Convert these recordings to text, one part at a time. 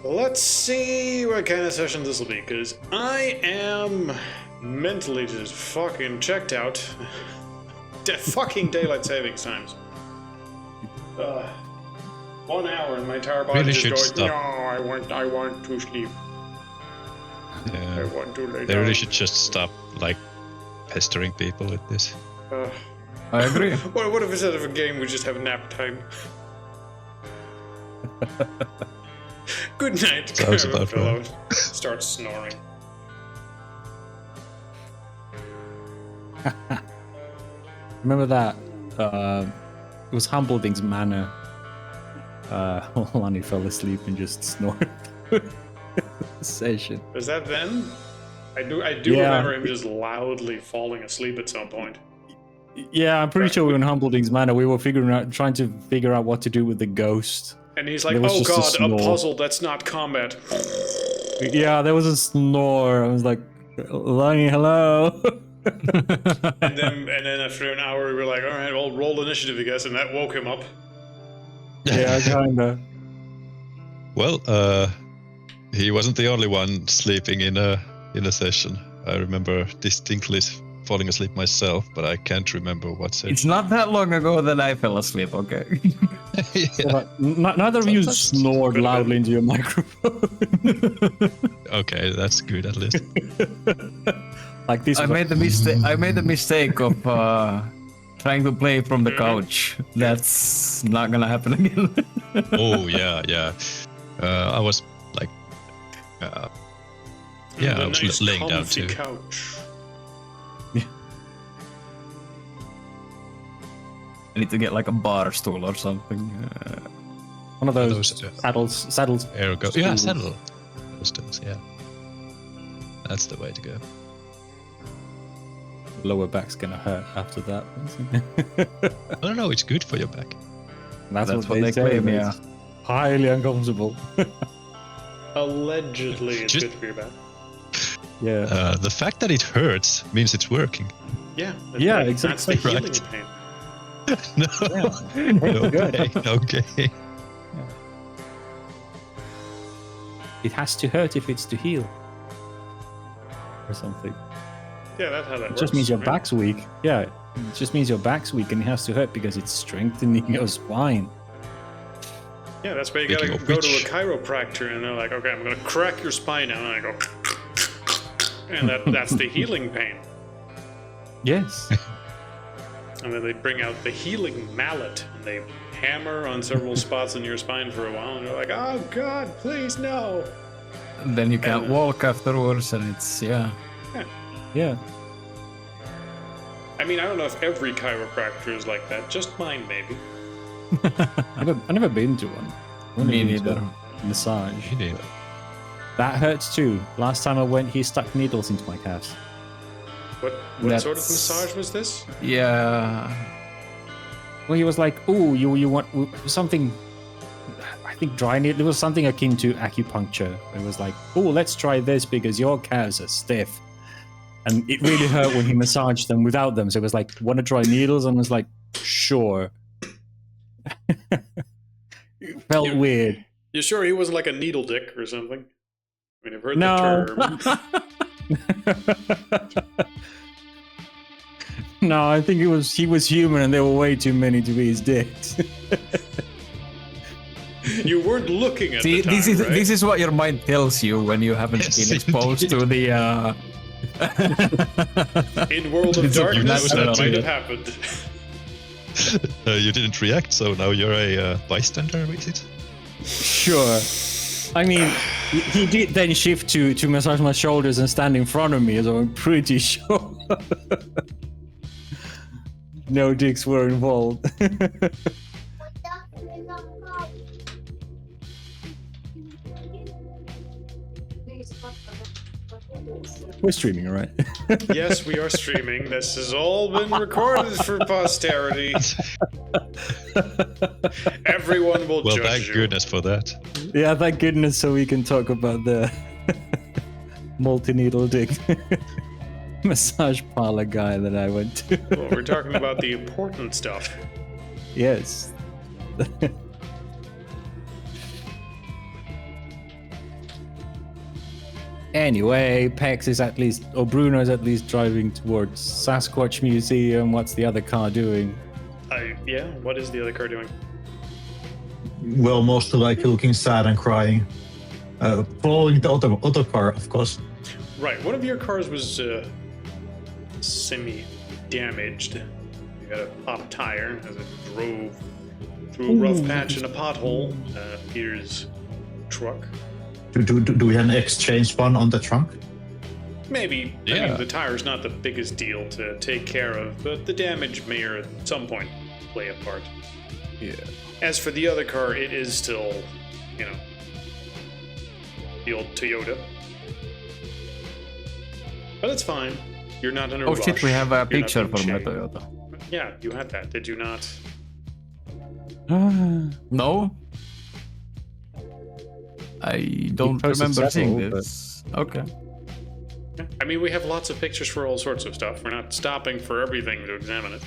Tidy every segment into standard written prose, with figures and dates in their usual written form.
Let's see what kind of session this will be, because I am mentally just fucking checked out. Fucking daylight savings times. 1 hour and my entire body Really just should going, stop. no, I want to sleep. I want to lay They down. really should just stop, like, pestering people with this. I agree. What if instead of a game we just have nap time? Good night, Sounds about fellow. right. Start snoring. Remember that? It was Humbleding's Manor. Lonnie fell asleep and just snored through the session. Is that then? I do Yeah. remember him just loudly falling asleep at some point. Yeah, I'm pretty sure we were in Humbleding's Manor. We were trying to figure out what to do with the ghost. And he's like, There was oh just a god, a snore. puzzle, that's not combat. Yeah, there was a snore. I was like, Lonnie, hello. And then after an hour we were like, alright, well, roll initiative, I guess, and that woke him up. Yeah, kinda. Well, he wasn't the only one sleeping in a session. I remember distinctly falling asleep myself, but I can't remember what session. It's not that long ago that I fell asleep, okay? Yeah. Neither of you Sometimes- snored loudly into your microphone. Okay, that's good at least. Like this. I made the mistake of trying to play from the couch. That's not gonna happen again. Oh yeah. I was like, yeah, I was nice, laying down comfy too. couch. I need to get like a bar stool or something. One of those Those, saddles. Ergo, yeah, stools. saddle. Those things, yeah. That's the way to go. Lower back's gonna hurt after that. I don't know, it's good for your back. That's That's what what they say, claim, but yeah. it's highly uncomfortable. Allegedly, it's Just- good for your back. Yeah. The fact that it hurts means it's working. Yeah, Yeah, that's exactly. the healing Right. pain. No, Yeah. Good. okay. It has to hurt if it's to heal. Or something. Yeah, that's how that It works. just means your right? back's weak. Yeah. It just means your back's weak and it has to hurt because it's strengthening your spine. Yeah, that's why you gotta Speaking of go to a which- chiropractor and they're like, okay, I'm gonna crack your spine now, and I go, and that's the healing pain. Yes. And then they bring out the healing mallet and they hammer on several spots in your spine for a while, and you're like, oh god, please no. Then you can't walk afterwards, and it's yeah. Yeah. I mean, I don't know if every chiropractor is like that. Just mine, maybe. I've never been to one. I've only Me been to neither. a Massage. You did. That hurts too. Last time I went, he stuck needles into my calves. What sort of That's- massage was this? Yeah. Well, he was like, "Oh, you want something?" I think dry needle. There was something akin to acupuncture. It was like, "Oh, let's try this because your calves are stiff," and it really hurt when he massaged them without them. So it was like, "Want to try needles?" And I was like, "Sure." It felt You- weird. You sure he wasn't like a needle dick or something? I mean, I've heard No. the term. No, I think he was human, and there were way too many to be his dicks. You weren't looking at See, the time, right? this is what your mind tells you when you haven't Yes, been exposed indeed. to the. In World of It's a Darkness, natural, that might yeah. have happened. You didn't react, so now you're a bystander, is it? Sure. I mean, he did then shift to massage my shoulders and stand in front of me, so I'm pretty sure no dicks were involved. We're streaming, right? Yes, we are streaming. This has all been recorded for posterity. Everyone will Well, judge thank you. goodness for that. Yeah, thank goodness, so we can talk about the multi-needle dick massage parlor guy that I went to. Well, we're talking about the important stuff. Yes. Anyway, Pex is at least, or Bruno is at least driving towards Sasquatch Museum. What's the other car doing? Yeah, what is the other car doing? Well, mostly like looking sad and crying. Following the other car, of course. Right, one of your cars was semi-damaged. You got a pop tire as it drove through a rough patch in a pothole. Here's truck. Do we have an exchange one on the trunk? Maybe. I Yeah. mean, the tire's not the biggest deal to take care of, but the damage may or at some point play a part. Yeah. As for the other car, it is still, you know, the old Toyota. But it's fine. You're not in a Oh rush. shit, we have a You're not picture being from the chained. Toyota. Yeah, you had that, did you not? No. I don't posted remember seeing several, this. Okay. Yeah. I mean, we have lots of pictures for all sorts of stuff. We're not stopping for everything to examine it.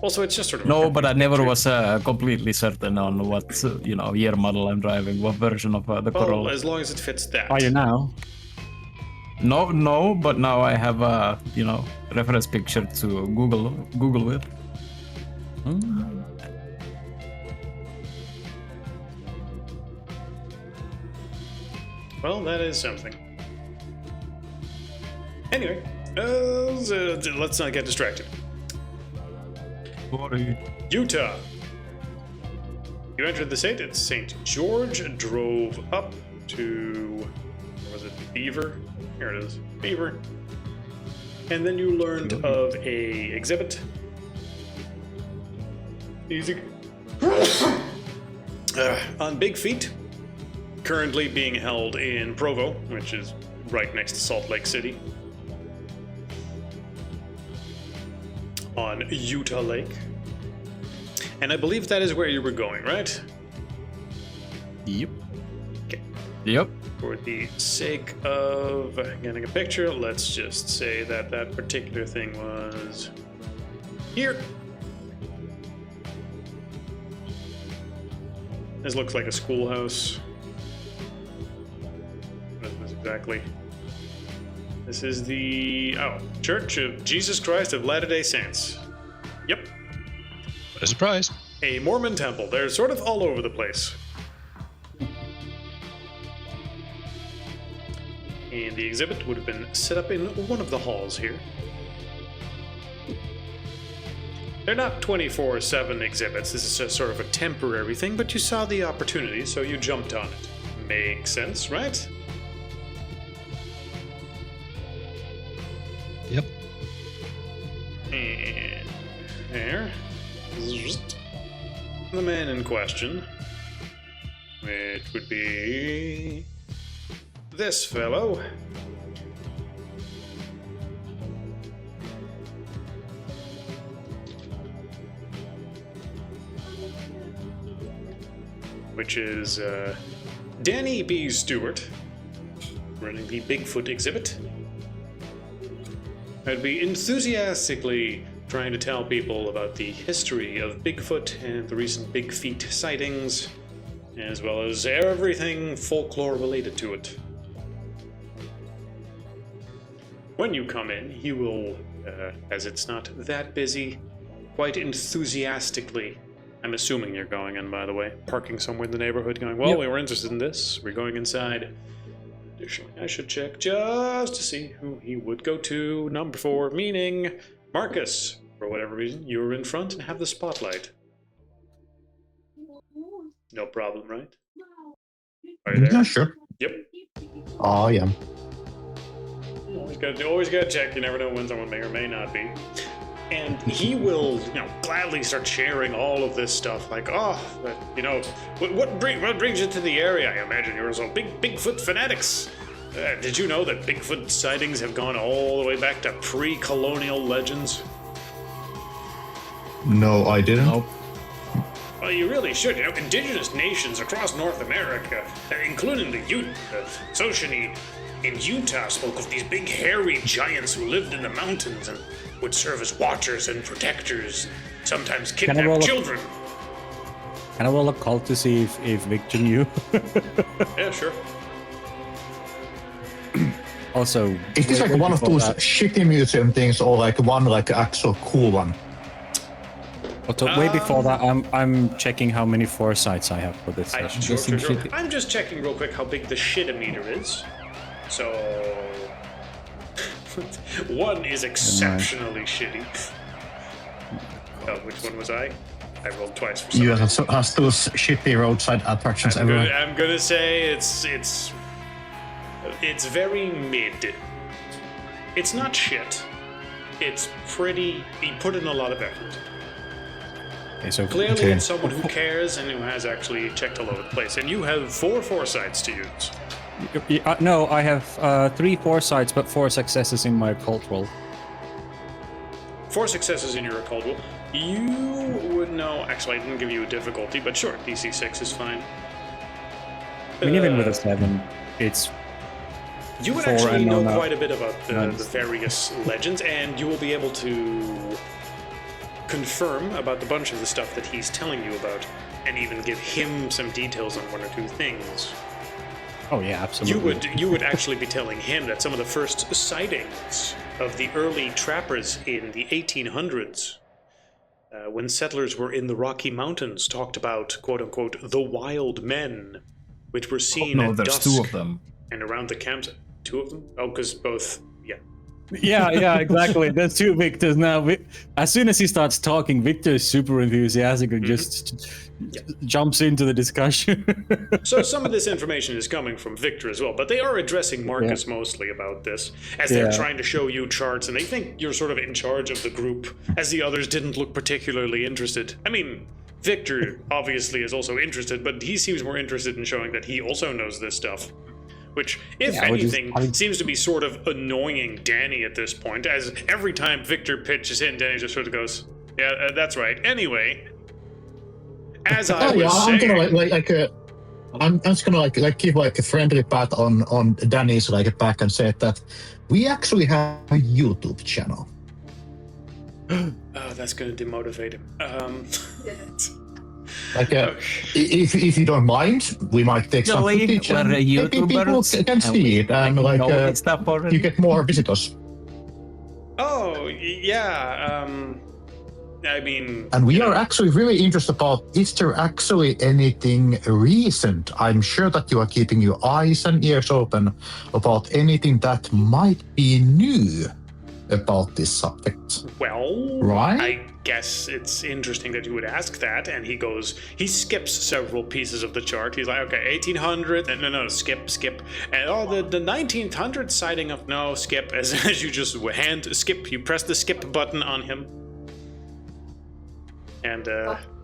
Also, it's just sort of... No, but I never was completely certain on what year model I'm driving, what version of the Well, Corolla. as long as it fits that. Are you now? No, but now I have a reference picture to Google with. Well, that is something. Anyway, let's not get distracted. Utah. You entered the state at St. George, drove up to, where was it, Beaver? Here it is, Beaver. And then you learned of a exhibit. Easy. On Big Feet, currently being held in Provo, which is right next to Salt Lake City. On Utah Lake. And I believe that is where you were going, right? Yep. Okay. Yep. For the sake of getting a picture, let's just say that that particular thing was here. This looks like a schoolhouse. What is this exactly? This is the, Church of Jesus Christ of Latter-day Saints. Yep. What a surprise. A Mormon temple. They're sort of all over the place. And the exhibit would have been set up in one of the halls here. They're not 24/7 exhibits. This is just sort of a temporary thing, but you saw the opportunity, so you jumped on it. Makes sense, right? Yep. And there. The man in question, which would be this fellow. Which is Danny B. Stewart, running the Bigfoot exhibit. I'd be enthusiastically trying to tell people about the history of Bigfoot and the recent Big Feet sightings, as well as everything folklore related to it. When you come in, he will, as it's not that busy, quite enthusiastically, I'm assuming you're going in, by the way, parking somewhere in the neighborhood, going, well, Yep. we were interested in this, we're going inside. Additionally, I should check just to see who he would go to. Number 4, meaning Marcus. For whatever reason, you were in front and have the spotlight. No problem, right? Are you there? Yeah, sure. Yep. Oh, yeah. Always gotta check. You never know when someone may or may not be. And he will, gladly start sharing all of this stuff. Like, what brings you to the area? I imagine you're so Bigfoot fanatics. Did you know that Bigfoot sightings have gone all the way back to pre-colonial legends? No, I didn't. Nope. Well, you really should. Indigenous nations across North America, including the Xochini in Utah, spoke of these big hairy giants who lived in the mountains and would serve as watchers and protectors, sometimes roll kidnap up? children. Can I roll a call to see if Victor knew? Yeah, sure. Also, Is this way- like way one of before those that- shitty museum things, or like one like actual cool one? way before that, I'm checking how many foresights I have for this session. Sure. shitty. I'm just checking real quick how big the shit-o-meter is. So... 1 is exceptionally shitty. Oh, which one was I? I rolled twice for some You reason. have those shitty roadside attractions everywhere. I'm gonna say it's very mid. It's not shit. It's pretty. He put in a lot of effort. Okay, so Clearly, Okay. it's someone who cares and who has actually checked all over the place. And you have 4 foresights to use. no, I have 3 foresights, but 4 successes in my occult roll. 4 successes in your occult roll. You would know. Actually, I didn't give you a difficulty, but sure, DC 6 is fine. I mean, even with a 7, it's You would 4 actually and know on that. quite a bit about the Nice. various legends, and you will be able to confirm about the bunch of the stuff that he's telling you about, and even give him some details on 1 or 2 things. oh yeah, absolutely. You would actually be telling him that some of the first sightings of the early trappers in the 1800s, when settlers were in the Rocky Mountains, talked about quote unquote the wild men, which were seen No, at there's dusk 2 of them. and around the camps. 2 of them? Oh, because both. Yeah. Yeah, exactly. There's 2 Victors now. As soon as he starts talking, Victor is super enthusiastic and just jumps into the discussion. So some of this information is coming from Victor as well, but they are addressing Marcus mostly about this, as they're Yeah. trying to show you charts, and they think you're sort of in charge of the group, as the others didn't look particularly interested. I mean, Victor obviously is also interested, but he seems more interested in showing that he also knows this stuff. Which, if Yeah, which is- anything, seems to be sort of annoying Danny at this point, as every time Victor pitches in, Danny just sort of goes, yeah, that's right. Anyway, as I Oh yeah, was I'm saying... gonna I'm just gonna like give like a friendly pat on Danny's like back and say that we actually have a YouTube channel. Oh, that's going to demotivate him. Like if you don't mind, we might take some Actually, footage and we're maybe people YouTubers, can see it and like know this stuff already. you get more visitors. Oh, yeah, I mean... And we are actually really interested about, is there actually anything recent? I'm sure that you are keeping your eyes and ears open about anything that might be new about this subject. Well, Right? I guess it's interesting that you would ask that. And he skips several pieces of the chart. He's like, okay, 1800, and no, skip. And the 1900 sighting of, no, skip, as you just skip, you press the skip button on him. And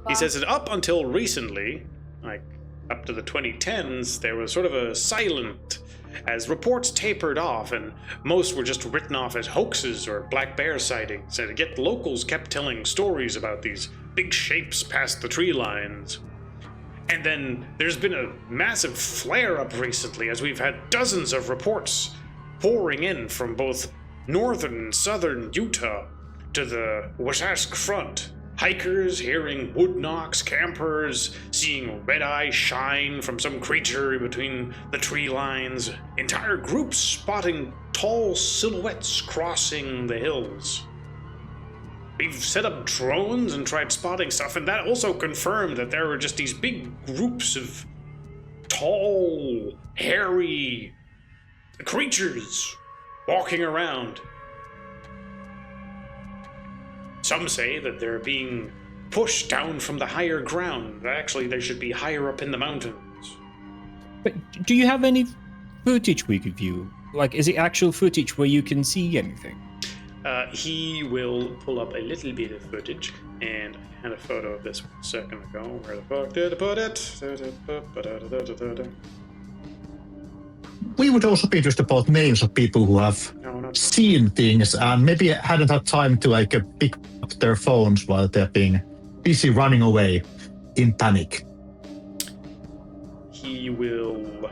he says that up until recently, like up to the 2010s, there was sort of a silent, as reports tapered off, and most were just written off as hoaxes or black bear sightings, and yet locals kept telling stories about these big shapes past the tree lines. And then there's been a massive flare-up recently, as we've had dozens of reports pouring in from both northern and southern Utah to the Washask front. Hikers hearing wood knocks, campers seeing red eyes shine from some creature between the tree lines, entire groups spotting tall silhouettes crossing the hills. We've set up drones and tried spotting stuff, and that also confirmed that there were just these big groups of tall, hairy creatures walking around. Some say that they're being pushed down from the higher ground. Actually, they should be higher up in the mountains. But do you have any footage we could view? Like, is it actual footage where you can see anything? He will pull up a little bit of footage, and I had a photo of this 1 second ago. Where the fuck did I put it? We would also be interested about names of people who have No, not seen things and maybe hadn't had time to like pick up their phones while they're being busy running away in panic. He will... Oh,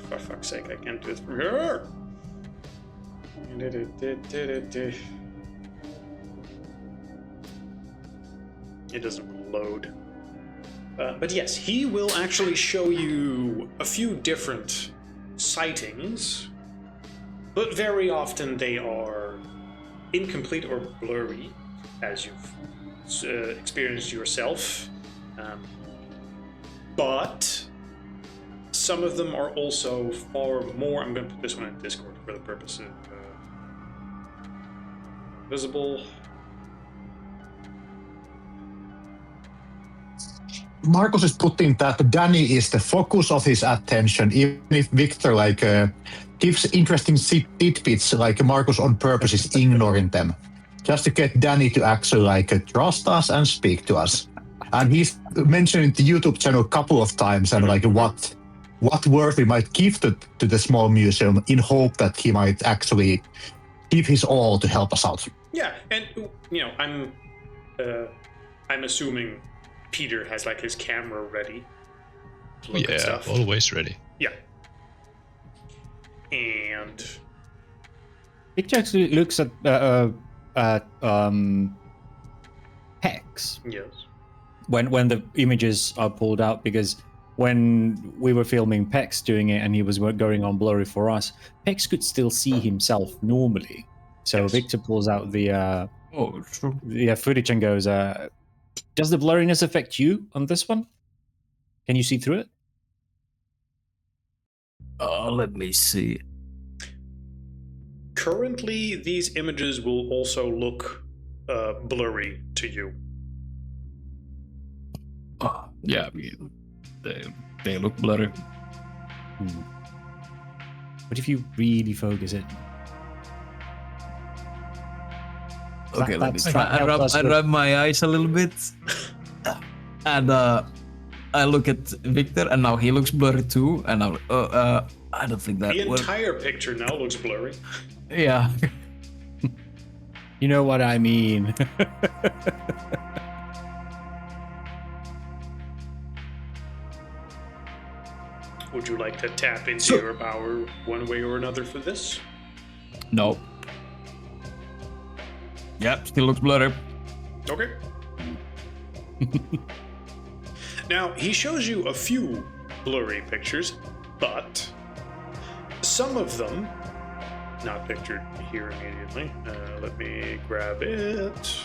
for fuck's sake, I can't do it from here! It doesn't load. But yes, he will actually show you a few different sightings but very often they are incomplete or blurry, as you've experienced yourself. But some of them are also far more. I'm going to put this one in Discord for the purpose of visible. Marcus is putting that Danny is the focus of his attention, even if Victor gives interesting tidbits, like Marcus on purpose is ignoring them, just to get Danny to actually trust us and speak to us. And he's mentioning the YouTube channel a couple of times and what worth we might give to the small museum in hope that he might actually give his all to help us out. Yeah, and I'm assuming Peter has his camera ready to look at stuff. Always ready. Yeah. And Victor actually looks at Hex. yes. When the images are pulled out, because when we were filming Pex doing it and he was going on blurry for us, Pex could still see himself normally. So Yes. Victor pulls out the true. footage and goes, does the blurriness affect you on this one? Can you see through it? Let me see. Currently, these images will also look blurry to you. Yeah, I mean, they look blurry. What if you really focus it? Okay, let me That's try. not help us I with- rub my eyes a little bit, and I look at Victor, and now he looks blurry too. And I don't think that The works. entire picture now looks blurry. Yeah. You know what I mean. Would you like to tap into your power one way or another for this? No. Yep, still looks blurry. Okay. Now, he shows you a few blurry pictures, but some of them, not pictured here immediately. Let me grab it.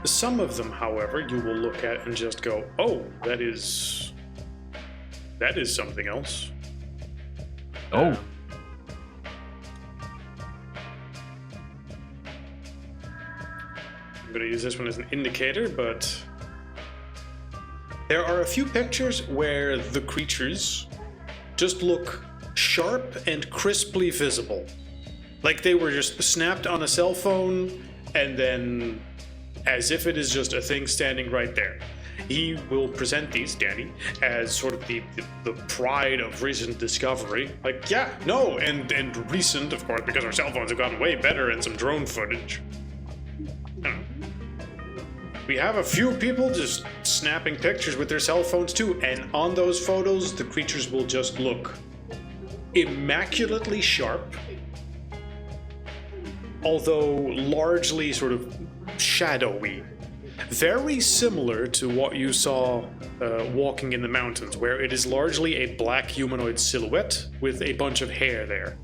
Some of them, however, you will look at and just go, oh, that is something else. Oh. I'm going to use this one as an indicator, but there are a few pictures where the creatures just look sharp and crisply visible. Like they were just snapped on a cell phone and then as if it is just a thing standing right there. He will present these, Danny, as sort of the pride of recent discovery. Like, yeah, no, and recent, of course, because our cell phones have gotten way better and some drone footage. We have a few people just snapping pictures with their cell phones too, and on those photos, the creatures will just look immaculately sharp, although largely sort of shadowy. Very similar to what you saw walking in the mountains, where it is largely a black humanoid silhouette with a bunch of hair there.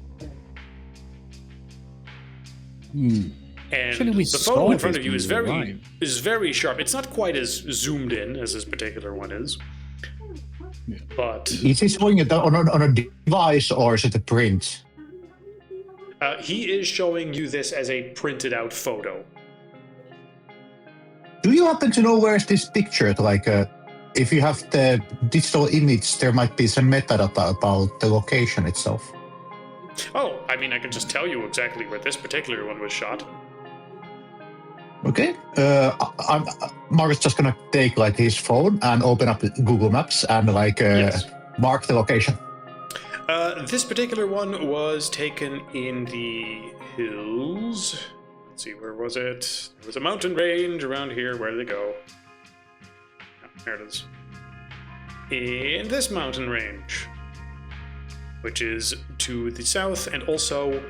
And Actually, we the photo saw in front of this you is when we very arrived. sharp. It's not quite as zoomed in as this particular one is, but Is he showing it on a device or is it a print? he is showing you this as a printed out photo. Do you happen to know where is this pictured? If you have the digital image, there might be some metadata about the location itself. Oh, I mean, I can just tell you exactly where this particular one was shot. Okay. Mark's just gonna take his phone and open up Google Maps and Yes. mark the location. This particular one was taken in the hills. Let's see, where was it? There was a mountain range around here. Where did it go? Oh, there it is. In this mountain range, which is to the south and also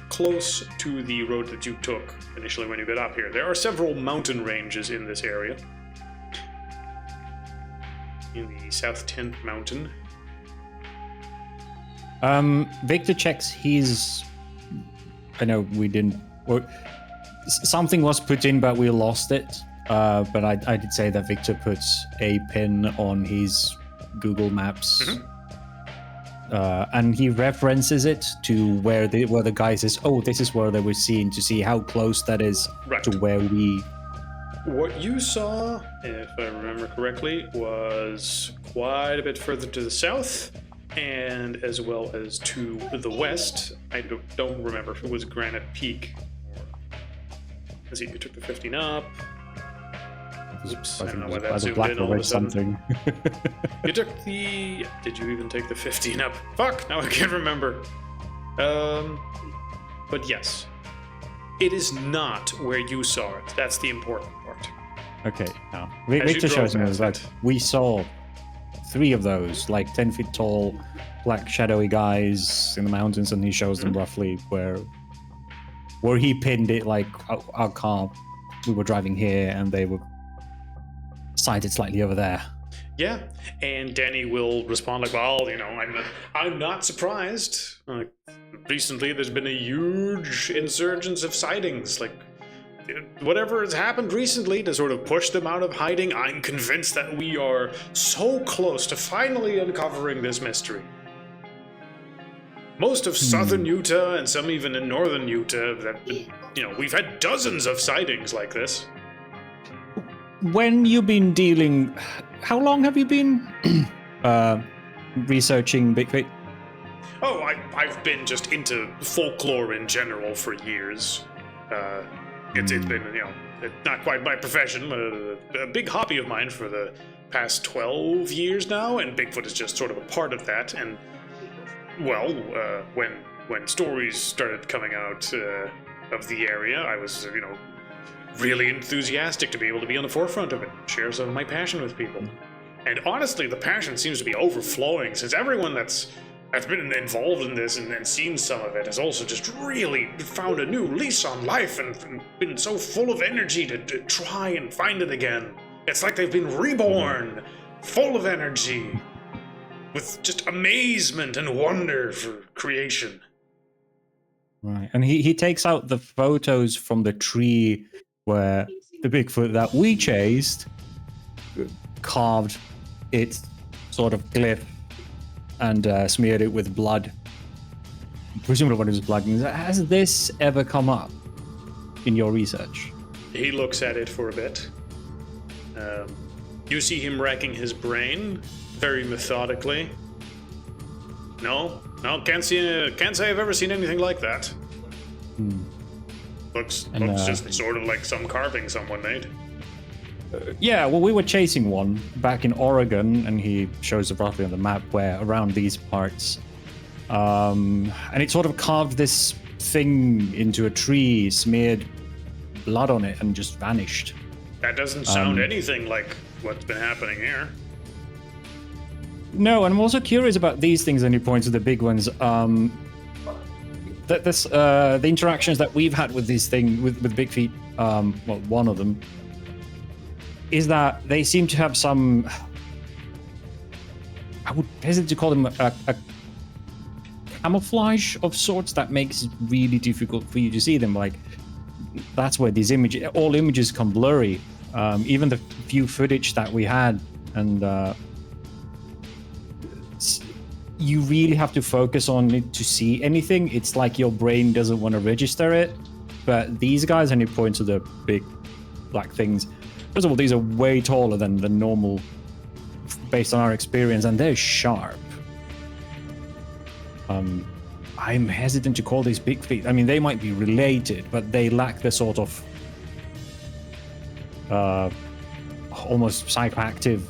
close to the road that you took initially when you got up here. There are several mountain ranges in this area. In the South Tent Mountain. Victor checks his. I know we didn't. Or something was put in, but we lost it. But I did say that Victor puts a pin on his Google Maps, and he references it to where the guy says, "Oh, this is where they were seen," to see how close that is to where we. What you saw, if I remember correctly, was quite a bit further to the south, and as well as to the west. I don't remember if it was Granite Peak. Let's see, you took the 15 up. Oops, I don't know why that zoomed in all of a sudden. You took the... Did you even take the 15 up? Fuck, now I can't remember. But yes. It is not where you saw it. That's the important part. Okay, now Victor shows me, it was like, we saw 3 of those, like 10 feet tall, black shadowy guys in the mountains, and he shows them roughly where he pinned it, like our car, we were driving here and they were sighted slightly over there. Yeah, and Danny will respond like, well, you know, I'm not surprised. Recently, there's been a huge insurgence of sightings. Like, whatever has happened recently to sort of push them out of hiding, I'm convinced that we are so close to finally uncovering this mystery. Most of southern Utah and some even in northern Utah, we've had dozens of sightings like this. When you've been dealing, how long have you been researching Bigfoot? Oh, I've been just into folklore in general for years. It's been, not quite my profession, but a big hobby of mine for the past 12 years now, and Bigfoot is just sort of a part of that. And, well, when stories started coming out of the area, I was, really enthusiastic to be able to be on the forefront of it, share some of my passion with people. And honestly, the passion seems to be overflowing, since everyone that's been involved in this and seen some of it has also just really found a new lease on life and been so full of energy to try and find it again. It's like they've been reborn, full of energy, with just amazement and wonder for creation. Right, and he takes out the photos from the tree where the Bigfoot that we chased carved its sort of glyph and smeared it with blood. Presumably when it was blood. Has this ever come up in your research? He looks at it for a bit. You see him racking his brain very methodically. No, can't say I've ever seen anything like that. Looks just sort of like some carving someone made. Yeah, well, we were chasing one back in Oregon, and he shows it roughly on the map where around these parts. And it sort of carved this thing into a tree, smeared blood on it, and just vanished. That doesn't sound anything like what's been happening here. No, and I'm also curious about these things, and he points to the big ones. The interactions that we've had with this thing, with Big Feet, well, one of them, is that they seem to have some, I would hesitate to call them a camouflage of sorts that makes it really difficult for you to see them. Like, that's where these all images come blurry. Even the few footage that we had, and you really have to focus on it to see anything. It's like your brain doesn't want to register it. But these guys, and he points to the big black things. First of all, these are way taller than the normal, based on our experience, and they're sharp. I'm hesitant to call these Big Feet. I mean, they might be related, but they lack the sort of almost psychoactive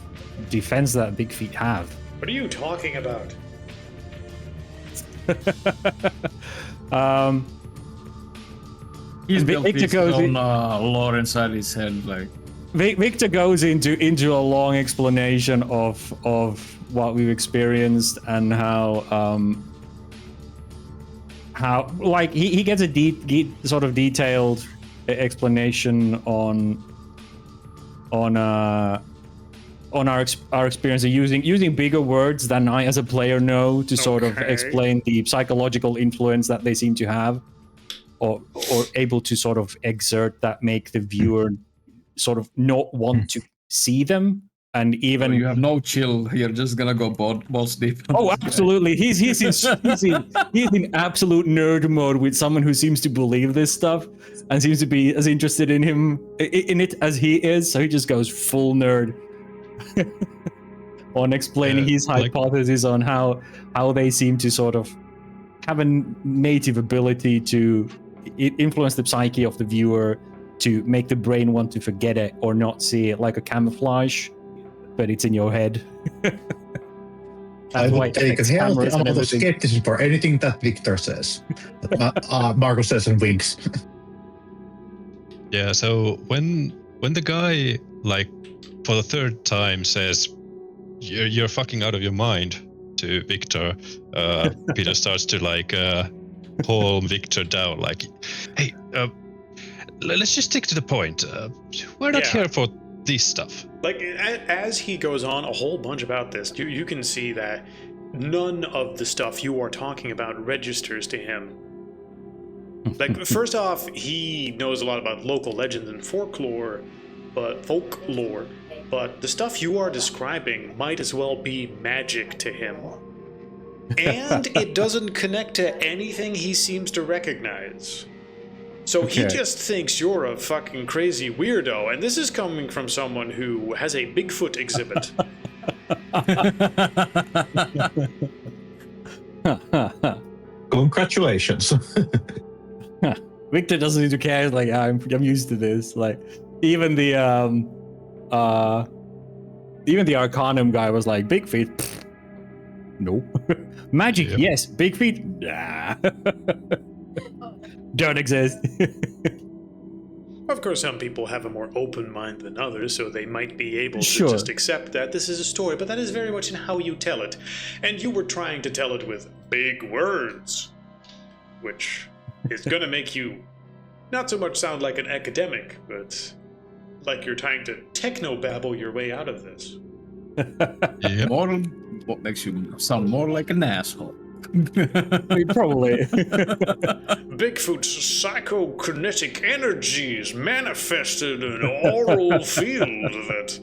defense that Big Feet have. What are you talking about? He's built Victor his goes own in- lore inside his head, like. Victor goes into a long explanation of what we've experienced and how like he gets a sort of detailed explanation on on our experience of using bigger words than I as a player know to sort of Okay. explain the psychological influence that they seem to have, or able to sort of exert that make the viewer sort of not want to see them, and even You have no chill. You're just gonna go balls deep. oh, absolutely. He's in absolute nerd mode with someone who seems to believe this stuff and seems to be as interested in it as he is. So he just goes full nerd on explaining his hypothesis on how they seem to sort of have a native ability to influence the psyche of the viewer to make the brain want to forget it or not see it, like a camouflage, but it's in your head. I why would it take a affects healthy cameras and amount of everything. skepticism for anything that Victor says. Marcus says and winks. Yeah, so when the guy, like, for the third time says, you're fucking out of your mind to Victor, Peter starts to, like, calm Victor down, like, hey, let's just stick to the point. We're not here for this stuff. Like, as he goes on a whole bunch about this, you can see that none of the stuff you are talking about registers to him. Like, first off, he knows a lot about local legends and folklore, but the stuff you are describing might as well be magic to him. And it doesn't connect to anything he seems to recognize. So he just thinks you're a fucking crazy weirdo, and this is coming from someone who has a Bigfoot exhibit. Congratulations. Victor doesn't seem to care. Like, I'm used to this. Like, even the Arcanum guy was like, big feet. No. Magic, Yep. yes. Big feet, nah. Don't exist. Of course, some people have a more open mind than others, so they might be able to Sure. just accept that this is a story, but that is very much in how you tell it. And you were trying to tell it with big words, which is going to make you not so much sound like an academic, but like you're trying to techno-babble your way out of this. Yep. More, what makes you sound more like an asshole? Probably. Bigfoot's psychokinetic energies manifested an aural field that...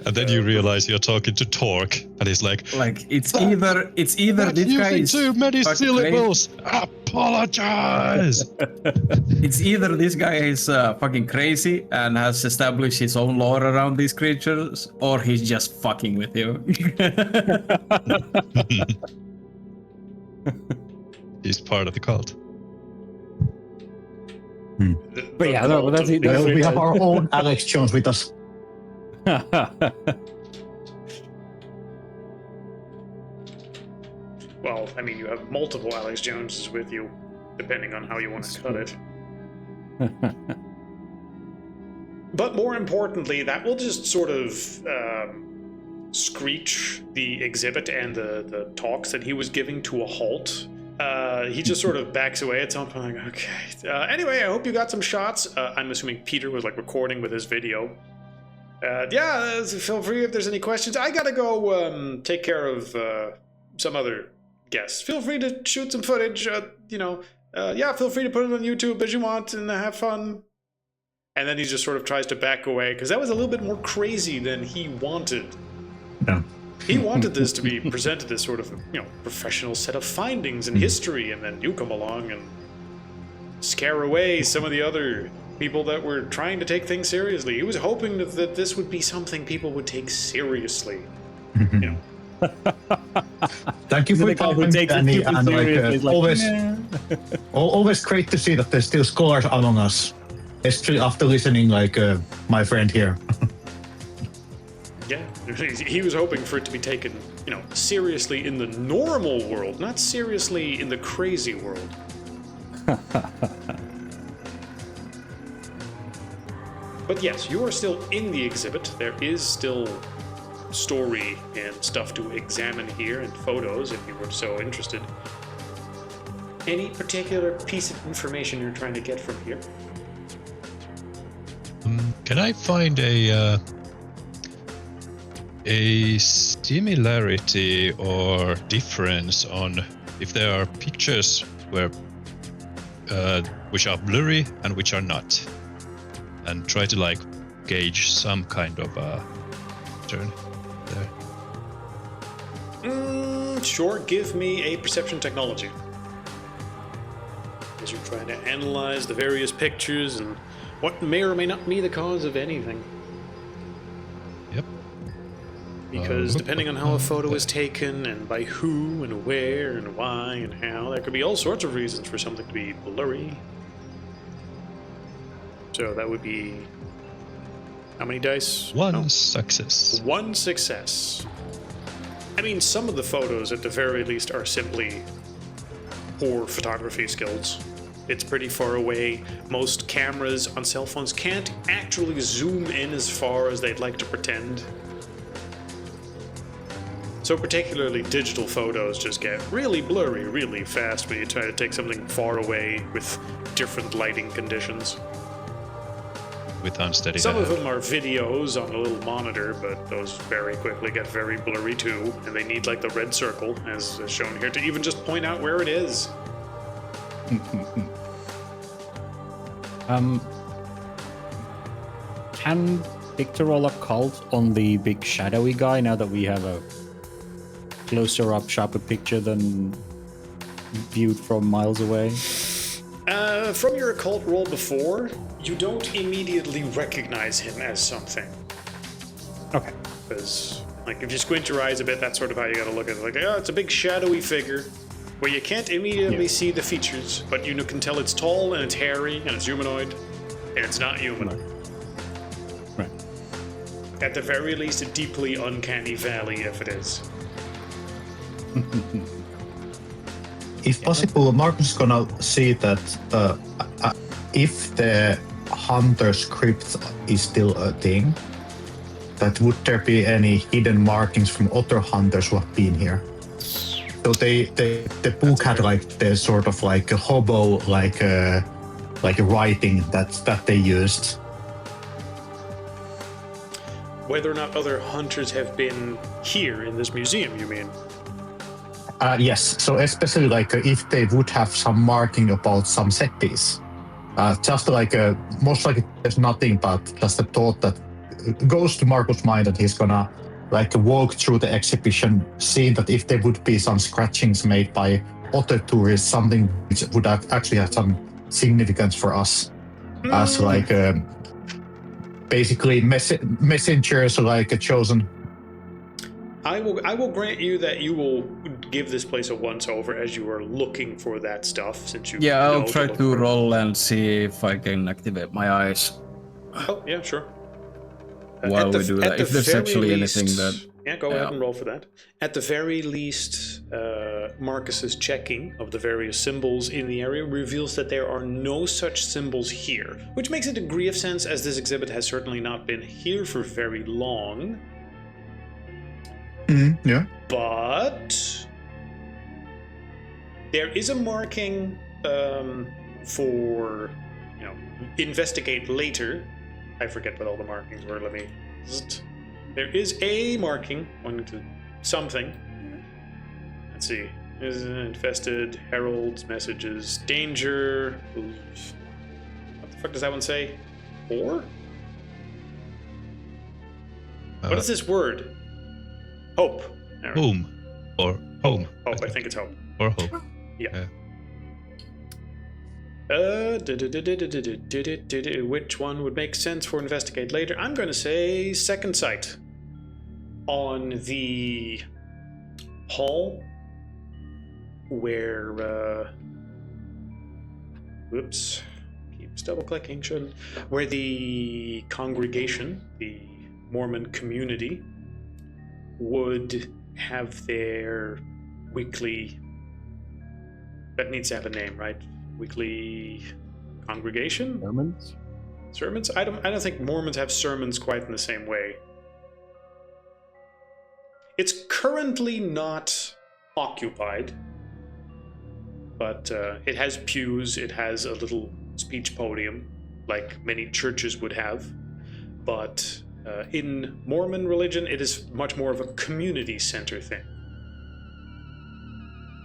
And then you realize you're talking to Torque, and he's like, Like it's either this guy using is too many fucking syllables. Apologize. It's either this guy is fucking crazy and has established his own lore around these creatures, or he's just fucking with you. He's part of the cult. But yeah, no, that's it. Well, we have our own Alex Jones with us. Well, I mean, you have multiple Alex Joneses with you, depending on how you want to cut it. But more importantly, that will just sort of screech the exhibit and the talks that he was giving to a halt. He just sort of backs away at some point, like, okay. Anyway, I hope you got some shots. I'm assuming Peter was like recording with his video. Feel free if there's any questions. I gotta go take care of some other guests. Feel free to shoot some footage. Feel free to put it on YouTube as you want and have fun. And then he just sort of tries to back away because that was a little bit more crazy than he wanted. Yeah. He wanted this to be presented as sort of, professional set of findings in history, and then you come along and scare away some of the other people that were trying to take things seriously. He was hoping that this would be something people would take seriously. Thank you for The your guy who time, takes it Danny, super and seriously is like, always, "Nah." always great to see that there's still scholars among us, especially after listening, like my friend here. Yeah, he was hoping for it to be taken, seriously in the normal world, not seriously in the crazy world. But yes, you are still in the exhibit. There is still story and stuff to examine here, and photos if you were so interested. Any particular piece of information you're trying to get from here? Can I find a a similarity or difference on if there are pictures where which are blurry and which are not, and try to like gauge some kind of pattern there. Sure, give me a perception technology. As you're trying to analyze the various pictures and what may or may not be the cause of anything. Yep. Because depending on how a photo is taken and by who and where and why and how, there could be all sorts of reasons for something to be blurry. So that would be how many dice? One success. One success. I mean, some of the photos at the very least are simply poor photography skills. It's pretty far away. Most cameras on cell phones can't actually zoom in as far as they'd like to pretend. So particularly digital photos just get really blurry really fast when you try to take something far away with different lighting conditions. With unsteady Some of them are videos on a little monitor, but those very quickly get very blurry too, and they need like the red circle, as shown here, to even just point out where it is. Can Victor roll a cult on the big shadowy guy now that we have a closer up, sharper picture than viewed from miles away? From your occult roll before, you don't immediately recognize him as something. Okay. Because, like, if you squint your eyes a bit, that's sort of how you gotta look at it. Like, oh, it's a big shadowy figure where you can't immediately see the features, but you can tell it's tall and it's hairy and it's humanoid, and it's not human. Right. At the very least, a deeply uncanny valley if it is. If possible, Marcus is gonna see that if the hunter's crypt is still a thing, that would there be any hidden markings from other hunters who have been here? So the book had like the sort of like a hobo like a writing that they used. Whether or not other hunters have been here in this museum, you mean? Yes, so especially like if they would have some marking about some set piece. Just like most likely there's nothing but just a thought that goes to Marcus' mind that he's gonna like walk through the exhibition, see that if there would be some scratchings made by other tourists, something which would actually have some significance for us as like basically messengers like chosen. I will grant you that you will give this place a once over as you are looking for that stuff, since you Yeah, I'll know try look to for it. roll and see if I can activate my eyes Oh, yeah, sure. while we do that. If there's actually anything that... Yeah, go ahead and roll for that. At the very least, Marcus's checking of the various symbols in the area reveals that there are no such symbols here, which makes a degree of sense as this exhibit has certainly not been here for very long. Yeah. But there is a marking for, investigate later. I forget what all the markings were. Let me. There is a marking pointing to something. Let's see. Is infested, heralds, messages, danger. What the fuck does that one say? Or? What is this word? Hope. There we go. Home. Or home. Hope. I think it's hope. Or hope. Yeah. Which one would make sense for investigate later? I'm going to say second sight. On the hall where whoops, keeps double clicking, shouldn't, where the congregation, the Mormon community, would have their weekly, that needs to have a name, right? Weekly congregation? Sermons? Sermons? I don't think Mormons have sermons quite in the same way. It's currently not occupied, but it has pews, it has a little speech podium, like many churches would have, but In Mormon religion, it is much more of a community center thing,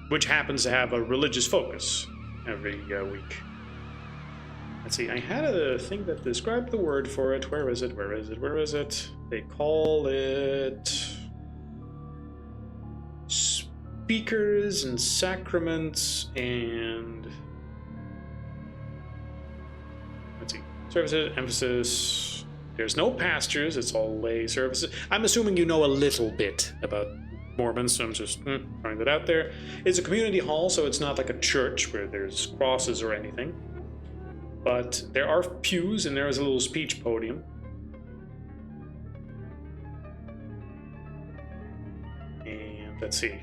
which happens to have a religious focus every week. Let's see, I had a thing that described the word for it. Where is it? Where is it? Where is it? They call it speakers and sacraments and... Let's see. Services, emphasis. There's no pastors, it's all lay services. I'm assuming you know a little bit about Mormons, so I'm just throwing that out there. It's a community hall, so it's not like a church where there's crosses or anything. But there are pews and there is a little speech podium. And let's see.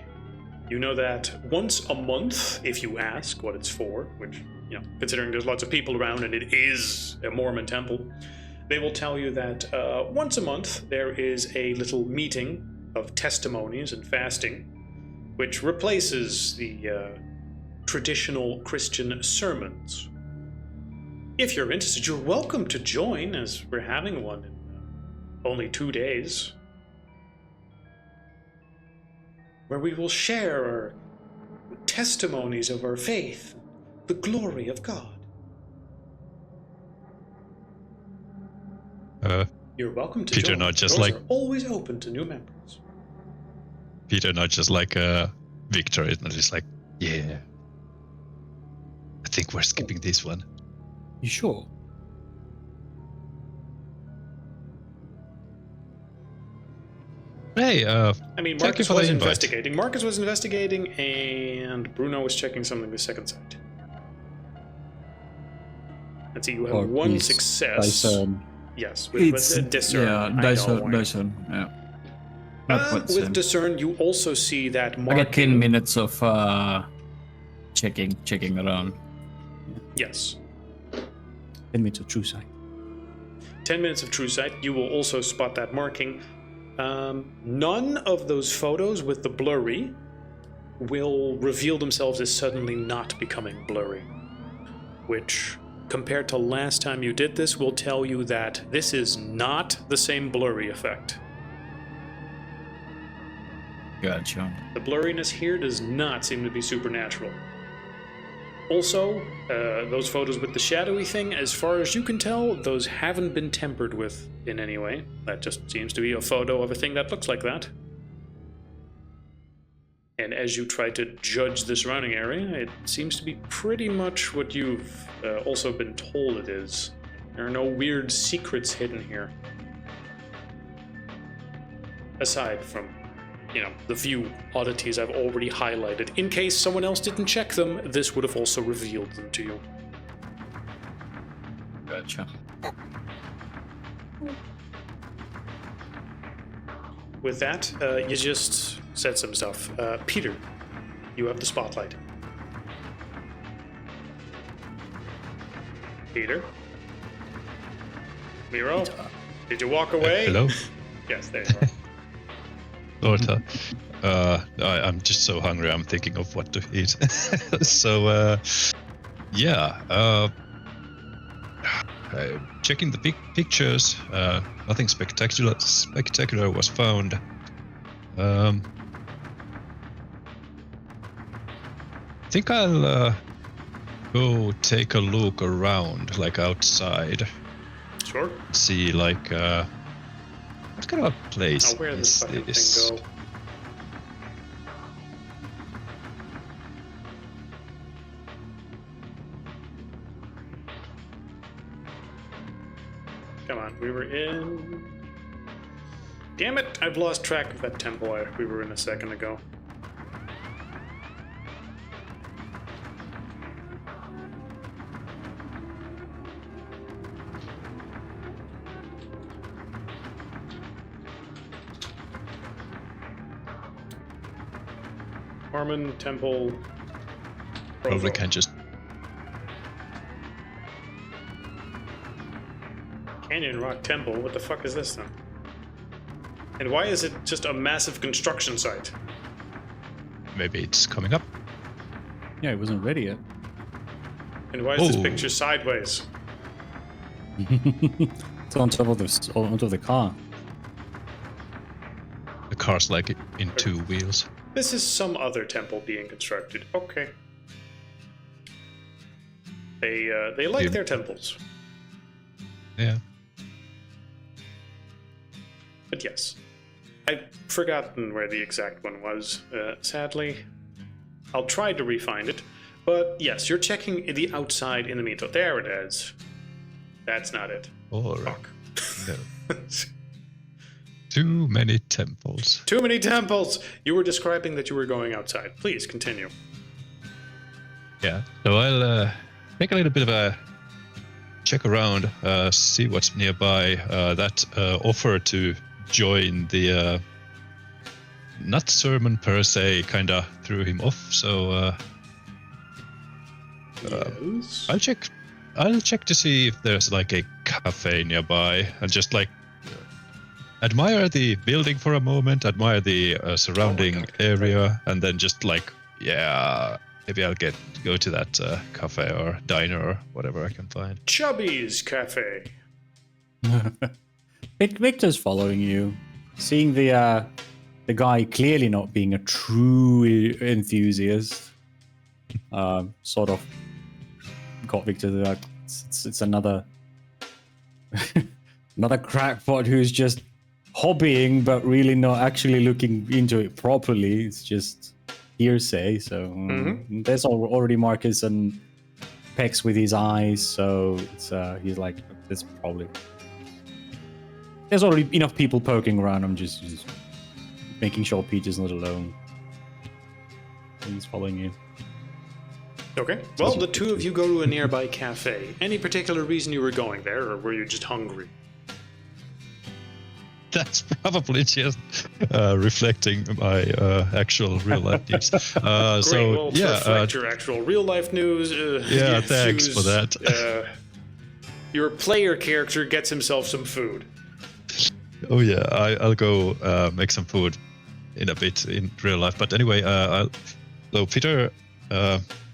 You know that once a month, if you ask what it's for, which, you know, considering there's lots of people around and it is a Mormon temple, they will tell you that once a month there is a little meeting of testimonies and fasting, which replaces the traditional Christian sermons. If you're interested, you're welcome to join, as we're having one in only 2 days, where we will share our testimonies of our faith, the glory of God. You're welcome to Peter, join. not just Doors like are always open to new members. Peter, not just like Victor. It's not just like, yeah. I think we're skipping this one. You sure? Hey, I mean, thank you Marcus for the was invite. investigating. Marcus was investigating, and Bruno was checking something the second side. Let's see, you have Or one please, success. It's Yes, with discern. yeah, discern. Yeah. Not quite the With same. discern, you also see that I marking. get 10 minutes of checking around. Yes. 10 minutes of true sight. 10 minutes of true sight. You will also spot that marking. None of those photos with the blurry will reveal themselves as suddenly not becoming blurry, which, compared to last time you did this, will tell you that this is not the same blurry effect. Gotcha. The blurriness here does not seem to be supernatural. Also, those photos with the shadowy thing, as far as you can tell, those haven't been tampered with in any way. That just seems to be a photo of a thing that looks like that. And as you try to judge the surrounding area, it seems to be pretty much what you've also been told it is. There are no weird secrets hidden here. Aside from, you know, the few oddities I've already highlighted. In case someone else didn't check them, this would have also revealed them to you. Gotcha. With that, you just said some stuff. Peter, you have the spotlight. Peter? Miro? Did you walk away? hello? Yes, there you are. Lorta. I'm just so hungry. I'm thinking of what to eat. So, yeah. Checking the pictures. Nothing spectacular was found. I think I'll go take a look around, like outside. Sure. See, like, what kind of place Oh, where is this fucking this? thing go? Come on, we were in... Damn it, I've lost track of that temple we were in a second ago. Mormon Temple. Probably Provo. can just. Canyon Rock Temple? What the fuck is this then? And why is it just a massive construction site? Maybe it's coming up. Yeah, it wasn't ready yet. And why is this Oh. picture sideways? It's on top of the car. cars like in 2 wheels. This is some other temple being constructed. Okay. They like their temples. Yeah. But yes, I've forgotten where the exact one was, sadly. I'll try to re-find it. But yes, you're checking the outside in the meantime. There it is. That's not it. Or Fuck. no. Too many temples. Too many temples! You were describing that you were going outside. Please, continue. Yeah. So I'll take a little bit of a check around, see what's nearby. That offer to join the not sermon per se kind of threw him off. So Yes. I'll check to see if there's like a cafe nearby, and just like admire the building for a moment, admire the surrounding area, and then just like, yeah, maybe I'll go to that cafe or diner or whatever I can find. Chubby's Cafe. Victor's following you, seeing the guy clearly not being a true enthusiast. Sort of got Victor to like, it's another another crackpot who's just hobbying but really not actually looking into it properly. It's just hearsay. So there's already Marcus and Pex with his eyes. So it's he's like, there's already enough people poking around. I'm just making sure Peter's not alone. He's following you. Okay. Well, the two of you go to a nearby cafe. Any particular reason you were going there, or were you just hungry? That's probably just reflecting my actual real life needs. Great. So Well, to yeah, reflect your actual real life news. yeah, thanks for that. Your player character gets himself some food. Oh yeah, I'll go make some food in a bit in real life. But anyway, so Peter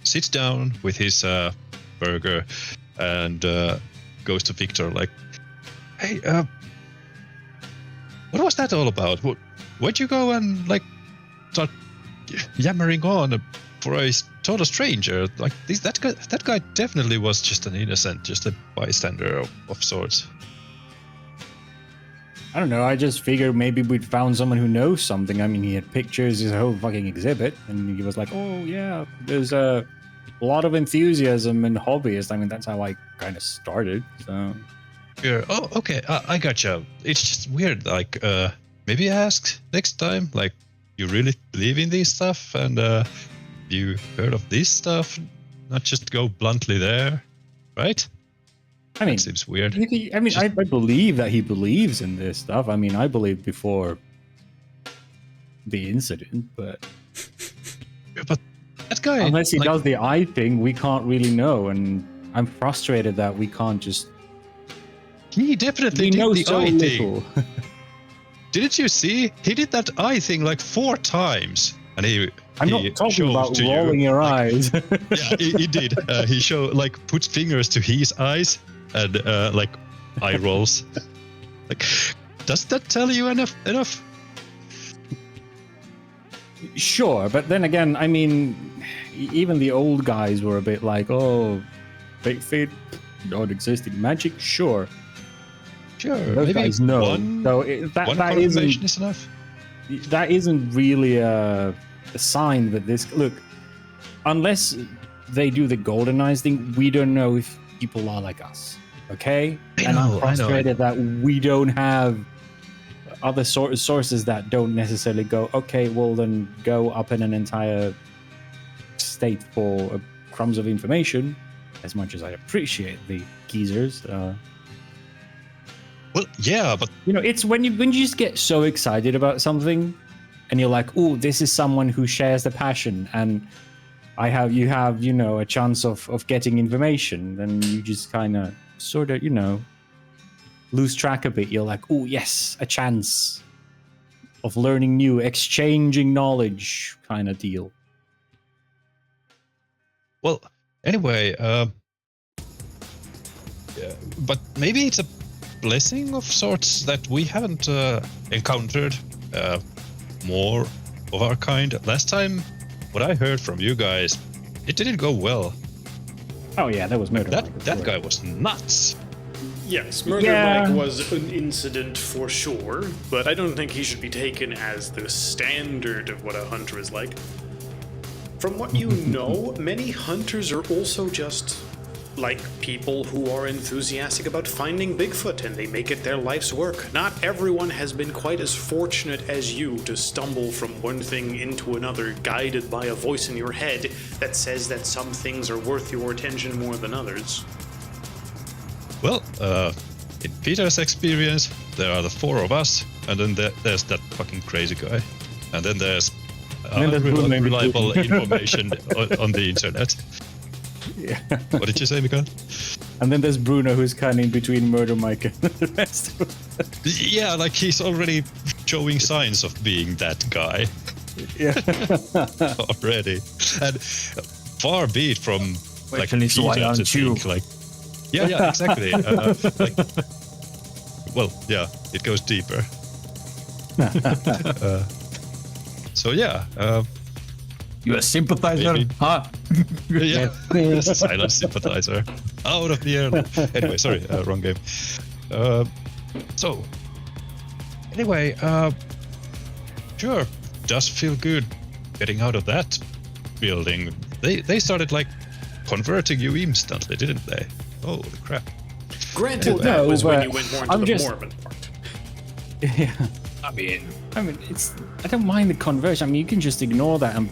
sits down with his burger and goes to Victor like, hey, what was that all about? Where'd you go and like start yammering on for a total stranger? Like that guy definitely was just an innocent, just a bystander of sorts. I don't know, I just figured maybe we'd found someone who knows something. I mean, he had pictures, his whole fucking exhibit, and he was like, oh yeah, there's a lot of enthusiasm and hobbyists. I mean, that's how I kind of started, so... Yeah. Oh, okay, I gotcha. It's just weird, like, maybe ask next time, like, you really believe in this stuff, and you heard of this stuff, not just go bluntly there, right? I mean, that seems weird. I believe that he believes in this stuff. I mean, I believed before the incident, but that guy, unless he does the eye thing, we can't really know. And I'm frustrated that we can't just. He definitely did knows the so eye little. thing. Didn't you see? He did that eye thing like 4 times, and I'm not talking about rolling your eyes. Yeah, he did. He puts fingers to his eyes and like eye rolls. Like, does that tell you enough? Sure, but then again, I mean, even the old guys were a bit like, "Oh, fake feet don't exist in magic." Sure, those maybe guys know. one that confirmation is enough. That isn't really a sign that this look. Unless they do the golden eyes thing, we don't know if people are like us. Okay, and I'm frustrated that we don't have other sources that don't necessarily go. Okay, well then go up in an entire state for crumbs of information. As much as I appreciate the geezers. Well, yeah, but it's when you just get so excited about something, and you're like, "Oh, this is someone who shares the passion," and you have a chance of getting information. Then you just kind of sort of lose track a bit. You're like, "Oh, yes, a chance of learning new, exchanging knowledge," kind of deal. well, anyway, yeah, but maybe it's a blessing of sorts that we haven't encountered more of our kind. Last time, what I heard from you guys, it didn't go well. Oh yeah, that was murder. That guy was nuts. Yes, Murder Yeah. Mike was an incident for sure, but I don't think he should be taken as the standard of what a hunter is like. From what you know, many hunters are also just like people who are enthusiastic about finding Bigfoot and they make it their life's work. Not everyone has been quite as fortunate as you to stumble from one thing into another, guided by a voice in your head that says that some things are worth your attention more than others. Well, in Peter's experience, there are the 4 of us, and then there's that fucking crazy guy. And then there's then there's Bruno in unreliable between. information on the internet. Yeah. What did you say, Mikael? And then there's Bruno, who's kind of in between Murder Mike and the rest of us. Yeah, like he's already showing signs of being that guy Yeah. already. And far be it from like Question is, why Peter to aren't you? think like, yeah, exactly. Like, well, yeah, it goes deeper. So yeah, You a sympathizer? Maybe. Huh? yeah, silent sympathizer, out of the air. Anyway, sorry, wrong game. So, anyway, sure, does feel good getting out of that building. They started like converting you instantly, didn't they? Holy crap! Granted, Well, that no, was when but you went more into I'm the just- Mormon part. Yeah. I mean, it's. I don't mind the conversion. I mean, you can just ignore that and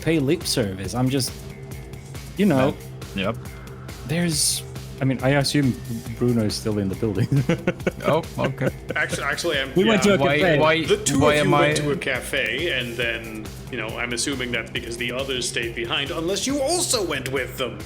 pay lip service. I'm just, you know, Yep. there's. I mean, I assume Bruno is still in the building. Oh, okay. Actually, I'm. We went to a Why? cafe. Why? The two why of am you I? went to a cafe, and then, I'm assuming that's because the others stayed behind, unless you also went with them.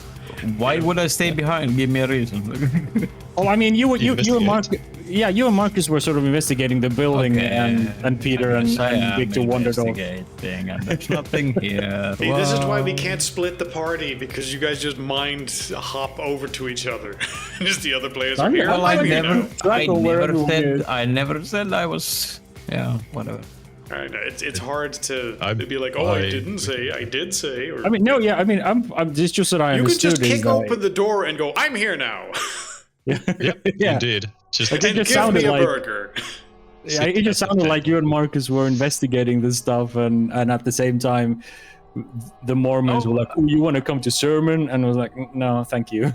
Why would I stay behind? Give me a reason. Oh, I mean, you and Investigate. Marcus. Yeah, you and Marcus were sort of investigating the building, Okay. and Peter and Victor wandered off. investigating, and there's nothing here. See, this is why we can't split the party, because you guys just mind hop over to each other. Just the other players are here. Well, I Let me never, know. Travel where everyone is. I never said I was. Yeah, whatever. I know, it's hard to I'm be like, oh, I fine. didn't say, I did say. Or I mean, no, yeah, I mean, I'm just that I you could understood. just is kick that- open the door and go, I'm here now. Yep, Yeah. indeed. Just It And just give sounded me a like- burger. Yeah, it just sounded like you and Marcus were investigating this stuff, and at the same time, the Mormons were like, "Oh, you want to come to sermon?" And I was like, "No, thank you."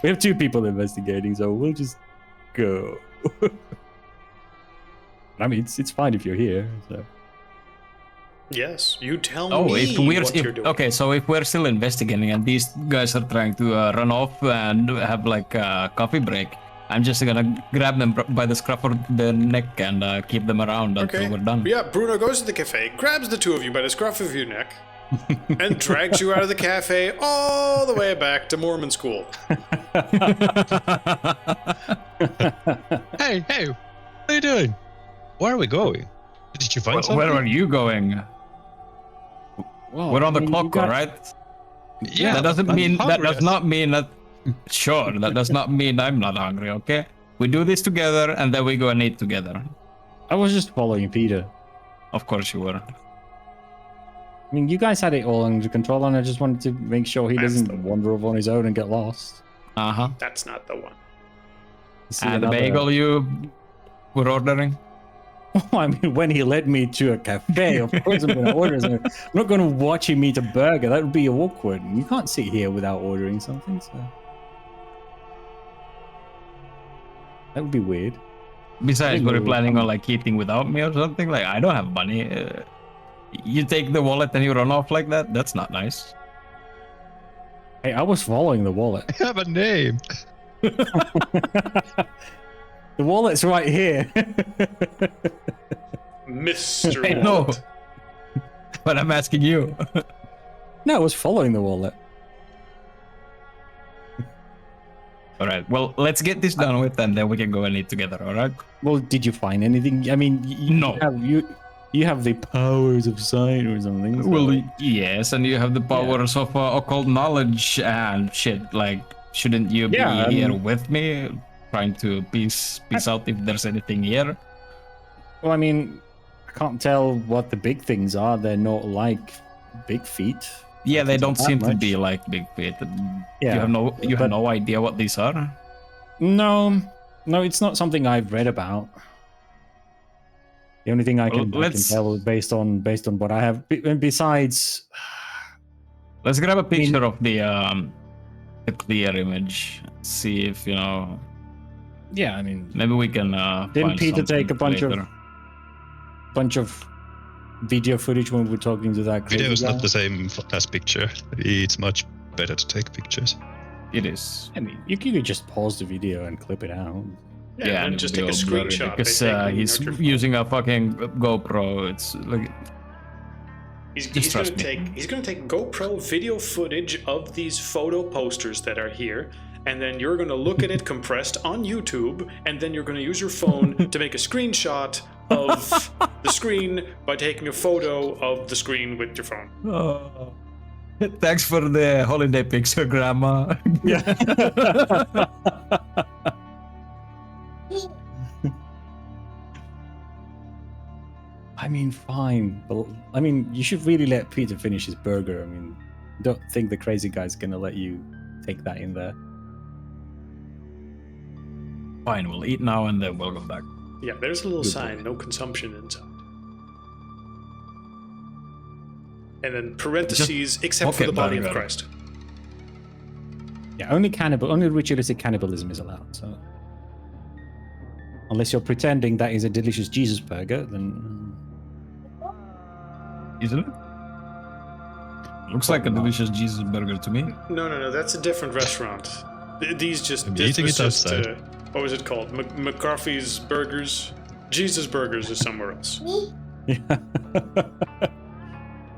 We have 2 people investigating, so we'll just go. I mean, it's fine if you're here. So. Yes, you tell Oh, me if we're what you're doing. okay, so if we're still investigating and these guys are trying to run off and have like a coffee break, I'm just gonna grab them by the scruff of the neck and keep them around until we're done. Yeah, Bruno goes to the cafe, grabs the 2 of you by the scruff of your neck, and drags you out of the cafe all the way back to Mormon school. hey, what are you doing? Where are we going? Did you find something? Where are you going? Well, We're on I the mean, clock, you got- all right? Yeah, that doesn't I'm mean that hungry. does not mean that. Sure, that does not mean I'm not hungry. Okay, we do this together and then we go and eat together. I was just following Peter. Of course you were. I mean, you guys had it all under control, and I just wanted to make sure he That's doesn't the- wander off on his own and get lost. Uh huh. That's not the one. See And the another- bagel you were ordering. I mean, when he led me to a cafe, of course I'm going to order something. I'm not going to watch him eat a burger. That would be awkward. You can't sit here without ordering something, so... That would be weird. Besides, were you Ooh, planning on like eating without me or something? Like, I don't have money. You take the wallet and you run off like that? That's not nice. Hey, I was following the wallet. I have a name. The wallet's right here. Mr. I know. Wallet. But I'm asking you. No, I was following the wallet. All right. Well, let's get this done with, and then we can go and eat together. All right. Well, did you find anything? I mean, No. You have the powers of sight or something. so- Well, yes, and you have the powers of occult knowledge and shit. Like, shouldn't you be Yeah, here with me, trying to piece out if there's anything here? Well, I mean, I can't tell what the big things are. They're not like big feet. Yeah, they don't that seem to much. be like big feet. Yeah, You have but- no idea what these are. No, it's not something I've read about. The only thing I Well, can let's- tell based on what I have. And besides, Let's grab a picture of the clear image. See if yeah, I mean, maybe we can. didn't find Peter take a something bunch of video footage when we were talking to that crazy Video is guy? not the same as picture. It's much better to take pictures. It is. I mean, you could just pause the video and clip it out. Yeah, and and just it'll take a be all blurry screenshot. because by taking he's out your phone. using a fucking GoPro. It's like He's Just gonna trust me. take GoPro video footage of these photo posters that are here, and then you're gonna look at it compressed on YouTube, and then you're gonna use your phone to make a screenshot of the screen by taking a photo of the screen with your phone. oh. Thanks for the holiday picture, Grandma. Yeah. I mean, fine, but I mean, you should really let Peter finish his burger. I mean, don't think the crazy guy's gonna let you take that in there. Fine, we'll eat now and then we'll go back. Yeah, there's a little Good sign, boy. no consumption inside. And then parentheses, except for okay, the body of burger. Christ. Yeah, only ritualistic cannibalism is allowed. So, unless you're pretending that is a delicious Jesus burger, then Isn't it? Looks like a delicious Jesus burger to me. No, that's a different restaurant. These just I'm this eating was it just outside. what was it called? McCarthy's Burgers. Jesus Burgers is somewhere else. yeah.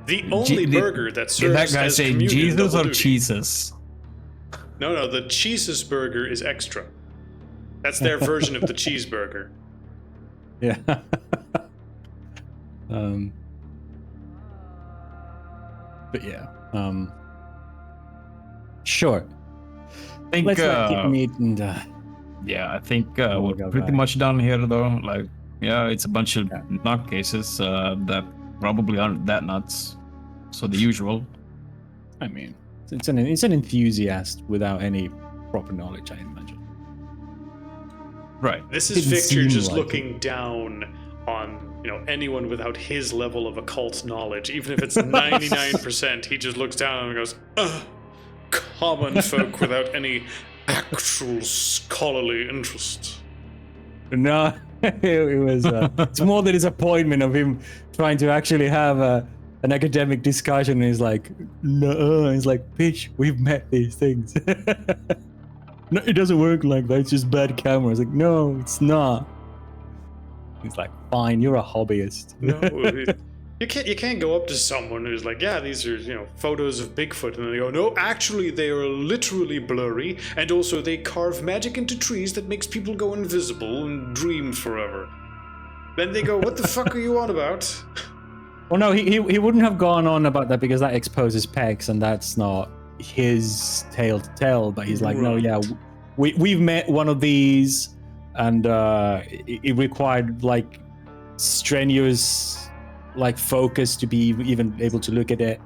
The only did- burger that Did that serves guy as say communion Jesus double or duty. Jesus? No, the Jesus burger is extra. That's their version of the cheeseburger. Yeah. But yeah. Sure. I think Let's not keep meat and yeah, I think we'll we're go pretty back. much done here though. Like, yeah, it's a bunch of nutcases that probably aren't that nuts. So the usual. I mean, it's an enthusiast without any proper knowledge, I imagine. Right. This is Didn't Victor seem just like looking down on anyone without his level of occult knowledge. Even if it's 99%, he just looks down and goes, "Ugh, common folk without any actual scholarly interest." No, it was. It's more the disappointment of him trying to actually have an academic discussion. And he's like, no, he's like, bitch, we've met these things. No, it doesn't work like that. It's just bad camera. It's like, no, it's not. He's like, fine, you're a hobbyist. No, you can't go up to someone who's like, yeah, these are photos of Bigfoot, and then they go, no, actually they are literally blurry, and also they carve magic into trees that makes people go invisible and dream forever. Then they go, what the fuck are you on about? Well, no, he wouldn't have gone on about that because that exposes pecs, and that's not his tale to tell. But he's like, no, Right. yeah, we've met one of these, and it required like strenuous like focus to be even able to look at it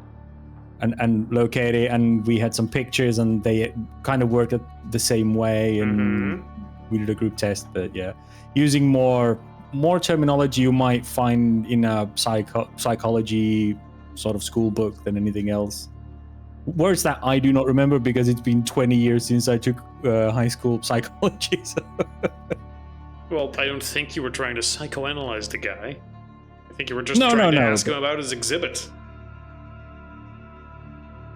and locate it. And we had some pictures, and they kind of worked the same way, and we did a group test. But yeah, using more terminology you might find in a psychology sort of school book than anything else. Words that I do not remember because it's been 20 years since I took high school psychology. So. Well, I don't think you were trying to psychoanalyze the guy. I think you were just No, trying to no, ask him about his exhibit.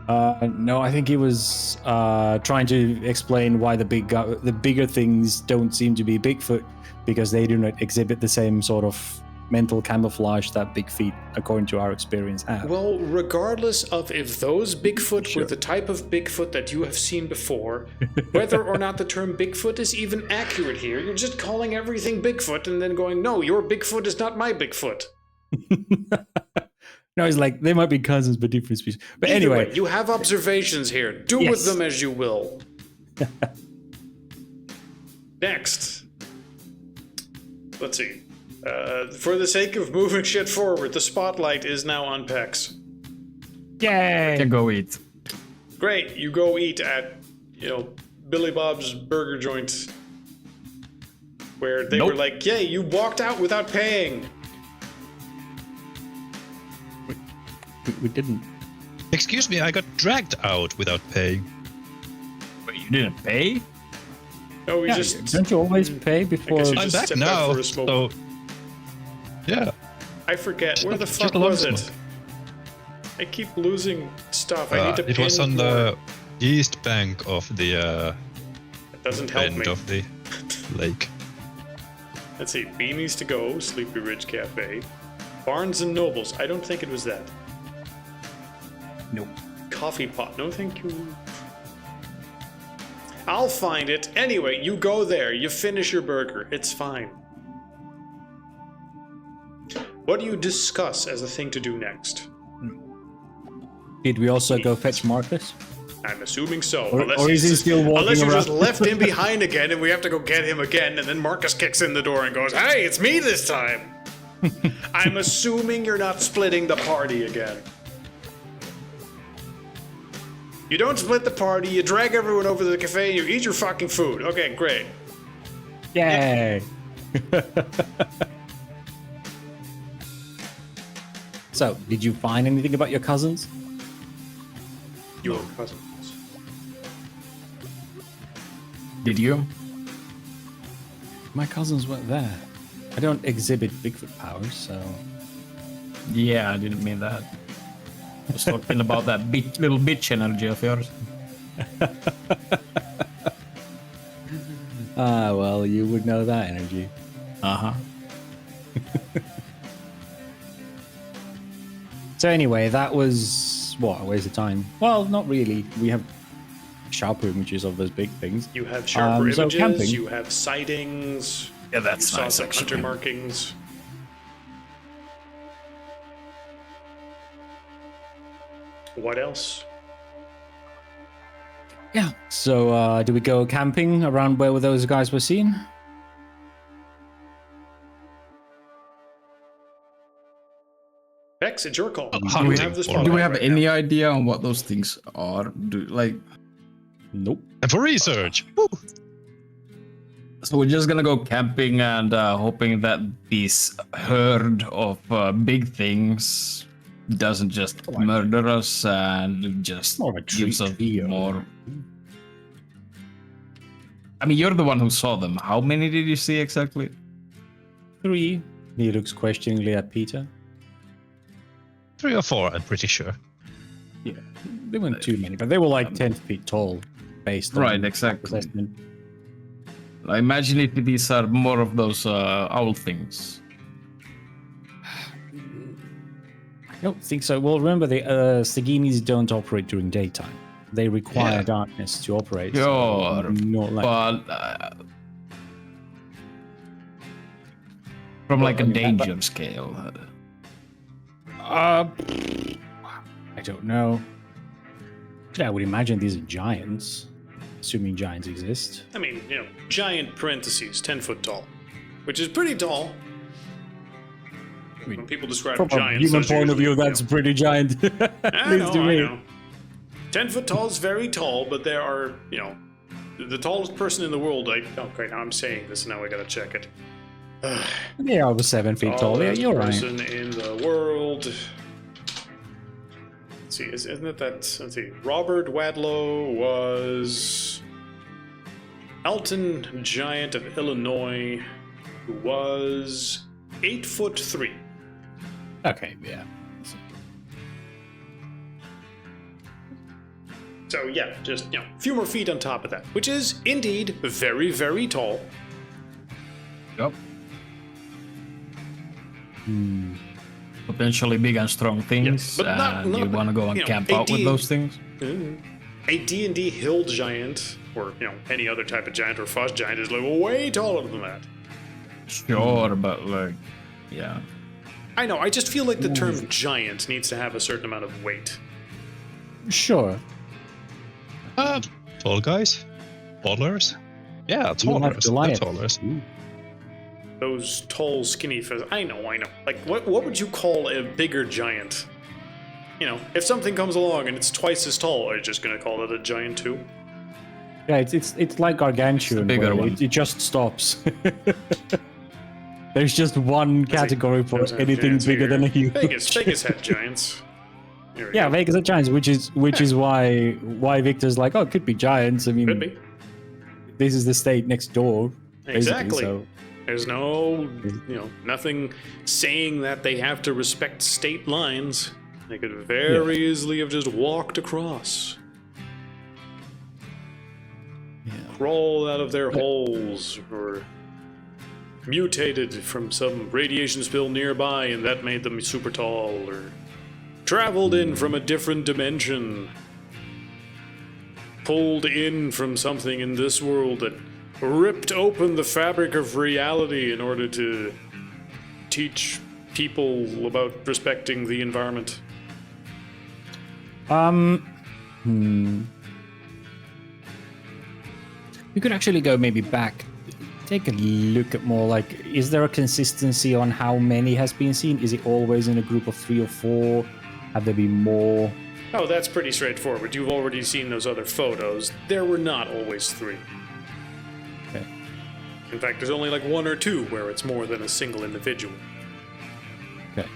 No, I think he was trying to explain why the bigger things don't seem to be Bigfoot, because they do not exhibit the same sort of mental camouflage that big feet, according to our experience, have. Well, regardless of if those Bigfoot Sure. were the type of Bigfoot that you have seen before, whether or not the term Bigfoot is even accurate here, you're just calling everything Bigfoot and then going, no, your Bigfoot is not my Bigfoot. No, it's like they might be cousins but different species. But Either anyway, way, you have observations here. Do with Yes. them as you will. Next. Let's see. For the sake of moving shit forward, the spotlight is now on Pex. Yay! Can go eat. Great, you go eat at, Billy Bob's burger joint. Where they were like, yay, you walked out without paying. We didn't. Excuse me, I got dragged out without paying. But you didn't pay? No, we Yeah, just... don't you always pay before? I guess you I'm just back stepped out now, for a smoke. so... Yeah. I forget. Where the Just fuck a long was it? smoke. I keep losing stuff. I need to It was pin on more. the east bank of the That doesn't help end me. of the lake. Let's see. Beanies to go. Sleepy Ridge Cafe. Barnes and Nobles. I don't think it was that. Nope. Coffee pot. No, thank you. I'll find it. Anyway, you go there. You finish your burger. It's fine. What do you discuss as a thing to do next? Did we also go fetch Marcus? I'm assuming so. Or is he he's still walking unless you just around? left him behind again and we have to go get him again, and then Marcus kicks in the door and goes, "Hey, it's me this time." I'm assuming you're not splitting the party again. You don't split the party, you drag everyone over to the cafe and you eat your fucking food. Okay, great. Yay! So, did you find anything about your cousins? Your cousins. Did you? My cousins weren't there. I don't exhibit Bigfoot powers, so... Yeah, I didn't mean that. I was talking about that little bitch energy of yours. Ah, well, you would know that energy. Uh-huh. So anyway, that was, what, a waste of time? Well, not really. We have sharper images of those big things. You have sharper so images, camping. you have sightings, Yeah, you that's saw nice, some hunter actually. markings. What else? Yeah. So, do we go camping around where those guys were seen? Bex, it's your call. You Hunting have this for- spotlight Do we have right any now. idea on what those things are? Nope. And for research! Woo. So we're just gonna go camping and hoping that this herd of big things doesn't just murder us and just More of a gives us trio. more. I mean, you're the one who saw them. How many did you see exactly? 3. He looks questioningly at Peter. 3 or 4, I'm pretty sure. Yeah. They weren't too many, but they were like 10 feet tall, based on Right, exactly. assessment. I imagine if these are more of those owl things. I don't think so. Well, remember, the Saginis don't operate during daytime. They require Yeah. darkness to operate. Sure, not like but from like a danger scale. I don't know. Actually, I would imagine these are giants, assuming giants exist. I mean, giant parentheses, 10 foot tall, which is pretty tall. When people describe From a giants, human those point of usually, view, that's pretty giant. I At least to know, I me. know. 10 foot tall is very tall, but there are, the tallest person in the world. Okay, now I'm saying this, now I gotta check it. Yeah, over 7 feet tall. Yeah, Tallest you're right. person in the world. Let's see, isn't it that? Let's see. Robert Wadlow was Alton Giant of Illinois, who was 8'3". Okay, yeah. So yeah, just a few more feet on top of that, which is indeed very, very tall. Yep. Potentially big and strong things, but not- and you not- want to go and camp out with those things? A D&D hill giant, or any other type of giant or frost giant, is like way taller than that. Sure, but yeah. I know. I just feel like the term giant needs to have a certain amount of weight. Sure. Tall guys? Toddlers? Yeah, You don't have toddlers. Goliath. Toddlers. those tall, skinny fellas. I know. Like, what would you call a bigger giant? You know, if something comes along and it's twice as tall, are you just gonna call it a giant too? Yeah, it's like gargantuan. bigger one. It just stops. There's just one category for anything bigger than a huge. Vegas had giants. Yeah, Vegas had giants, which is why Victor's like, oh, it could be giants. I mean, Could be. This is the state next door. Exactly. So. There's no, nothing saying that they have to respect state lines. They could very easily have just walked across. Yeah. Crawled out of their holes, or mutated from some radiation spill nearby and that made them super tall, or traveled in from a different dimension. Pulled in from something in this world that ripped open the fabric of reality in order to teach people about respecting the environment. We could actually go maybe back, take a look at more like, is there a consistency on how many has been seen? Is it always in a group of 3 or 4? Have there been more? Oh, that's pretty straightforward. You've already seen those other photos. There were not always 3. Okay. In fact, there's only like 1 or 2 where it's more than a single individual. Okay.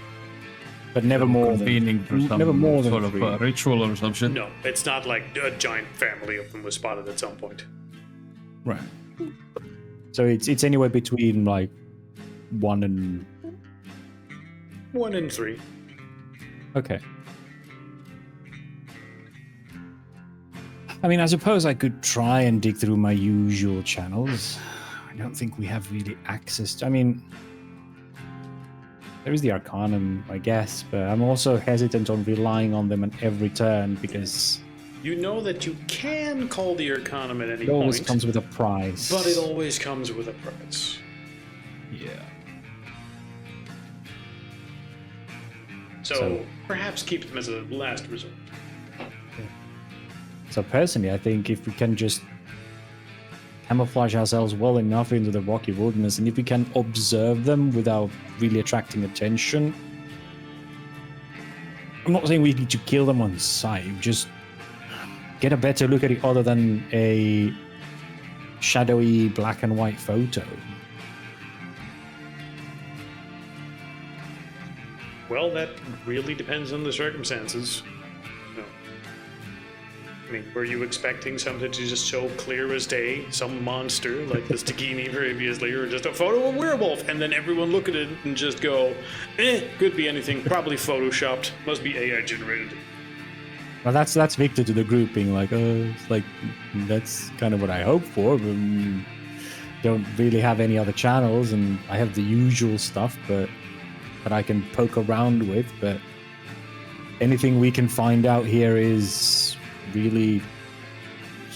But never more than Convening for some never more than sort of 3. ritual or some shit. No, it's not like a giant family of them was spotted at some point. Right. So it's anywhere between like 1 and 1 and 3. Okay. I mean, I suppose I could try and dig through my usual channels. I don't think we have really access to, I mean, there is the Arcanum, I guess, but I'm also hesitant on relying on them at every turn because You know that you can call the Arcanum at any it always point, comes with a price. but it always comes with a price. Yeah. So perhaps keep them as a last resort. So personally, I think if we can just camouflage ourselves well enough into the rocky wilderness, and if we can observe them without really attracting attention, I'm not saying we need to kill them on sight, just get a better look at it other than a shadowy black and white photo. Well, that really depends on the circumstances. No. I mean, were you expecting something to just so clear as day, some monster like the Stigini previously, or just a photo of a werewolf, and then everyone look at it and just go, could be anything, probably photoshopped, must be AI generated. Well, that's Victor to the group being like, it's like, that's kind of what I hope for, but don't really have any other channels, and I have the usual stuff, but that I can poke around with, but anything we can find out here is really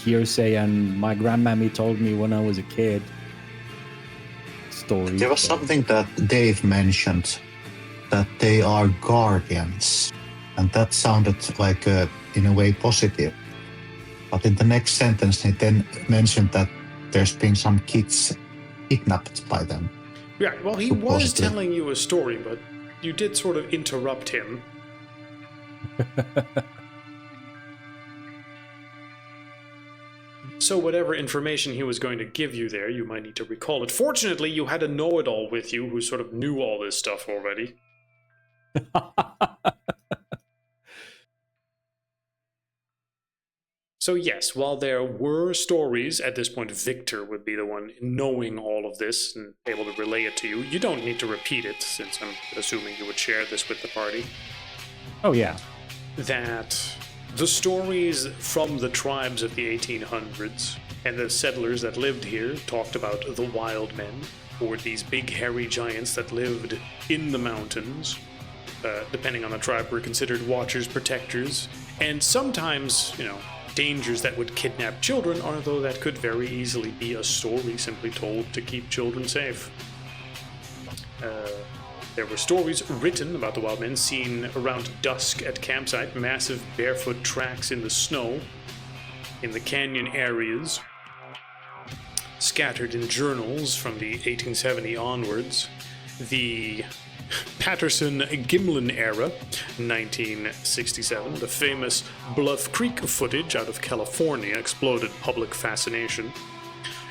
hearsay and my grandmammy told me when I was a kid stories. There was something that Dave mentioned, that they are guardians, and that sounded like in a way positive. But in the next sentence, he then mentioned that there's been some kids kidnapped by them. Yeah, well, he was telling you a story, but you did sort of interrupt him. So whatever information he was going to give you there, you might need to recall it. Fortunately, you had a know-it-all with you who sort of knew all this stuff already. So yes, while there were stories, at this point Victor would be the one knowing all of this and able to relay it to you. You don't need to repeat it, since I'm assuming you would share this with the party. Oh yeah. That the stories from the tribes of the 1800s and the settlers that lived here talked about the wild men, or these big hairy giants that lived in the mountains. Depending on the tribe, were considered watchers, protectors, and sometimes, dangers that would kidnap children, although that could very easily be a story simply told to keep children safe. There were stories written about the wild men seen around dusk at campsite, massive barefoot tracks in the snow, in the canyon areas. scattered in journals from the 1870 onwards. The Patterson-Gimlin era, 1967, the famous Bluff Creek footage out of California exploded public fascination.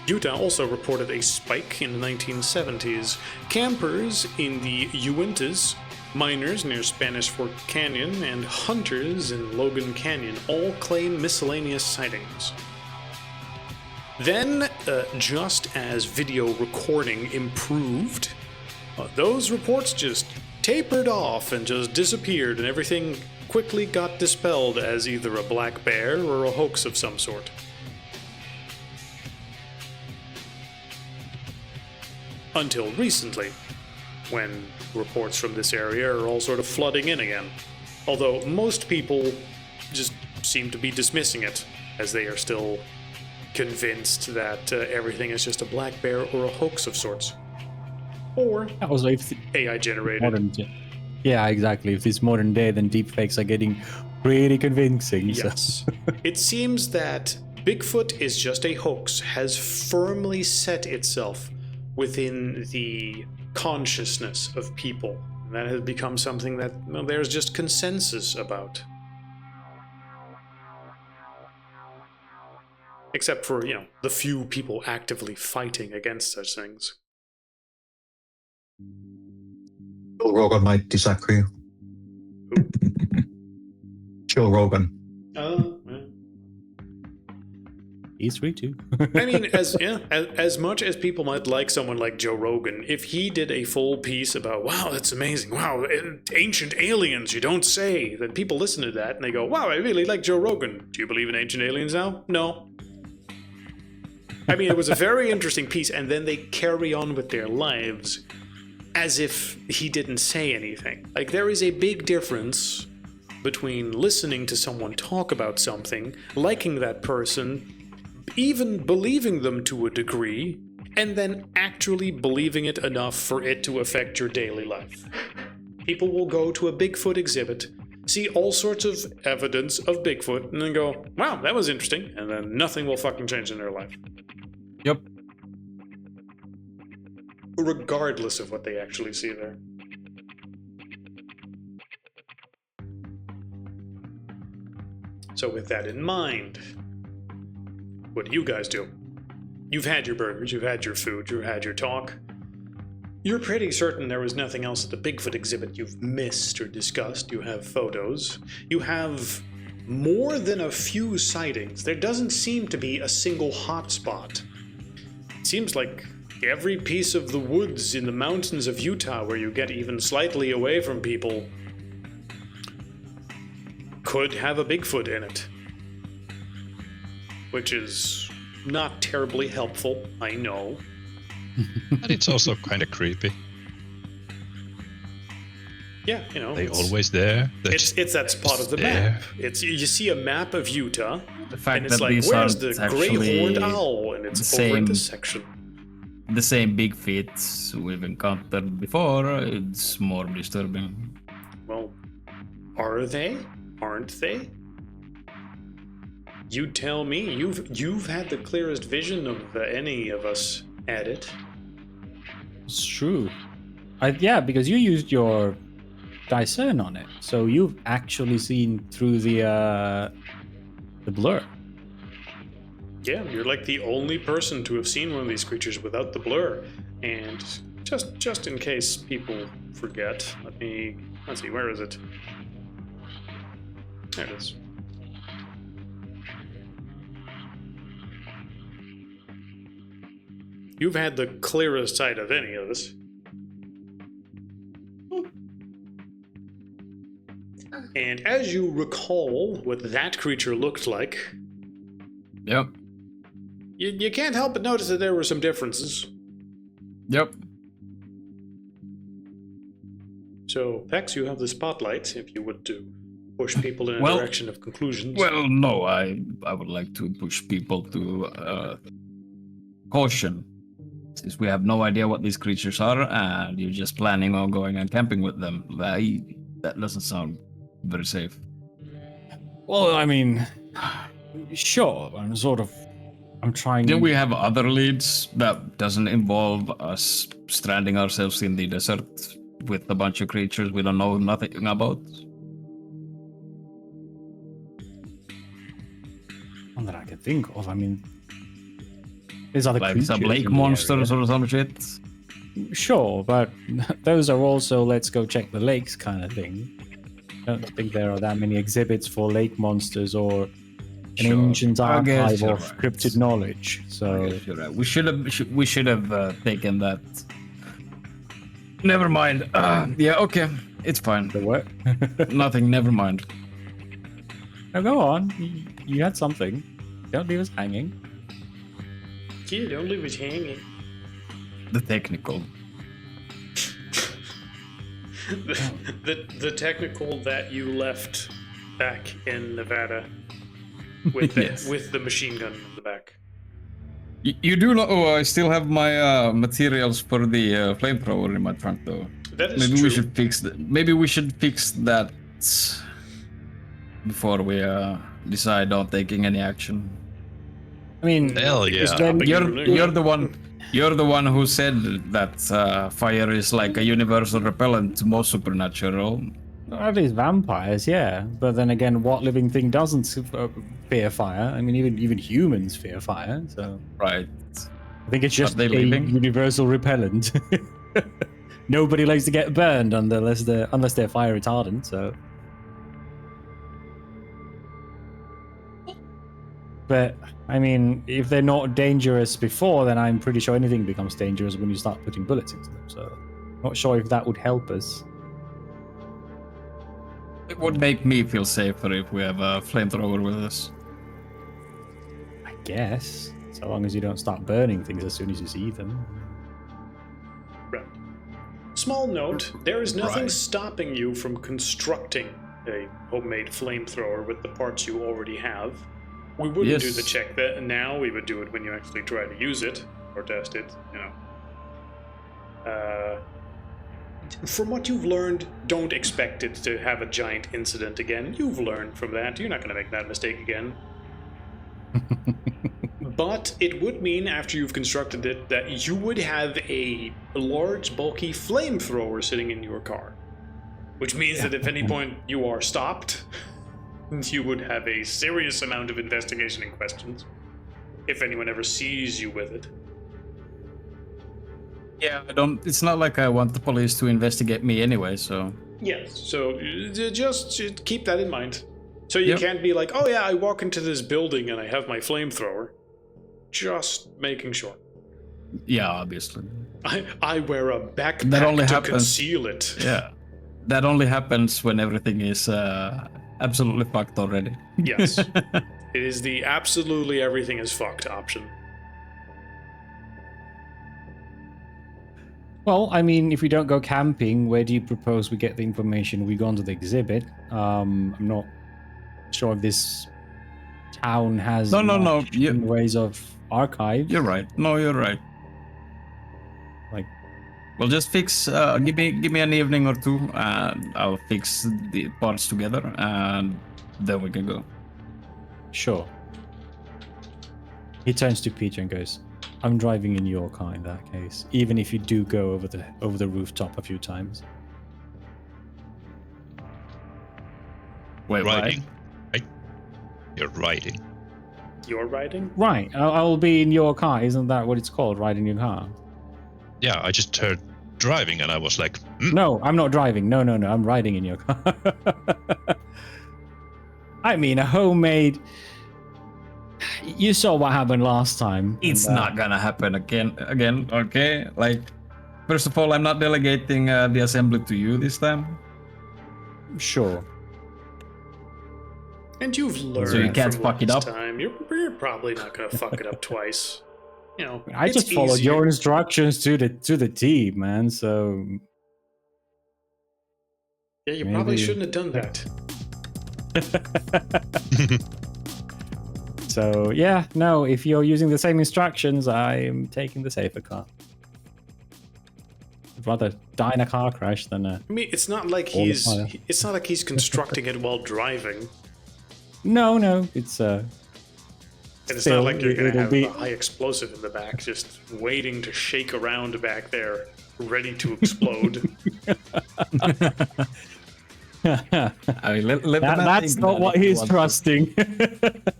Utah also reported a spike in the 1970s. Campers in the Uintas, miners near Spanish Fork Canyon, and hunters in Logan Canyon all claim miscellaneous sightings. Then, just as video recording improved, those reports just tapered off and just disappeared, and everything quickly got dispelled as either a black bear or a hoax of some sort. Until recently, when reports from this area are all sort of flooding in again. Although most people just seem to be dismissing it, as they are still convinced that everything is just a black bear or a hoax of sorts. Or Also, if AI generated. modern, yeah, exactly. If it's modern day, then deepfakes are getting pretty convincing. so- Yes. It seems that Bigfoot is just a hoax has firmly set itself within the consciousness of people. And that has become something that there's just consensus about. Except for, the few people actively fighting against such things. Joe Rogan might disagree. Joe Rogan. Oh, yeah. He's free too. I mean, as much as people might like someone like Joe Rogan, if he did a full piece about, wow, that's amazing, wow, ancient aliens, you don't say, then people listen to that and they go, wow, I really like Joe Rogan. Do you believe in ancient aliens now? No. I mean, it was a very interesting piece, and then they carry on with their lives as if he didn't say anything. Like, there is a big difference between listening to someone talk about something, liking that person, even believing them to a degree, and then actually believing it enough for it to affect your daily life. People will go to a Bigfoot exhibit, see all sorts of evidence of Bigfoot, and then go, wow, that was interesting, and then nothing will fucking change in their life. Yep. Regardless of what they actually see there. So with that in mind, what do you guys do? You've had your burgers, you've had your food, you've had your talk. You're pretty certain there was nothing else at the Bigfoot exhibit you've missed or discussed. You have photos. You have more than a few sightings. There doesn't seem to be a single hotspot. It seems like every piece of the woods in the mountains of Utah where you get even slightly away from people could have a Bigfoot in it. Which is not terribly helpful, I know. And it's also kind of creepy. Yeah, They always there. They're It's that spot of the there. map. It's you see a map of Utah, The fact and it's that like, these where's aren't the actually gray-horned owl? And it's the over in same- this section. the same big feats we've encountered before, it's more disturbing. Well, are they? Aren't they? You tell me. You've had the clearest vision of any of us at it. It's true. Yeah, because you used your discern on it, so you've actually seen through the blur. Yeah, you're like the only person to have seen one of these creatures without the blur. And just in case people forget, let's see, where is it? There it is. You've had the clearest sight of any of us. And as you recall what that creature looked like, Yep. you can't help but notice that there were some differences. Yep. So, Pex, you have the spotlight if you would to push people in a Well- direction of conclusions. Well, no, I would like to push people to caution. Since we have no idea what these creatures are, and you're just planning on going and camping with them, that doesn't sound very safe. Well, I mean, sure, I'm sort of I'm trying. Then we have other leads that doesn't involve us stranding ourselves in the desert with a bunch of creatures we don't know nothing about. One that I can think of. I mean, there's other Like creatures some lake in the monsters area. or some shit. Sure, but those are also let's go check the lakes kind of thing. I don't think there are that many exhibits for lake monsters or an Sure. ancient I guess archive you're of right. cryptid knowledge. I So guess you're right. We should have taken that. Never mind. Yeah, okay, it's fine. the what? Nothing. Never mind. Now go on. You had something. Don't leave us hanging. Yeah, don't leave us hanging. The technical. The technical that you left back in Nevada with Yes. with the machine gun in the back. You do know. Oh, I still have my materials for the flamethrower in my trunk, though. That is Maybe true. we should fix that. Maybe we should fix that before we decide on taking any action. I mean, Hell Nothing is yeah. stopping you from doing You're that. the one. You're the one who said that fire is like a universal repellent to most supernatural. at least vampires, yeah. But then again, what living thing doesn't fear fire? I mean, even humans fear fire. So Right. I think it's just they a leaving? universal repellent. Nobody likes to get burned unless they're fire retardant. So, but I mean, if they're not dangerous before, then I'm pretty sure anything becomes dangerous when you start putting bullets into them. So, not sure if that would help us. It would make me feel safer if we have a flamethrower with us. I guess, so long as you don't start burning things as soon as you see them. Right. Small note, there is nothing Right. stopping you from constructing a homemade flamethrower with the parts you already have. We wouldn't do Yes. the check that now, we would do it when you actually try to use it or test it, you know. From what you've learned, don't expect it to have a giant incident again. You've learned from that. You're not going to make that mistake again. But it would mean, after you've constructed it, that you would have a large, bulky flamethrower sitting in your car. Which means that if at any point you are stopped, you would have a serious amount of investigation and questions. If anyone ever sees you with it. Yeah, I don't. It's not like I want the police to investigate me anyway. So Yes, so just keep that in mind. So you Yep. can't be like, oh yeah, I walk into this building and I have my flamethrower. Just making sure. yeah, obviously. I wear a backpack That only to happens- conceal it. Yeah, that only happens when everything is absolutely fucked already. Yes. It is the absolutely everything is fucked option. Well, I mean, if we don't go camping, where do you propose we get the information? We go onto the exhibit. I'm not sure if this town has No. much in ways of archives. You're right. No, you're right. Like, We'll just fix. Give me an evening or two, and I'll fix the parts together, and then we can go. sure. He turns to Peter and goes, "I'm driving in your car in that case, even if you do go over the rooftop a few times." Wait, Riding. Right? You're riding. You're riding? Right, I'll be in your car. Isn't that what it's called, riding your car? Yeah, I just heard driving and I was like, No, I'm not driving. No, I'm riding in your car. I mean, a homemade. You saw what happened last time. It's and, not gonna happen again. Okay? Like, first of all, I'm not delegating the assembly to you this time. Sure. And you've learned So you can't from fuck it last up? time. You're probably not gonna fuck it up twice. You know, I it's just followed easier. your instructions to the T, man. So Yeah, you probably Maybe- shouldn't have done that. So yeah, no. If you're using the same instructions, I'm taking the safer car. I'd rather die in a car crash than a. I mean, it's not like All the he's fire. it's not like he's constructing it while driving. No, it's And it's Still, not like you're going to it'll have be- a high explosive in the back just waiting to shake around back there, ready to explode. I mean, let the man That's think not that what if he he's wants to. trusting.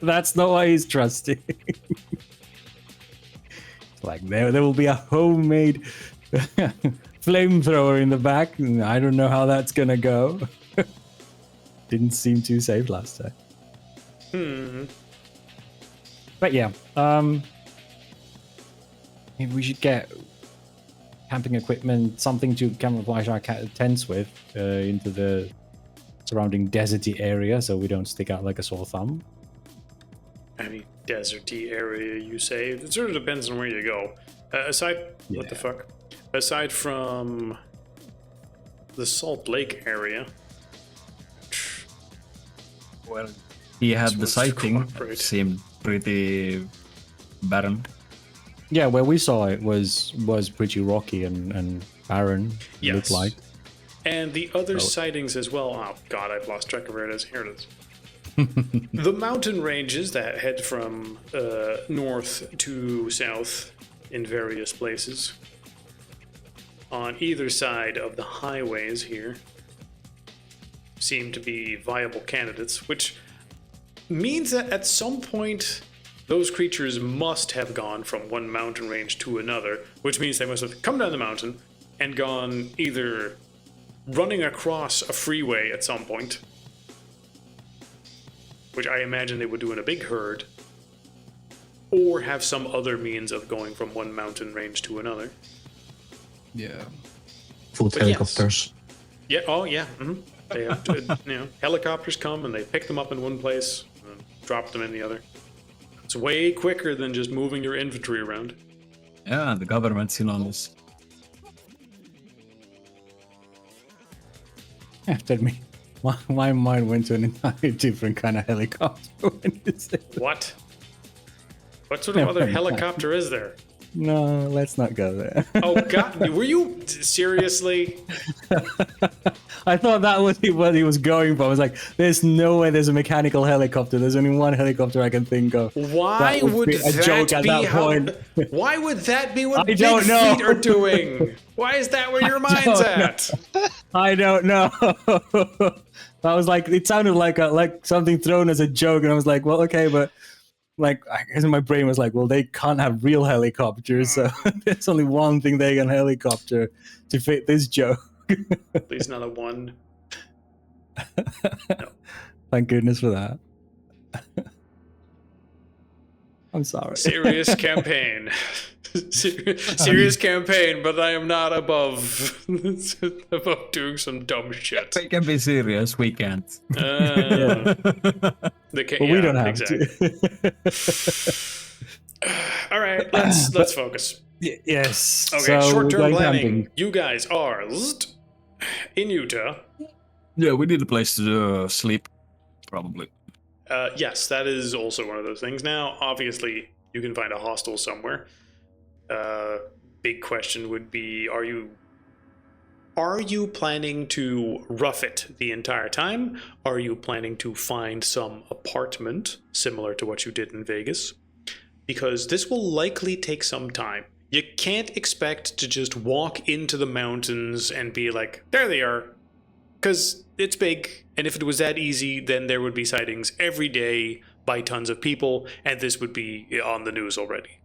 That's not what he's trusting. It's like there will be a homemade flamethrower in the back. And I don't know how that's gonna go. Didn't seem too safe last time. But yeah, maybe we should get camping equipment, something to camouflage our tents with into the surrounding deserty area, so we don't stick out like a sore thumb. Any deserty area, you say? It sort of depends on where you go. What the fuck? Aside from the Salt Lake area. Well, he had the This was sighting. cooperate. Seemed pretty barren. Yeah, where we saw it was pretty rocky and barren. Yes. Looked like. And the other sightings as well. Oh god, I've lost track of where it is. Here it is. The mountain ranges that head from north to south in various places. On either side of the highways here seem to be viable candidates, which means that at some point those creatures must have gone from one mountain range to another, which means they must have come down the mountain and gone either running across a freeway at some point, which I imagine they would do in a big herd, or have some other means of going from one mountain range to another. Yeah. Food But yes. helicopters. Yeah, oh yeah. They have, helicopters come and they pick them up in one place and drop them in the other. It's way quicker than just moving your inventory around. Yeah, the government's in on this. Tell me, my mind went to an entirely different kind of helicopter when you said that. What? What sort of other helicopter is there? No, let's not go there. Oh god, were you seriously? I thought that was what he was going for. I was like, there's no way there's a mechanical helicopter. There's only one helicopter I can think of. Why That would be a that joke at be that how? point. Why would that be what I big don't know. feet are doing? Why is that where your mind's don't at? I don't know. I was like, it sounded like something thrown as a joke, and I was like, well, okay, but like, I guess my brain was like, well, they can't have real helicopters, so there's only one thing they can helicopter to fit this joke. Please, not a one. Thank goodness for that. I'm sorry. Serious campaign. Serious campaign, but I am not above doing some dumb shit. They can be serious, we can't. But we don't have to. All right, let's focus. Yes. Okay, So we're short-term going planning. camping. You guys are in Utah. Yeah, we need a place to sleep, probably. Yes, that is also one of those things. Now, obviously, you can find a hostel somewhere. Big question would be: Are you planning to rough it the entire time? Are you planning to find some apartment similar to what you did in Vegas? Because this will likely take some time. You can't expect to just walk into the mountains and be like, there they are. Because it's big, and if it was that easy, then there would be sightings every day by tons of people, and this would be on the news already.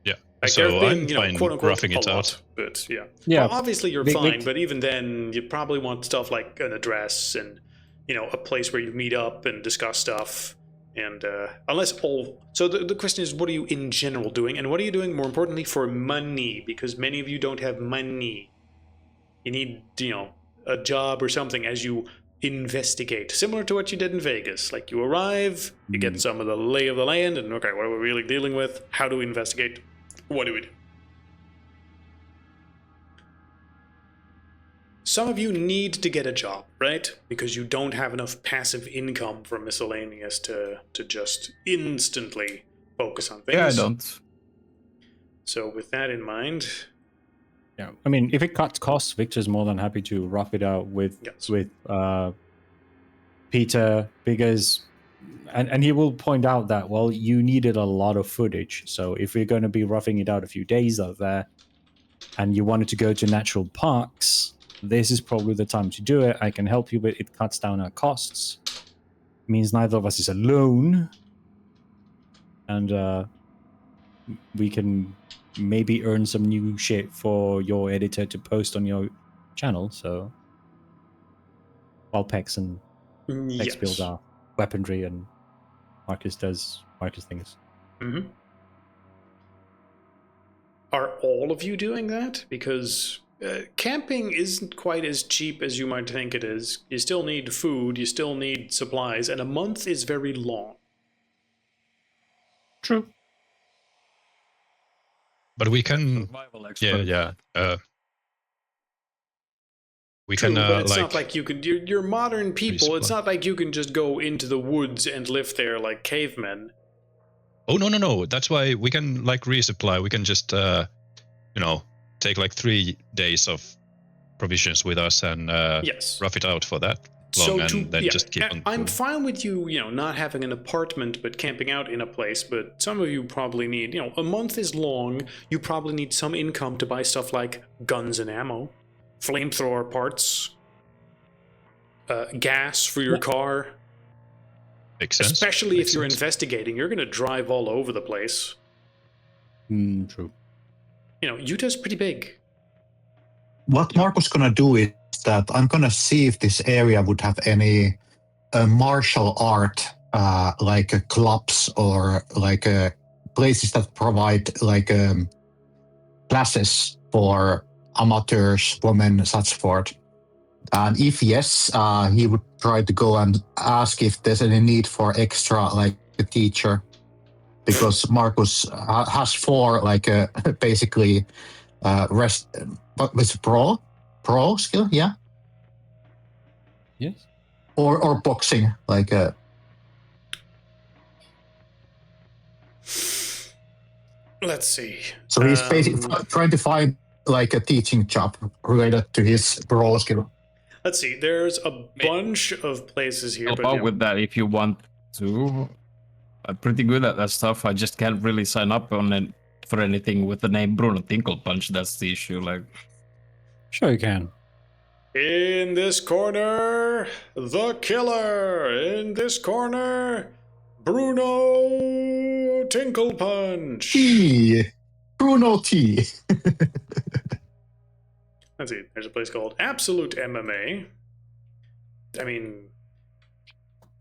Yeah. Like, So there've been, I'm fine quote unquote, roughing it a lot, out. but yeah. Yeah. Well, obviously you're Big- fine, big- but even then, you probably want stuff like an address and, a place where you meet up and discuss stuff. And so the question is, what are you in general doing? And what are you doing, more importantly, for money? Because many of you don't have money. You need, a job or something as you investigate, similar to what you did in Vegas. Like, you arrive, you get some of the lay of the land, and okay, what are we really dealing with? How do we investigate? What do we do? Some of you need to get a job, right? Because you don't have enough passive income from miscellaneous to just instantly focus on things. Yeah, I don't. So with that in mind, Yeah, I mean, if it cuts costs, Victor's more than happy to rough it out with Yes. Peter, because and he will point out that, well, you needed a lot of footage. So if you're going to be roughing it out a few days out there and you wanted to go to natural parks, this is probably the time to do it. I can help you, but it cuts down our costs. Means neither of us is alone. And we can maybe earn some new shit for your editor to post on your channel. So while Pex build our weaponry and Marcus does Marcus things. Mm-hmm. Are all of you doing that? Because camping isn't quite as cheap as you might think it is. You still need food, you still need supplies, and a month is very long. True. But we can, Survival expert. yeah. We True, can, but it's not like you could. You're modern people. resupply. It's not like you can just go into the woods and live there like cavemen. Oh no! That's why we can like resupply. We can just, take like 3 days of provisions with us and Yes. rough it out for that long, and then just keep on. I'm fine with you, not having an apartment but camping out in a place. But some of you probably need, a month is long. You probably need some income to buy stuff like guns and ammo, flamethrower parts, gas for your car. Makes sense. Especially Makes if you're sense. investigating, you're going to drive all over the place. True. Utah's pretty big. What Marco's gonna do is that I'm gonna see if this area would have any martial art, like clubs or like places that provide like classes for amateurs, women, such forth. And if yes, he would try to go and ask if there's any need for extra, like a teacher, because Marcus has 4, like basically rest. What was pro skill? Yeah, Yes. or boxing, like Let's see. So he's basically trying to find like a teaching job related to his pro skill. Let's see. There's a bunch of places here. Help But, out with that if you want to. I'm pretty good at that stuff. I just can't really sign up on it for anything with the name Bruno Tinkle Punch. That's the issue. Like, Sure you can. in this corner, the killer. In this corner, Bruno Tinkle Punch. T. Bruno T. Let's see. There's a place called Absolute MMA. I mean,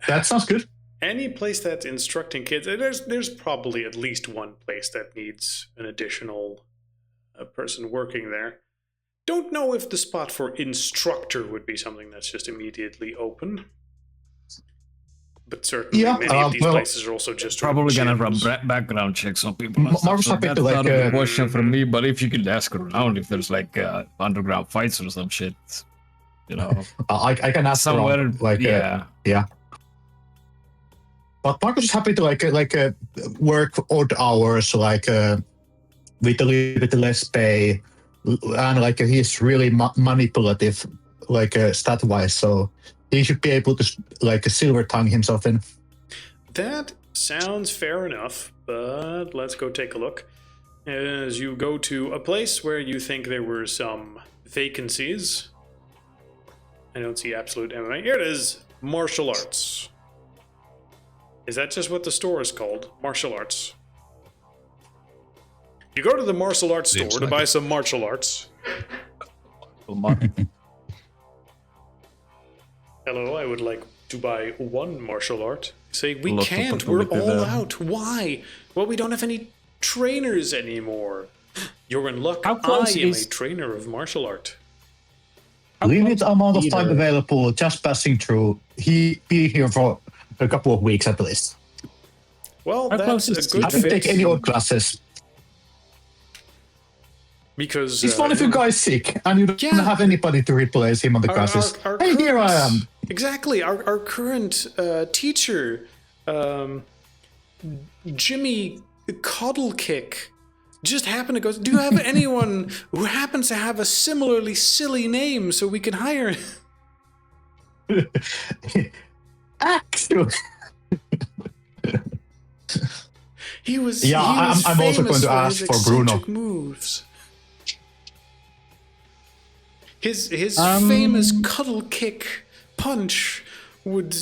That sounds good. any place that's instructing kids, there's probably at least one place that needs an additional person working there. Don't know if the spot for instructor would be something that's just immediately open. But certainly many of these places are also just probably gonna gyms. run background checks on people. and stuff, Mark's so happy that's to, like, not a question from me. But if you could ask around if there's like underground fights or some shit, I can ask somewhere. around, like Yeah. But Marcus is happy to work odd hours, with a little bit less pay, and he's really manipulative, stat wise. So he should be able to silver tongue himself in. That sounds fair enough, but let's go take a look. As you go to a place where you think there were some vacancies. I don't see Absolute MMA. Here it is, martial arts. Is that just what the store is called? Martial arts. You go to the martial arts store to buy some martial arts. Hello, I would like to buy one martial art. Say, we can't, we're all out. Why? Well, we don't have any trainers anymore. You're in luck. How close I am is- a trainer of martial art. Limited amount of time Peter? available, just passing through. He be here for a couple of weeks at least. Well, How that's close a is good I don't fit. take any odd classes. Because It's one of you guys sick, and you don't have anybody to replace him on the classes. our Hey, here I current- am. Exactly. Our current teacher, Jimmy Coddlekick, just happened to go. Do you have anyone who happens to have a similarly silly name so we can hire him? Actually, He was. Yeah, he was I'm also going famous to for ask his for Bruno. eccentric moves. His famous cuddle kick punch would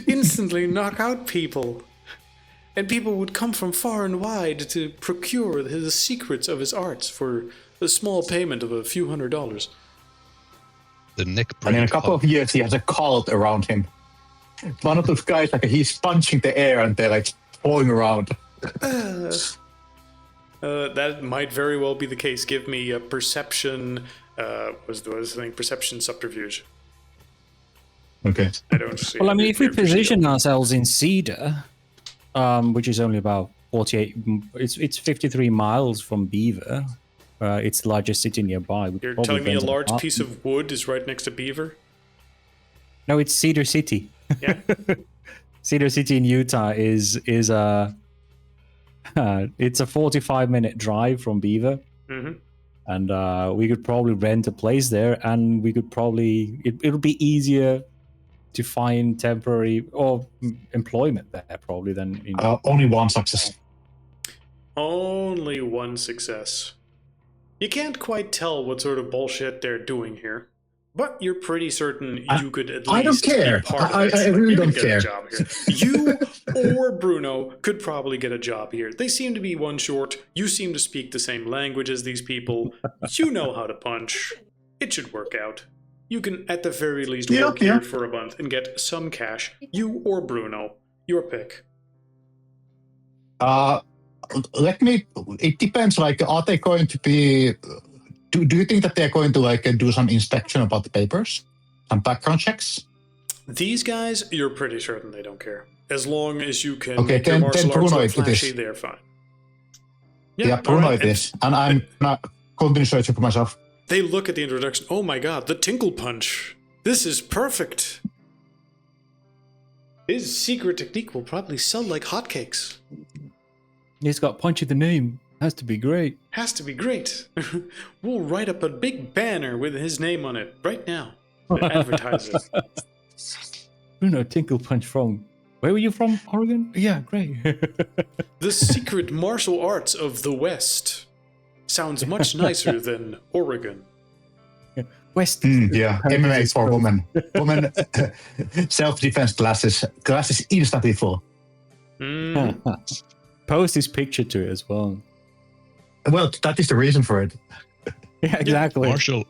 instantly knock out people, and people would come from far and wide to procure the secrets of his arts for a small payment of a few $100s. The neck And in a break couple of pump. years, he has a cult around him. One of those guys, like he's punching the air and they're like falling around. That might very well be the case. Give me a perception. Was the thing perception subterfuge? Okay. I don't see. Well, I mean, if we it here for position shield. ourselves in Cedar, which is only about 48, it's 53 miles from Beaver. It's the largest city nearby. We could You're probably telling me a rent an large apartment. piece of wood is right next to Beaver? No, it's Cedar City. Yeah. Cedar City in Utah is a it's a 45-minute drive from Beaver. Mm-hmm. And we could probably rent a place there, and we could probably it would be easier to find temporary or employment there probably than in Only one success. Only one success. You can't quite tell what sort of bullshit they're doing here, but you're pretty certain you could at least I don't care. be part of I it. really You don't could get care. a job here. You or Bruno could probably get a job here. They seem to be one short. You seem to speak the same language as these people. You know how to punch. It should work out. You can, at the very least, work here for a month and get some cash. You or Bruno. Your pick. It depends, like, are they going to be, do you think that they're going to, like, do some inspection about the papers? Some background checks? These guys, you're pretty certain they don't care. As long as you can Okay, make your then martial arts Bruno look it flashy, is. they're fine. Yeah, Bruno alright, it is. And I'm not continue searching for myself. They look at the introduction. Oh my god, the Tinkle Punch. This is perfect. His secret technique will probably sell like hotcakes. He's got Punch in the name. Has to be great. Has to be great. We'll write up a big banner with his name on it right now. Advertise it. Bruno Tinkle Punch from. Where were you from? Oregon? Yeah, great. The secret martial arts of the West. Sounds much nicer than Oregon. West. Yeah, MMA for women. Women self-defense classes instantly full. Mm. Post his picture to it as well. Well, that is the reason for it. Yeah, exactly. Martial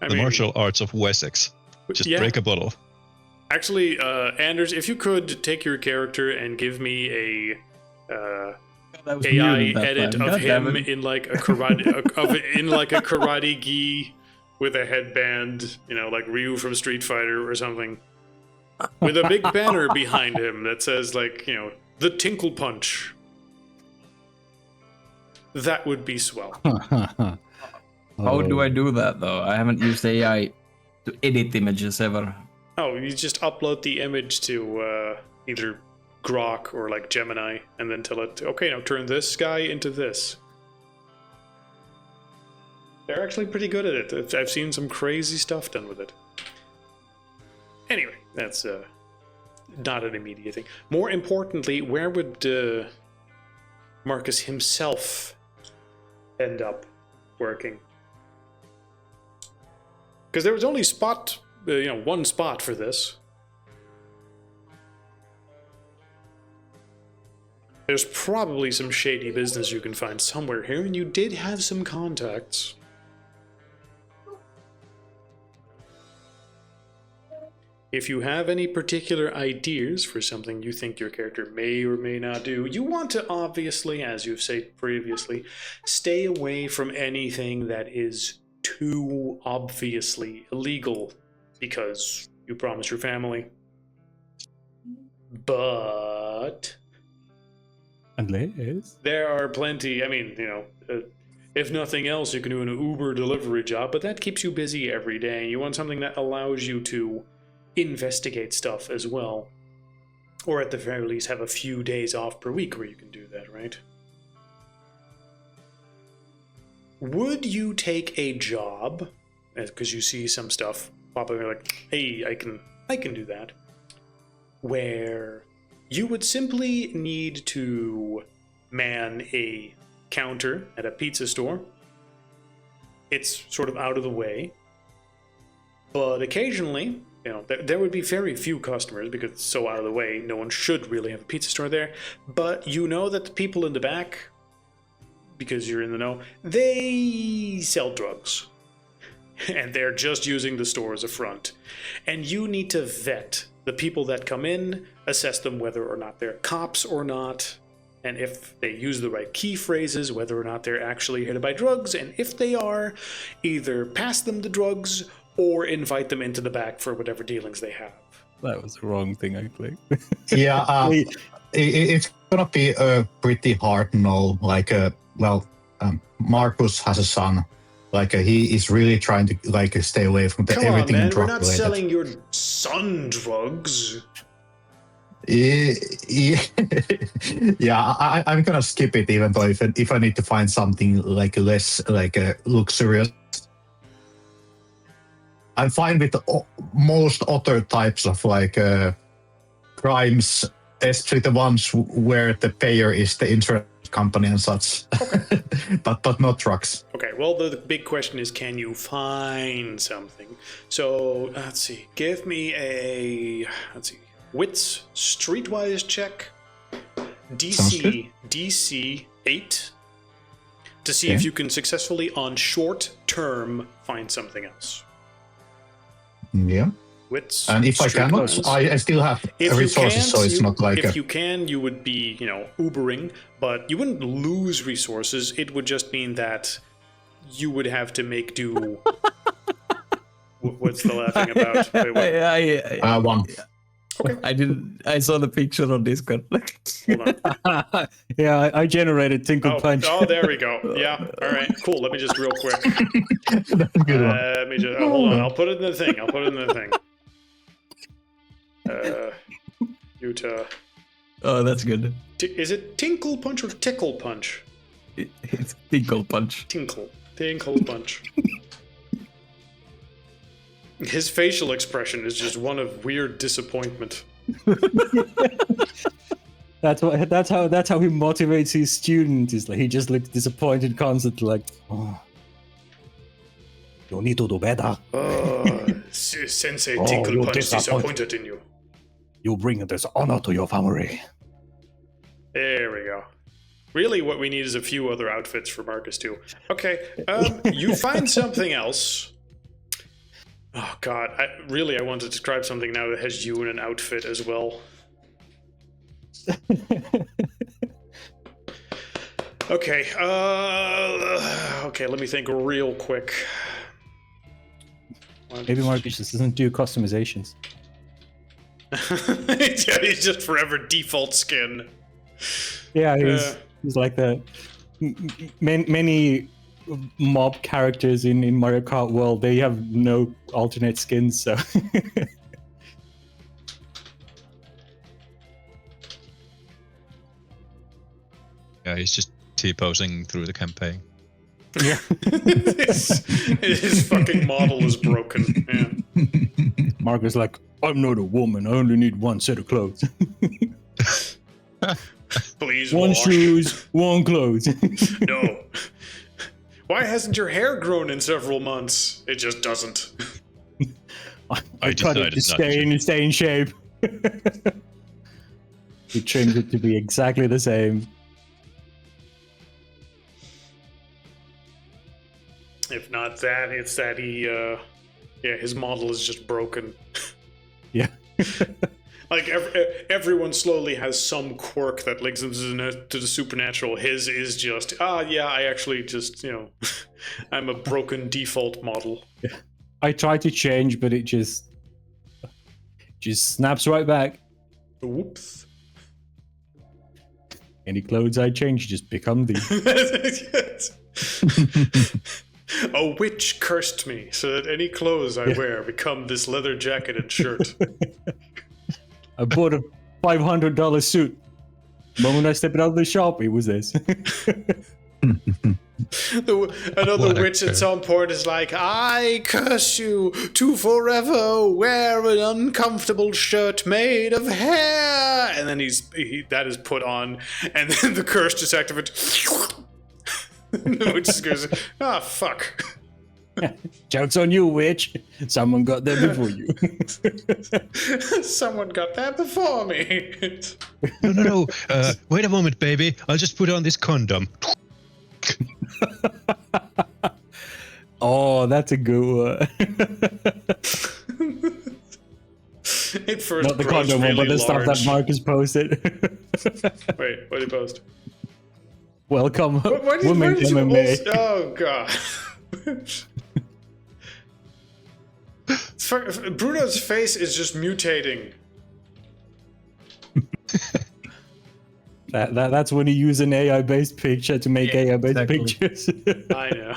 I the mean, martial arts of Wessex. Just yeah. break a bottle. Actually, Anders, if you could take your character and give me a That was AI muted that edit time. of God damn him it. in like a karate gi with a headband, you know, like Ryu from Street Fighter or something, with a big banner behind him that says like, you know, the Tinkle Punch. That would be swell. How do I do that though? I haven't used AI to edit images ever. Oh, you just upload the image to either Grok or like Gemini, and then tell it, okay, now turn this guy into this. They're actually pretty good at it. I've seen some crazy stuff done with it. Anyway, that's not an immediate thing. More importantly, where would Marcus himself end up working? Because there was only one spot for this. There's probably some shady business you can find somewhere here, and you did have some contacts. If you have any particular ideas for something you think your character may or may not do, you want to obviously, as you've said previously, stay away from anything that is too obviously illegal, because you promised your family. But Unless. there are plenty, I mean, you know, if nothing else, you can do an Uber delivery job, but that keeps you busy every day. You want something that allows you to investigate stuff as well. Or at the very least, have a few days off per week where you can do that, right? Would you take a job, because you see some stuff popping like, hey, I can do that, where you would simply need to man a counter at a pizza store. It's sort of out of the way. But occasionally, there would be very few customers because it's so out of the way. No one should really have a pizza store there. But you know that the people in the back, because you're in the know, they sell drugs. And they're just using the store as a front. And you need to vet the people that come in, assess them whether or not they're cops or not, and if they use the right key phrases, whether or not they're actually here to buy drugs, and if they are, either pass them the drugs or invite them into the back for whatever dealings they have. That was the wrong thing I clicked. Yeah, it's gonna be a pretty hard no. Like, Marcus has a son. Like, he is really trying to stay away from everything man, drug we're not related. selling your son drugs. Yeah, I'm gonna skip it even though if I need to find something less luxurious. I'm fine with most other types of crimes, especially the ones where the payer is the insurance company and such. Okay. but not drugs. Okay, well, the big question is, can you find something? So, let's see. Give me a, wits streetwise check. DC 8 to see if you can successfully, on short term, find something else. Yeah. Wits. And if I cannot, I still have resources, so it's not like... If you can, you would be, Ubering, but you wouldn't lose resources. It would just mean that you would have to make do... What's the laughing about? Wait, what? One. Okay. I saw the picture on Discord. Hold on. Yeah, I generated Tinkle Punch. Oh, there we go. Yeah. All right. Cool. Let me just real quick. That's a good one. Let me just hold on. I'll put it in the thing. Utah. Oh, that's good. Is it Tinkle Punch or Tickle Punch? It's Tinkle Punch. Tinkle Punch. His facial expression is just one of weird disappointment. That's how he motivates his students. Is like he just looks disappointed constantly, like, oh, you need to do better. Sensei Tinkle Punch is disappointed in you. You bring dishonor to your family. There we go. Really, what we need is a few other outfits for Marcus too. Okay, you find something else. Oh God, I want to describe something now that has you in an outfit as well. Okay, let me think real quick. Maybe Marcus just doesn't do customizations. Yeah, he's just forever default skin. Yeah, he's like that. Many mob characters in Mario Kart world, they have no alternate skins, so... Yeah, he's just T-posing through the campaign. Yeah. his fucking model is broken. Yeah. Marcus like, I'm not a woman, I only need one set of clothes. Please one wash. shoes, one clothes. No. Why hasn't your hair grown in several months? It just doesn't. I tried to stay in shape. He trimmed it to be exactly the same. If not that, it's that his model is just broken. Yeah. Like everyone slowly has some quirk that links them to the supernatural. His is just, I actually just, I'm a broken default model. Yeah. I try to change, but it just snaps right back. Whoops. Any clothes I change just become these. A witch cursed me so that any clothes I wear become this leather jacket and shirt. I bought a $500 suit. The moment I stepped out of the shop, it was this. Another What a witch at curse. some point is like, I curse you to forever wear an uncomfortable shirt made of hair. And then that is put on, and then the curse just activates. The witch just goes, ah, fuck. Joke's on you, witch. Someone got there before you. Someone got that before me. No. Wait a moment, baby. I'll just put on this condom. Oh, that's a good one. It first Not the grows condom one, really but the stuff that large. Marcus posted. Wait, what did he post? Welcome, Why women did you MMA. also, oh god. Bruno's face is just mutating. That's when you use an AI-based picture to make AI-based exactly. pictures. I know.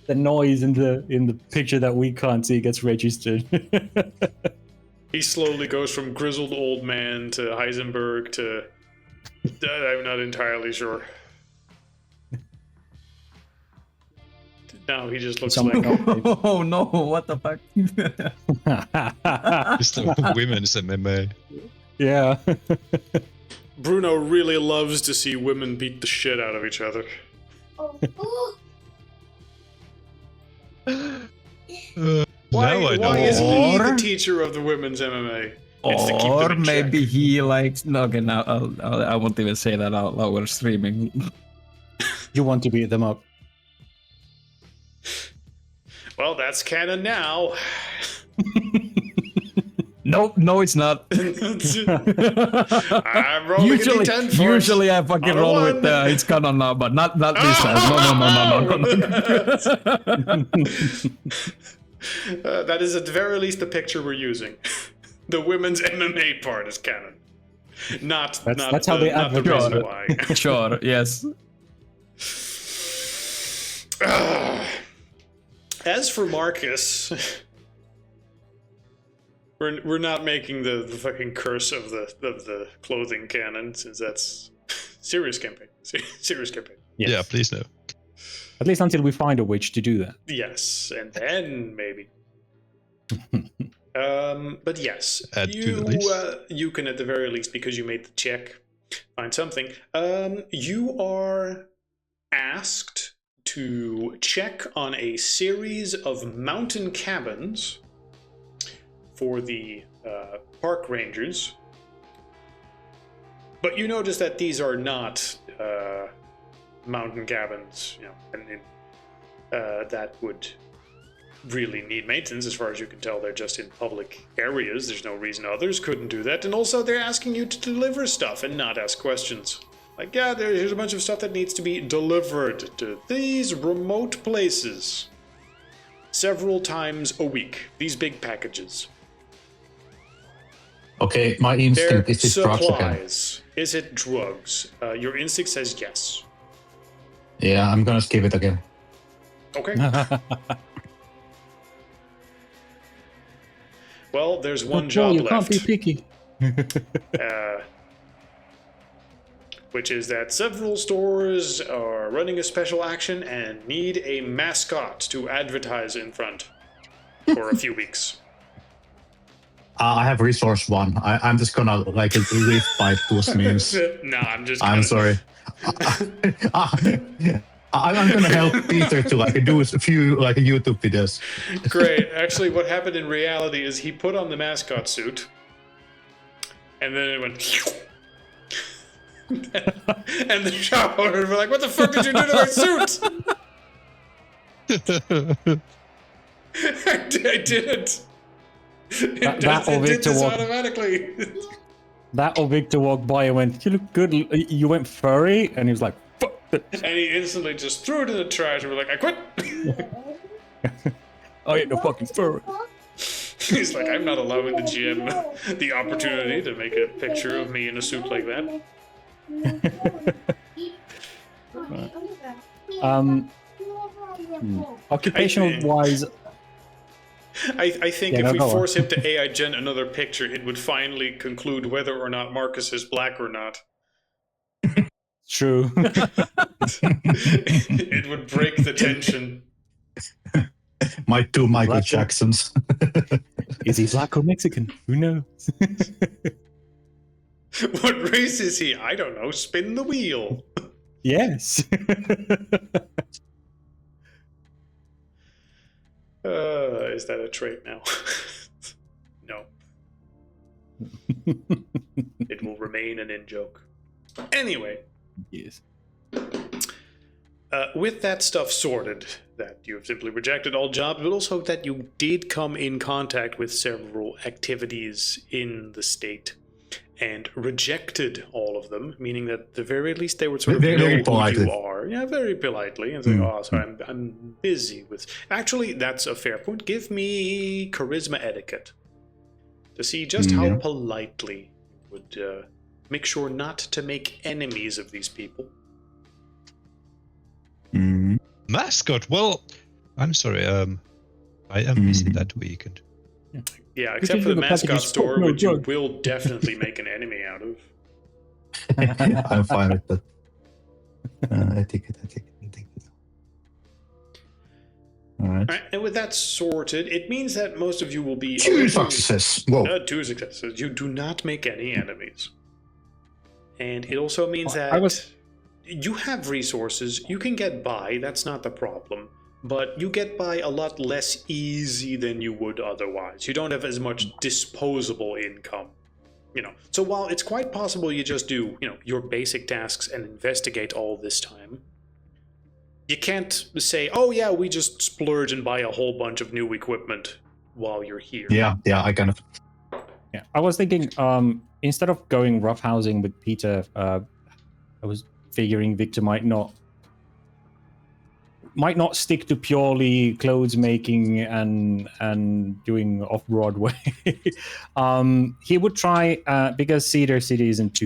The noise in the picture that we can't see gets registered. He slowly goes from grizzled old man to Heisenberg to... I'm not entirely sure. Now he just looks like... Oh no, what the fuck? It's the women's MMA. Yeah. Bruno really loves to see women beat the shit out of each other. Why Now I is know. he the Or- teacher of the women's MMA? It's to keep them Or in maybe check. he likes. No, okay, now I won't even say that out loud. We're streaming. You want to beat them up. Well, that's canon now. Nope, no, it's not. I'm rolling a D10 for it. Usually I fucking On a roll one. with it's canon now, but not this time. No. That is at the very least the picture we're using. The women's MMA part is canon. That's how they not the advertise reason it. why. Sure, yes. As for Marcus, we're not making the fucking curse of the clothing canon, since that's serious campaign. Serious campaign. Yes. Yeah, please no. At least until we find a witch to do that. Yes, and then maybe. But yes, Add to the list. you can at the very least, because you made the check, find something. You are asked to check on a series of mountain cabins for the park rangers. But you notice that these are not mountain cabins, that would really need maintenance. As far as you can tell, they're just in public areas. There's no reason others couldn't do that. And also, they're asking you to deliver stuff and not ask questions. Like, yeah, here's a bunch of stuff that needs to be delivered to these remote places several times a week. These big packages. Okay, my They're instinct is it drugs again. supplies. Is it drugs? Your instinct says yes. Yeah, I'm gonna skip it again. Okay. Well, there's one job you left. can't be picky. Which is that several stores are running a special action and need a mascot to advertise in front for a few weeks. I have resource one. I'm just gonna like live by those memes. Nah, I'm just I'm gonna- sorry. I'm gonna help Peter to like do a few like YouTube videos. Great. Actually, what happened in reality is he put on the mascot suit, and then it went. And the shop owners were like, "What the fuck did you do to my suit?" I didn't. It or did Victor this walked- automatically. That or Victor walked by and went, "You look good. You went furry," and he was like, "Fuck." And he instantly just threw it in the trash and we're like, "I quit." I ain't no fucking furry. He's like, "I'm not allowing the GM the opportunity to make a picture of me in a suit like that." Occupational wise, I think Yeah, if no, we go on. force him to AI gen another picture, it would finally conclude whether or not Marcus is black or not. True. It would break the tension. Might do Michael Black- Jackson's. Is he black or Mexican? Who knows? What race is he? I don't know. Spin the wheel. Yes. Is that a trait now? No. It will remain an in-joke. Anyway, Yes. with that stuff sorted, that you have simply rejected all jobs, but also that you did come in contact with several activities in the state and rejected all of them, meaning that at the very least they would sort of Very know who politely. you are. Yeah, very politely. And say, oh, sorry, I'm busy with... Actually, that's a fair point. Give me charisma etiquette to see just how politely you would make sure not to make enemies of these people. Mascot. Well, I'm sorry. I am busy that weekend. Yeah, except for the mascot store, which you will definitely make an enemy out of. I'm fine with that. Etiquette. All right. All right, and with that sorted, it means that most of you will be... 2 successes. Whoa. 2 successes. You do not make any enemies. And it also means that you have resources. You can get by. That's not the problem. But you get by a lot less easy than you would otherwise. You don't have as much disposable income. So while it's quite possible you just do, your basic tasks and investigate all this time, you can't say, oh yeah, we just splurge and buy a whole bunch of new equipment while you're here. Yeah, I kind of... Yeah, I was thinking, instead of going roughhousing with Peter, I was figuring Victor might not stick to purely clothes making and doing off Broadway. He would try because Cedar City isn't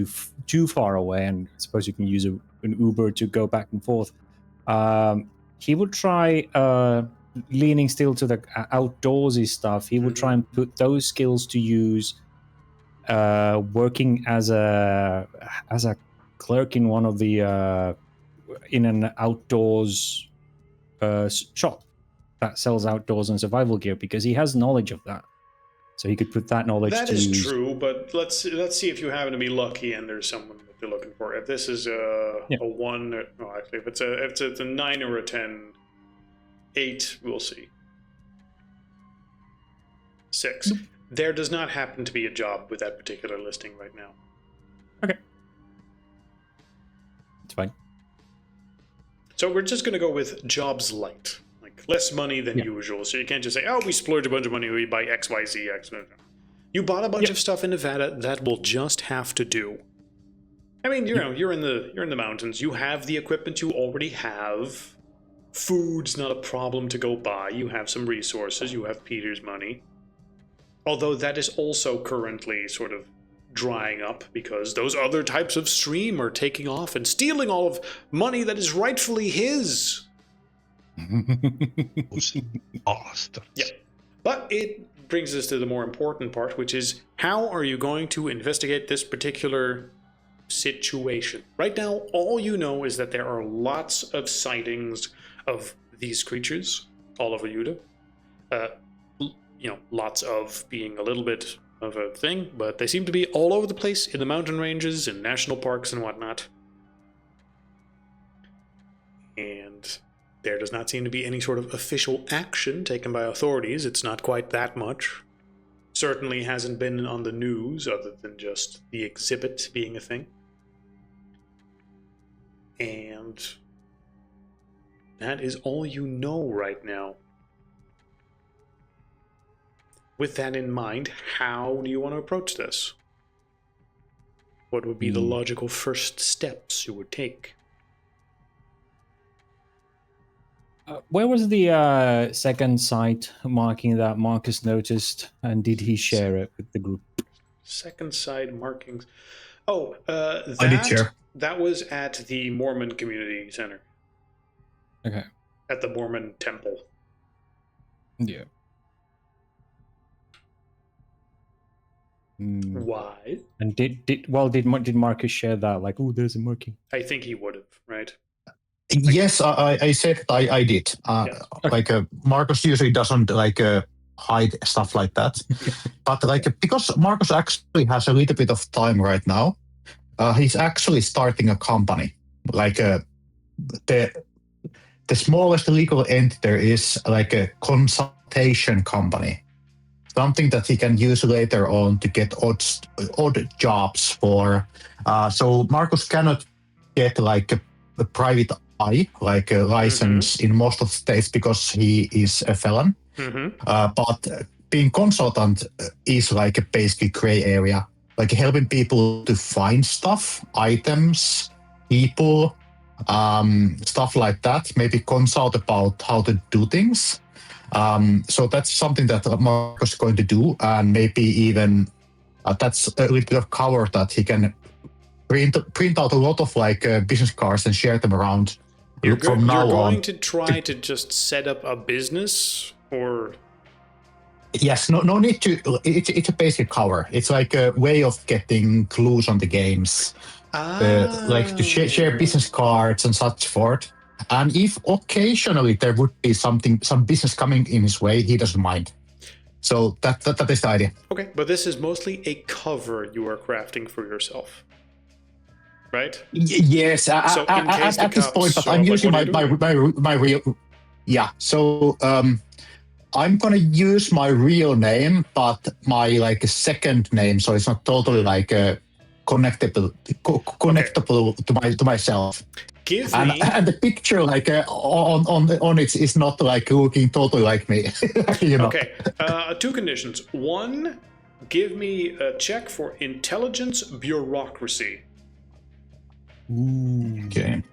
too far away, and I suppose you can use an Uber to go back and forth. He would try leaning still to the outdoorsy stuff. He would try and put those skills to use, working as a clerk in one of the in an outdoors shop that sells outdoors and survival gear, because he has knowledge of that, so he could put that knowledge That to is use. true, but let's see if you happen to be lucky and there's someone that you're looking for. If this is a 1, no, actually, if it's a 9 or a 10, 8, we'll see. 6. There does not happen to be a job with that particular listing right now. Okay, it's fine. So we're just going to go with jobs light, like less money than usual. So you can't just say, oh, we splurge a bunch of money, we buy X, Y, Z, X. You bought a bunch of stuff in Nevada that will just have to do. I mean, you're in the mountains. You have the equipment you already have. Food's not a problem to go buy. You have some resources. You have Peter's money. Although that is also currently sort of drying up because those other types of stream are taking off and stealing all of money that is rightfully his. Those bastards. Yeah. But it brings us to the more important part, which is how are you going to investigate this particular situation? Right now, all you know is that there are lots of sightings of these creatures all over Utah. Lots of being a little bit of a thing, but they seem to be all over the place in the mountain ranges and national parks and whatnot. And there does not seem to be any sort of official action taken by authorities. It's not quite that much. Certainly hasn't been on the news other than just the exhibit being a thing. And that is all you know right now. With that in mind, how do you want to approach this? What would be the logical first steps you would take? Where was the second site marking that Marcus noticed, and did he share it with the group? Second side markings. Oh, I did share. That was at the Mormon Community Center. Okay. At the Mormon Temple. Yeah. Why? And did Marcus share that? Like, oh, there's a Murky. I think he would have, right? Yes, I said I did. Yeah. Like Marcus usually doesn't like hide stuff like that, but like because Marcus actually has a little bit of time right now, he's actually starting a company. Like the smallest legal entity there is like a consultation company, something that he can use later on to get odd jobs for. So Marcus cannot get like a private eye, like a license in most of the states because he is a felon. But being consultant is like a basically gray area, like helping people to find stuff, items, people, stuff like that. Maybe consult about how to do things. So that's something that Marcus is going to do, and maybe even that's a little bit of cover that he can print out a lot of like business cards and share them around. You're from now going on. to try to just set up a business, or Yes, no need to. It's a basic cover. It's like a way of getting clues on the games, like to share business cards and such forth. And if occasionally there would be some business coming in his way, he doesn't mind. So that is the idea. Okay, but this is mostly a cover you are crafting for yourself, right? Yes, So in case the at this cops point, but show I'm up, like, using what are you doing? my real. Yeah, so I'm gonna use my real name, but my like second name, so it's not totally like connectable to myself. Give me And the picture like on it is not like looking totally like me. You know? Okay, two conditions. One, give me a check for intelligence bureaucracy Okay.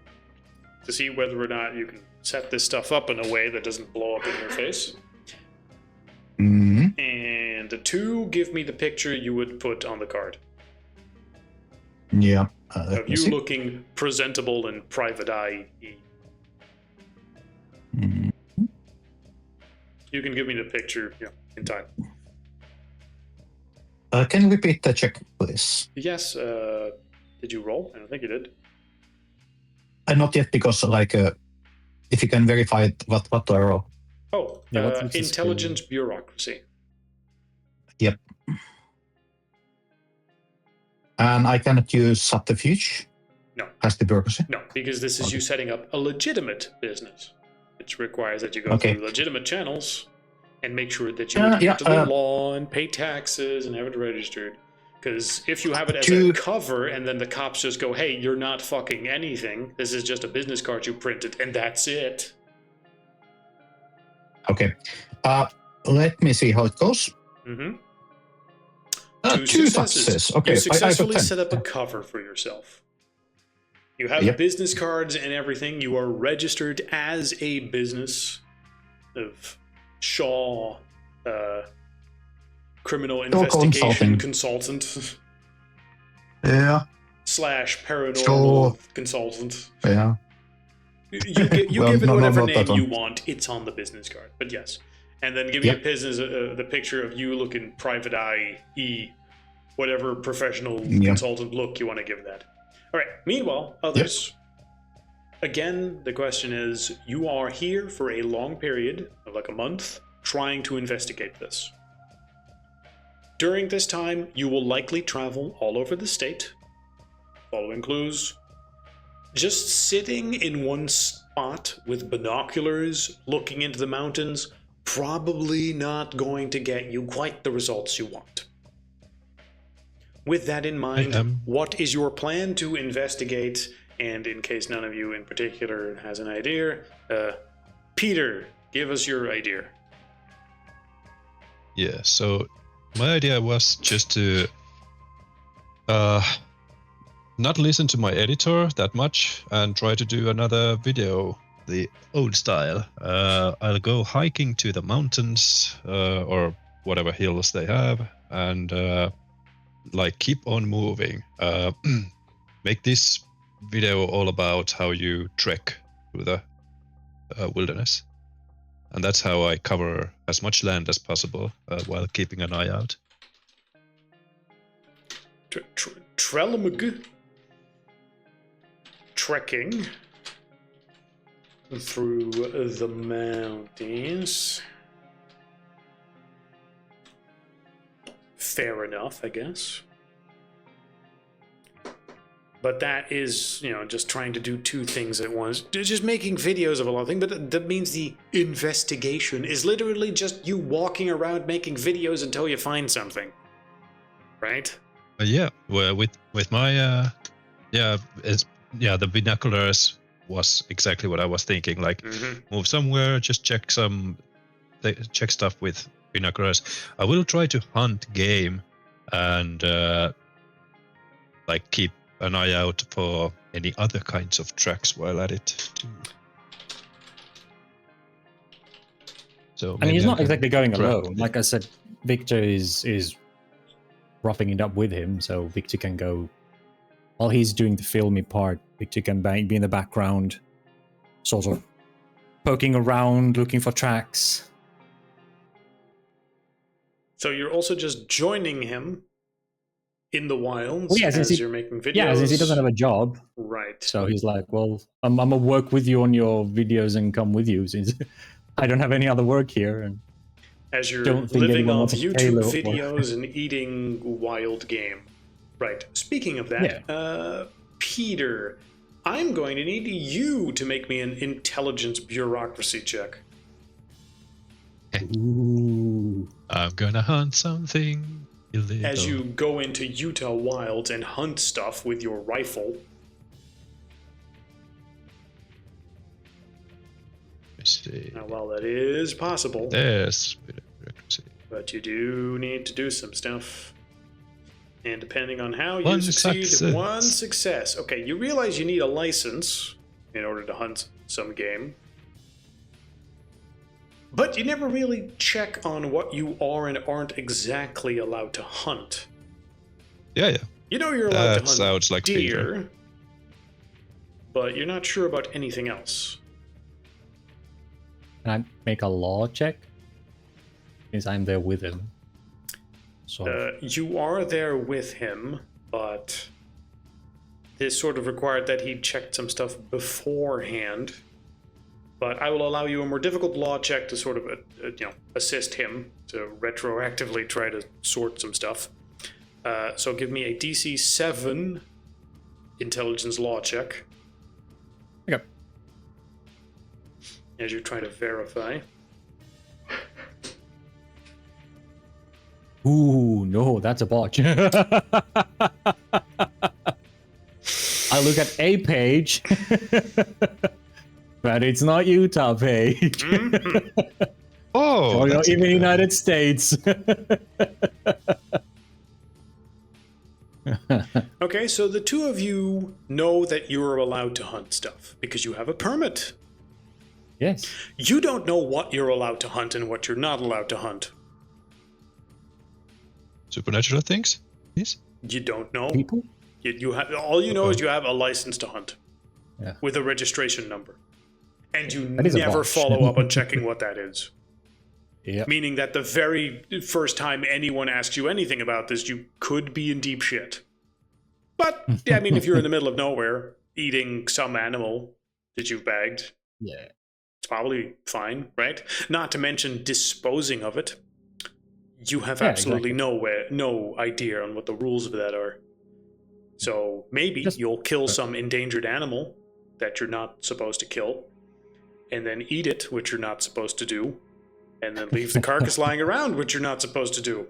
to see whether or not you can set this stuff up in a way that doesn't blow up in your face. Mm-hmm. And two, give me the picture you would put on the card Yeah. of you looking presentable and private eye. Mhm. You can give me the picture in time. Can you repeat the check, please? Yes, did you roll? I don't think you did. Not yet, because like if you can verify it, what do I roll? Oh, Yeah, what's the intelligence bureaucracy. Yep. And I cannot use subterfuge No. as the bureaucracy? No, because this is you setting up a legitimate business. It requires that you go Okay. through legitimate channels and make sure that you adhere to the law and pay taxes and have it registered. Because if you have it as a cover and then the cops just go, hey, you're not fucking anything, this is just a business card you printed and that's it. Okay. Let me see how it goes. Mm-hmm. Two successes. Okay. You successfully I got 10. set up a cover for yourself. You have business cards and everything. You are registered as a business of Shaw criminal investigation consultant. Yeah. / paranormal consultant. Yeah. You give it whatever name you want. It's on the business card. But yes. And then give me a business, the picture of you looking private eye, whatever professional consultant look you want to give that. All right. Meanwhile, others. Again, the question is, you are here for a long period of like a month trying to investigate this. During this time, you will likely travel all over the state. Following clues. Just sitting in one spot with binoculars looking into the mountains, probably not going to get you quite the results you want. With that in mind, what is your plan to investigate? And in case none of you in particular has an idea, Peter, give us your idea. Yeah, so my idea was just to not listen to my editor that much and try to do another video the old style. I'll go hiking to the mountains or whatever hills they have and like keep on moving. Make this video all about how you trek through the wilderness. And that's how I cover as much land as possible while keeping an eye out. Trelemug. Trekking through the mountains. Fair enough, I guess. But that is, just trying to do two things at once. Just making videos of a lot of things, but that means the investigation is literally just you walking around making videos until you find something. Right? Yeah, well, with my the binoculars was exactly what I was thinking. Like, move somewhere, just check stuff with binoculars. I will try to hunt game and keep an eye out for any other kinds of tracks while at it too. So I mean, he's not can exactly going track alone. Like I said, Victor is roughing it up with him, so Victor can go. While he's doing the filmy part, Victor can be in the background, sort of poking around, looking for tracks. So you're also just joining him in the wilds Well, yeah, as you're making videos? Yeah, since he doesn't have a job. Right. So he's like, well, I'm going to work with you on your videos and come with you since I don't have any other work here. And as you're don't think living anyone off wants to YouTube pay videos and eating wild game. Right. Speaking of that, Peter, I'm going to need you to make me an intelligence bureaucracy check. Ooh. I'm gonna hunt something illegal. As you go into Utah wilds and hunt stuff with your rifle. Let's see. Now, while that is possible, There's a bit of bureaucracy. but you do need to do some stuff. And depending on how you One succeed, success. one success. Okay, you realize you need a license in order to hunt some game. But you never really check on what you are and aren't exactly allowed to hunt. Yeah. You know you're allowed That to hunt sounds like deer, Peter. but you're not sure about anything else. Can I make a law check? Since I'm there with him. So You are there with him, but this sort of required that he checked some stuff beforehand. But I will allow you a more difficult law check to sort of, assist him to retroactively try to sort some stuff. So give me a DC 7 intelligence law check. Okay. As you're trying to verify. Ooh, no, that's a botch. I look at a page, but it's not Utah page. Oh, Or not that's even a- United States. Okay, so the two of you know that you're allowed to hunt stuff because you have a permit. Yes. You don't know what you're allowed to hunt and what you're not allowed to hunt. supernatural things? Yes. You don't know. People? You have all you know is you have a license to hunt, Yeah. with a registration number, and you That is a never botch. follow up on checking what that is. Yeah. Meaning that the very first time anyone asks you anything about this, you could be in deep shit. But yeah, I mean, if you're in the middle of nowhere eating some animal that you've bagged, Yeah. it's probably fine, right? Not to mention disposing of it. You have Yeah, absolutely no idea on what the rules of that are. So maybe you'll kill some endangered animal that you're not supposed to kill, and then eat it, which you're not supposed to do, and then leave the carcass lying around, which you're not supposed to do.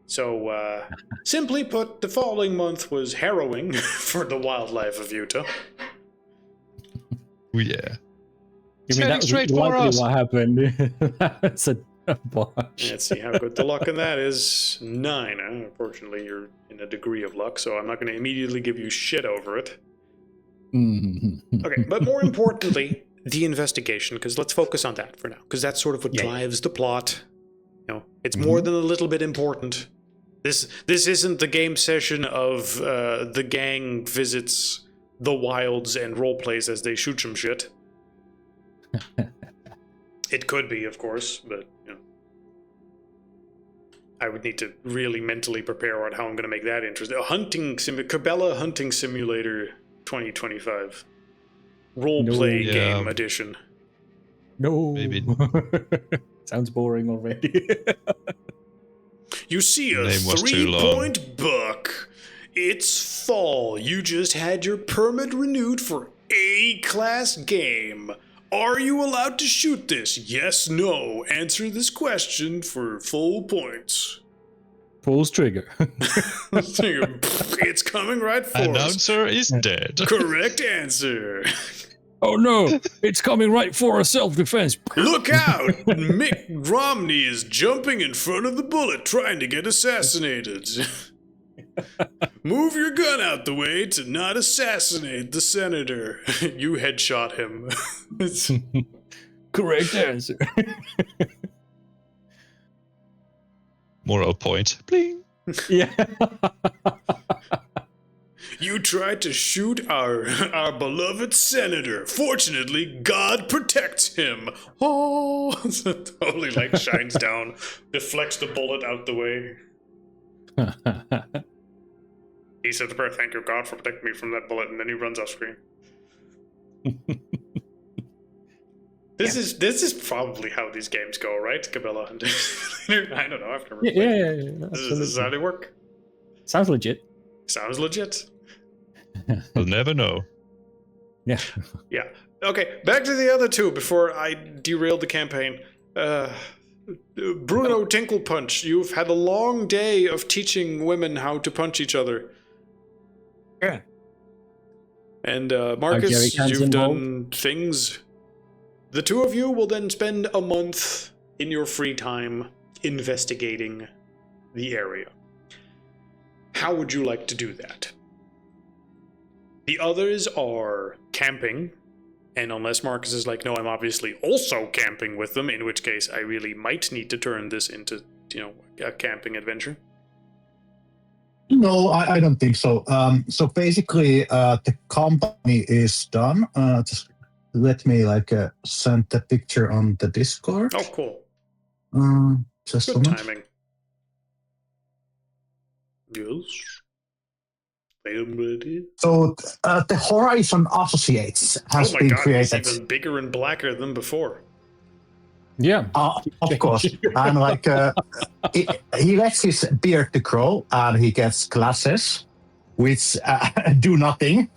So, simply put, the following month was harrowing for the wildlife of Utah. Oh, yeah. You It's mean heading that was straight for likely us. what happened? That's a botch. Let's see how good the luck in that is. 9. Unfortunately, you're in a degree of luck, so I'm not going to immediately give you shit over it. Okay, but more importantly, the investigation, because let's focus on that for now, because that's sort of what drives the plot. You know, it's more than a little bit important. This isn't the game session of the gang visits the wilds and role plays as they shoot some shit. It could be, of course, but you know. I would need to really mentally prepare on how I'm going to make that interesting. Cabela Hunting Simulator 2025 role-play No. game Yeah. edition. No. Maybe. Sounds boring already. You see a Name was too long. 3-point buck. It's fall. You just had your permit renewed for A-class game. Are you allowed to shoot this? Yes, no. Answer this question for full points. Pulls trigger. It's coming right for us. Announcer is dead. Correct answer. Oh no, it's coming right for a self-defense. Look out! Mitt Romney is jumping in front of the bullet trying to get assassinated. Move your gun out the way to not assassinate the senator. You headshot him. Correct answer. Moral point. Bling. Yeah. You tried to shoot our beloved senator. Fortunately, God protects him. Oh, totally like shines down, deflects the bullet out the way. He said the prayer, "Thank you, God, for protecting me from that bullet," and then he runs off screen. This is probably how these games go, right, Cabela? I don't know. I've never. Yeah. This is how they work. Sounds legit. Sounds legit. We'll never know. Yeah. Yeah. Okay, back to the other two before I derailed the campaign. Bruno Tinkle Punch, you've had a long day of teaching women how to punch each other. Yeah. And Jerry Marcus, Cans you've involved? done things. The two of you will then spend a month in your free time investigating the area. How would you like to do that? The others are camping, and unless Marcus is like, no, I'm obviously also camping with them, in which case I really might need to turn this into, a camping adventure. No, I don't think so. So basically, the company is done. Just let me send the picture on the Discord. Oh, cool. Just a Good moment. timing. Yes. I am ready. So the Horizon Associates has Oh my been god, he's created. even bigger and blacker than before. Yeah. Of course. And he lets his beard to grow and he gets glasses, which do nothing,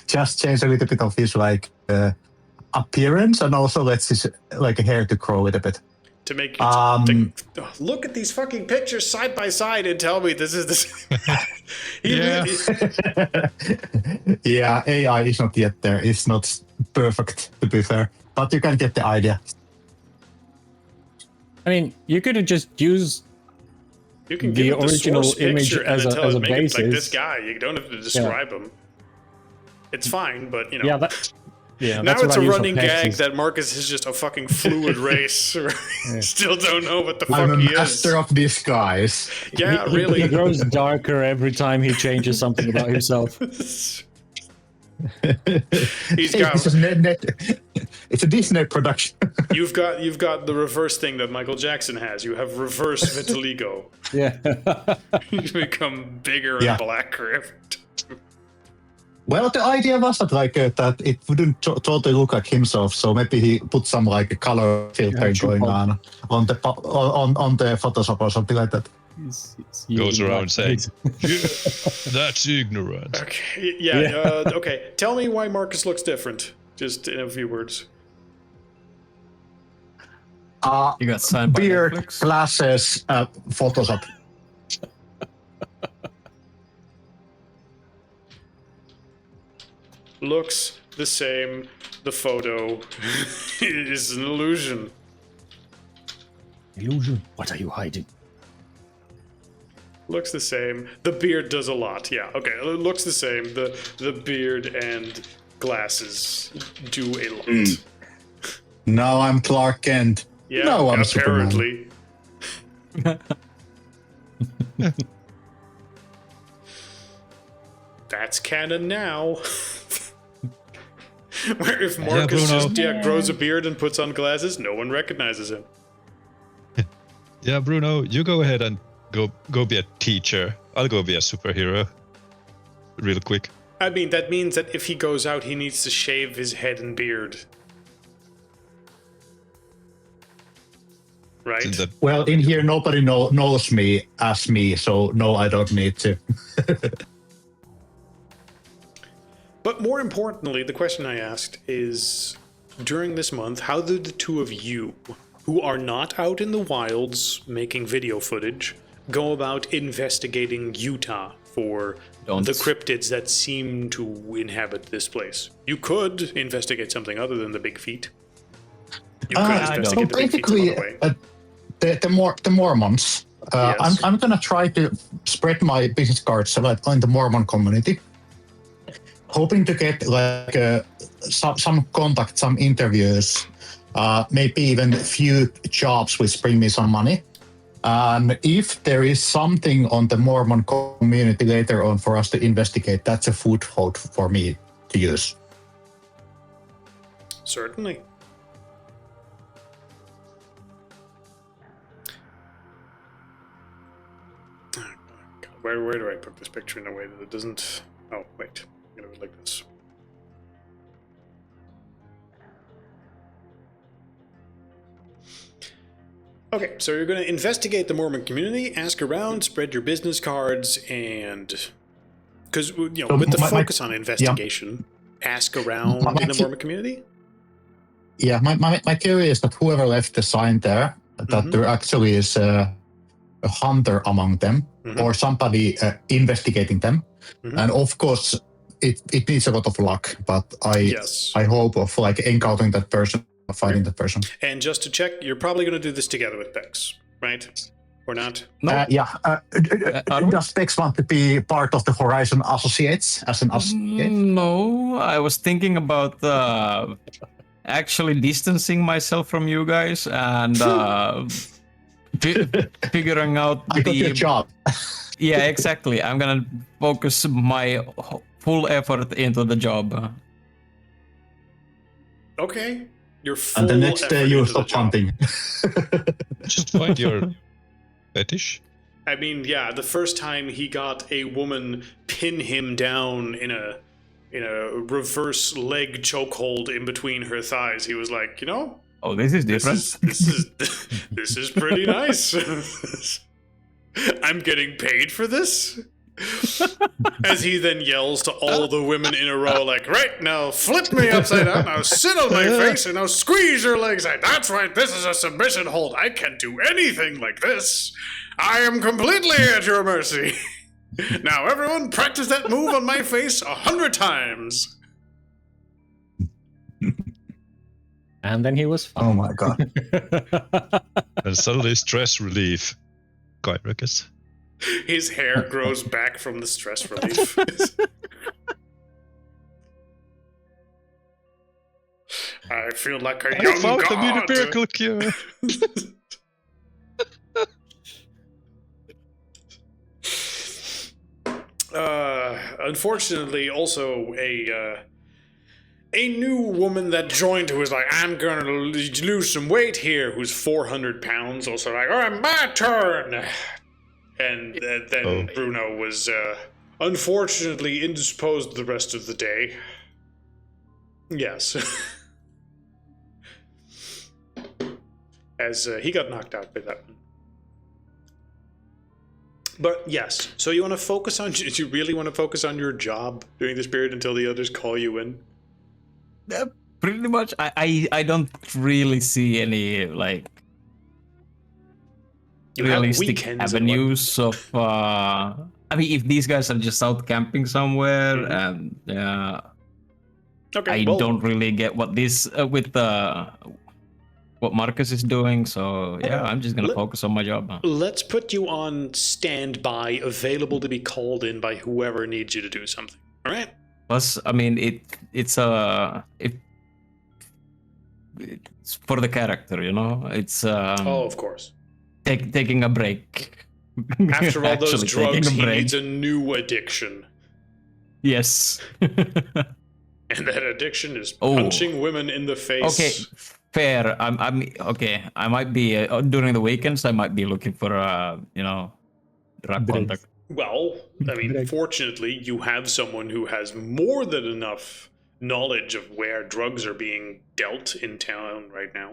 just change a little bit of his appearance, and also lets his hair to grow a little bit. To make look at these fucking pictures side by side and tell me this is this. Yeah. Yeah, AI is not yet there. It's not perfect, to be fair, but you can get the idea. I mean, you could have just used You can the give it the original source image picture as and then a- tell as it a make it like this basis. guy. You don't have to describe him. It's fine, but Yeah, now that's it's what I a use for running gag taxes. that Marcus is just a fucking fluid race. Still don't know what the I'm fuck a he is. master of disguise. Yeah, He really. grows darker every time he changes something about himself. He's got. It's a Disney production. You've got the reverse thing that Michael Jackson has. You have reverse vitiligo. Yeah. You become bigger and Yeah. blacker every time. Well, the idea was that it wouldn't totally look like himself, so maybe he put some color filter Yeah, going on. on the Photoshop or something like that. Goes around saying, "Yeah, that's ignorant." Okay. Yeah. Yeah. Okay. Tell me why Marcus looks different. Just in a few words. You got signed by Beard, Netflix? glasses, Photoshop. Looks the same. The photo is an illusion. Illusion. What are you hiding? Looks the same. The beard does a lot. Yeah. Okay. It looks the same. The beard and glasses do a lot. Now I'm Clark Kent. Yeah. No, I'm Superman. apparently. That's canon now. Where if Marcus Bruno. just grows a beard and puts on glasses, no one recognizes him. Yeah, Bruno, you go ahead and Go be a teacher. I'll go be a superhero. Real quick. I mean, that means that if he goes out, he needs to shave his head and beard. Right? That Well, in here, nobody knows me as me, so no, I don't need to. But more importantly, the question I asked is, during this month, how did the two of you, who are not out in the wilds making video footage, go about investigating Utah for the cryptids that seem to inhabit this place? You could investigate something other than the big feet. You could investigate the big feet some other way. The Mormons. Yes. I'm gonna try to spread my business cards in the Mormon community, hoping to get like some contact, some interviews, maybe even a few jobs which bring me some money. And if there is something on the Mormon community later on for us to investigate, that's a foothold for me to use. Certainly. Where do I put this picture in a way that it doesn't... Oh, wait. I'm going to do it like this. Okay, so you're going to investigate the Mormon community, ask around, spread your business cards, and... Because, you know, with the focus on investigation, ask around in the Mormon community? Yeah, my theory is that whoever left the sign there, that there actually is a hunter among them, or somebody investigating them. And of course, it needs a lot of luck, but I hope of like encountering that person, finding that person. And just to check, you're probably going to do this together with Bex, right? Or not? No. Does Bex want to be part of the Horizon Associates as an associate? No, I was thinking about actually distancing myself from you guys and figuring out I got your job. Yeah, exactly. I'm gonna focus my full effort into the job. Okay. Your full And the next day effort you into stop the job. hunting. just find your fetish. I mean, yeah, the first time he got a woman pin him down in a reverse leg chokehold in between her thighs, he was like, you know, oh, this is different. This is pretty nice. I'm getting paid for this. As he then yells to all the women in a row, like, right, now flip me upside down, now sit on my face, and now squeeze your legs out. That's right, this is a submission hold. I can't do anything like this. I am completely at your mercy. Now everyone practice that move on my face 100 times. And then he was fine. Oh my god. And suddenly stress relief. Quite ruckus. His hair grows back from the stress relief. I feel like a young found god. the miracle cure. Unfortunately, also a new woman that joined who was like, I'm gonna lose some weight here, who's 400 pounds, also like, all right, my turn. And then Bruno was unfortunately indisposed the rest of the day. Yes. As he got knocked out by that one. But yes, so you want to focus on, do you really want to focus on your job during this period until the others call you in? Pretty much. I don't really see any like You have realistic weekends and avenues of I mean, if these guys are just out camping somewhere and Okay, I well, don't really get what this with what Marcus is doing, so yeah, I'm just gonna focus on my job. let's put you on standby, available to be called in by whoever needs you to do something. All right? Plus, I mean, it's for the character, you know. It's Oh, of course. taking a break. After all those Actually drugs, taking he a break. needs a new addiction. Yes. And that addiction is punching women in the face. Okay, fair. I'm okay. I might be during the weekends. I might be looking for drug contact. Well, I mean, Greg. fortunately, you have someone who has more than enough knowledge of where drugs are being dealt in town right now.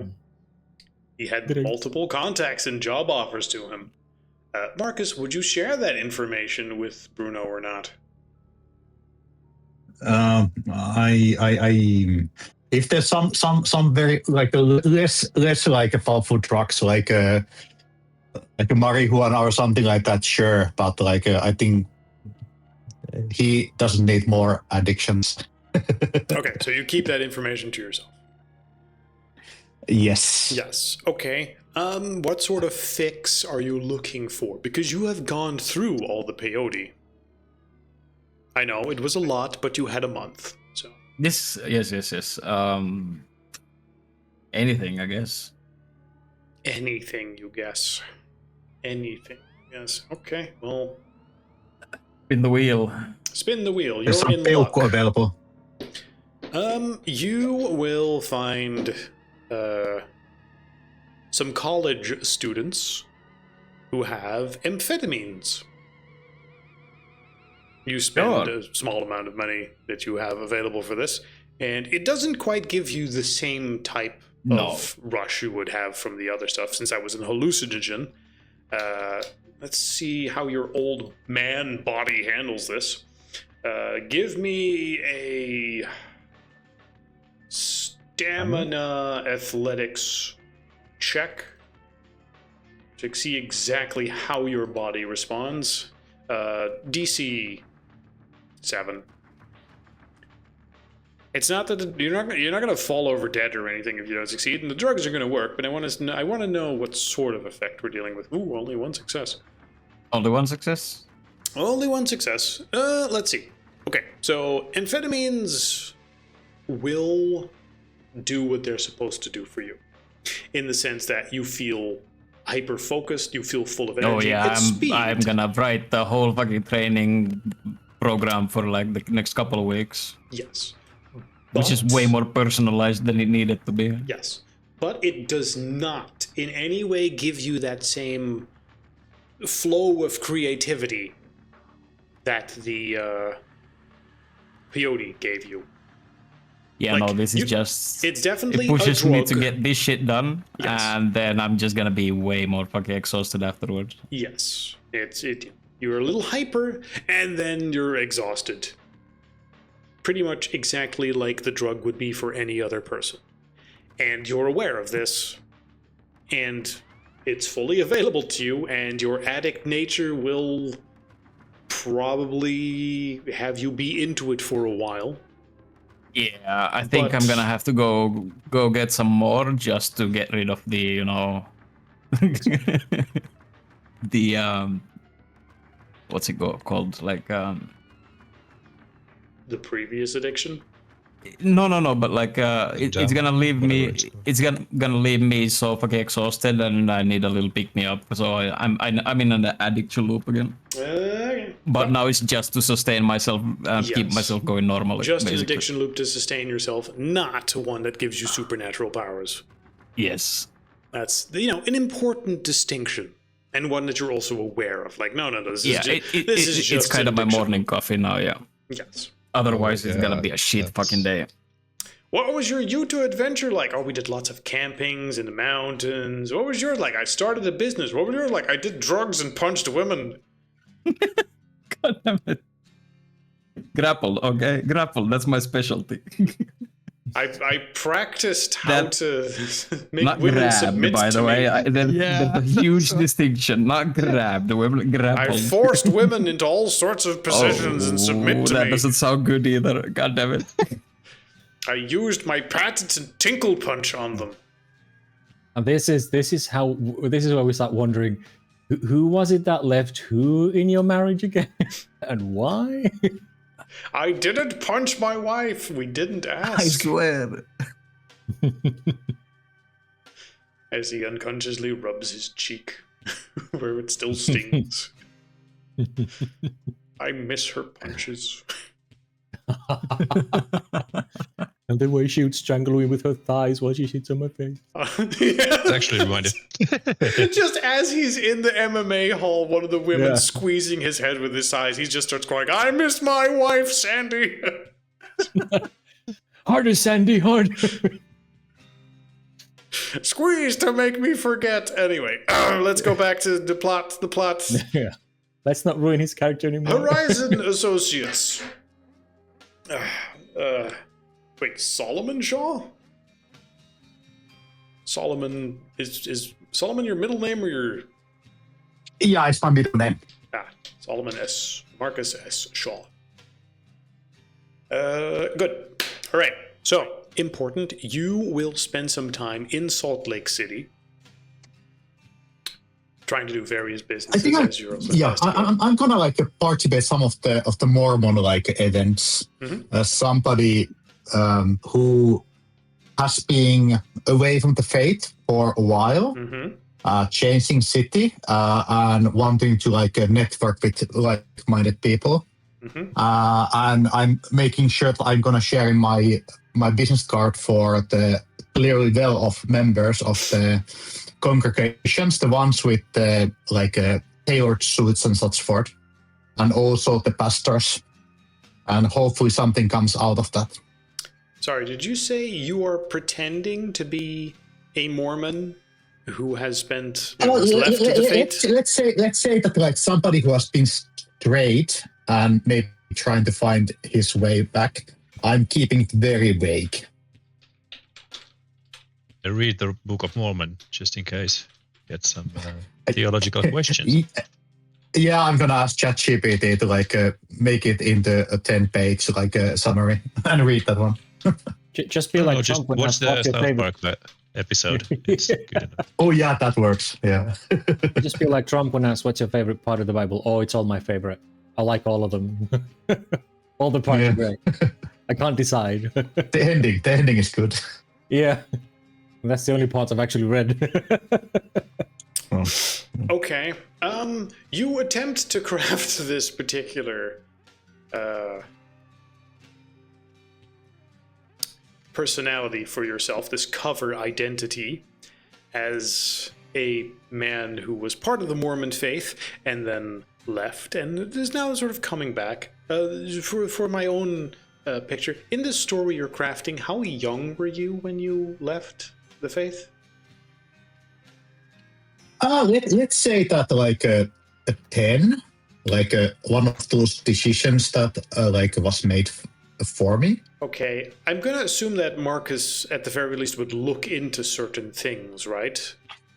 He had Greg. multiple contacts and job offers to him. Marcus, would you share that information with Bruno or not? If there's some very like less like powerful drugs like a marijuana or something like that, sure. But like I think he doesn't need more addictions. Okay, so you keep that information to yourself. Yes. Yes. Okay. What sort of fix are you looking for? Because you have gone through all the peyote. I know it was a lot, but you had a month. So Yes. Anything, I guess. anything, you guess. Anything. Yes. Okay. Well, Spin the wheel. spin the wheel. There's You're some in luck. Pelko available. You will find some college students who have amphetamines. You spend Sure. a small amount of money that you have available for this, and it doesn't quite give you the same type of rush you would have from the other stuff, since that was an hallucinogen. Let's see how your old man body handles this. Give me a stamina athletics check to see exactly how your body responds. DC 7. It's not that you're not going to fall over dead or anything if you don't succeed, and the drugs are going to work. But I want to know what sort of effect we're dealing with. Ooh, only one success. Only one success? Only one success. Let's see. Okay, so amphetamines will do what they're supposed to do for you, in the sense that you feel hyper focused, you feel full of energy. Oh yeah, It's speed. I'm gonna write the whole fucking training program for like the next couple of weeks, Yes. which is But- way more personalized than it needed to be. Yes. But it does not in any way give you that same flow of creativity that the peyote gave you. Yeah, Like, no, this is you- just It's definitely it pushes a drug. me to get this shit done, Yes. and then I'm just gonna be way more fucking exhausted afterwards. Yes. You're a little hyper and then you're exhausted. Pretty much exactly like the drug would be for any other person. And you're aware of this. And it's fully available to you, and your addict nature will probably have you be into it for a while. Yeah, I think But- I'm gonna have to go get some more just to get rid of the, you know, the what's it called? Like The previous addiction. no, but like it's Down, gonna leave me. whatever it's called. It's gonna leave me so fucking exhausted, and I need a little pick me up. So I'm in an addiction loop again. Okay. But now it's just to sustain myself and keep Yes. myself going normally. Just an basically. addiction loop to sustain yourself, not one that gives you supernatural powers. Yes. That's an important distinction, and one that you're also aware of. Like, no, this Yeah, is this is it's just kind an of my addiction. morning coffee now. Yeah. Yes. Otherwise, it's gonna yeah, be a shit that's- fucking day. What was your Utah adventure like? Oh, we did lots of campings in the mountains. What was yours like? I started a business. What was yours like? I did drugs and punched women. God damn it. Grapple, okay? Grapple, that's my specialty. I practiced how That- to make Not women grabbed, submit by to the way. me. There's a huge distinction. Not grabbed, the women grapple. I forced women into all sorts of positions and submit to that me. doesn't sound good either. God damn it. I used my patented tinkle punch on them. And this is where we start wondering, who was it that left who in your marriage again, and why? I didn't punch my wife. We didn't ask. I swear. As he unconsciously rubs his cheek where it still stings. I miss her punches. And the way she would strangle me with her thighs while she shits on my face. It's actually reminded. Just as he's in the MMA hall, one of the women squeezing his head with his thighs, he just starts going, I miss my wife, Sandy. Harder, Sandy, harder. Squeeze to make me forget. Anyway, let's go back to the plot. Yeah. Let's not ruin his character anymore. Horizon Associates. Wait, Solomon Shaw? Solomon is Solomon your middle name or your? Yeah, it's my middle name. Solomon S. Marcus S. Shaw. Good. All right. So important. You will spend some time in Salt Lake City, trying to do various businesses as you're. I'm gonna like participate some of the Mormon like events. Somebody who has been away from the faith for a while, changing city and wanting to like network with like-minded people. And I'm making sure that I'm gonna share my business card for the clearly well-off members of the congregations, the ones with tailored suits and such forth, and also the pastors. And hopefully something comes out of that. Sorry, did you say you are pretending to be a Mormon who has spent left the faith? Let's say that like somebody who has been straight and maybe trying to find his way back. I'm keeping it very vague. Read the Book of Mormon just in case. Get some theological questions. Yeah, I'm gonna ask ChatGPT to like make it into a 10-page like summary and read that one. Just be like just watch the South Park episode. It's good enough. Oh yeah, that works. Yeah. Just be like Trump when asked, "What's your favorite part of the Bible?" Oh, it's all my favorite. I like all of them. All the parts are great. I can't decide. The ending is good. Yeah, that's the only part I've actually read. Okay. You attempt to craft this particular personality for yourself, this cover identity, as a man who was part of the Mormon faith and then left and is now sort of coming back. For my own picture, in this story you're crafting, how young were you when you left the faith? Let's say that like a 10, like one of those decisions that like was made for me. Okay, I'm gonna assume that Marcus, at the very least, would look into certain things, right?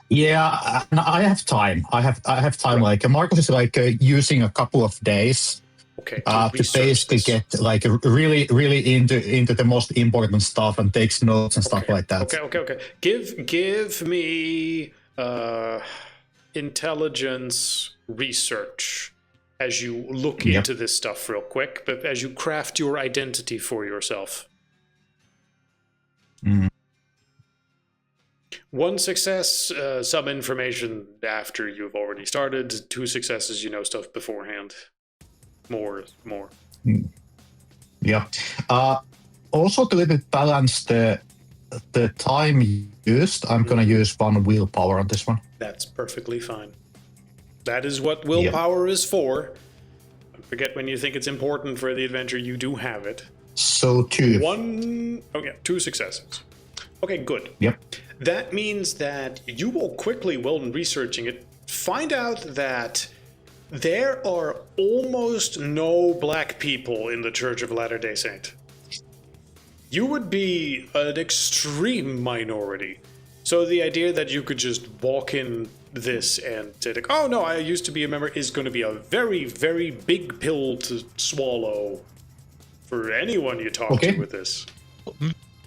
Yeah, I have time. I have time. Like Marcus is like using a couple of days. Okay, to basically get like really into the most important stuff and takes notes and stuff like that. Okay. Give me intelligence research as you look into this stuff real quick, but as you craft your identity for yourself. One success, some information after you've already started. 2 successes, you know stuff beforehand. More. Yeah. Also to little bit balance the time used, I'm gonna use 1 willpower on this one. That's perfectly fine. That is what willpower is for. Don't forget, when you think it's important for the adventure, you do have it. So 2. 2 successes. Okay, good. Yep. That means that you will quickly, while researching it, find out that there are almost no black people in the Church of Latter-day Saint. You would be an extreme minority. So the idea that you could just walk in this and say, like, oh no, I used to be a member, is going to be a very, very big pill to swallow for anyone you talk to with this.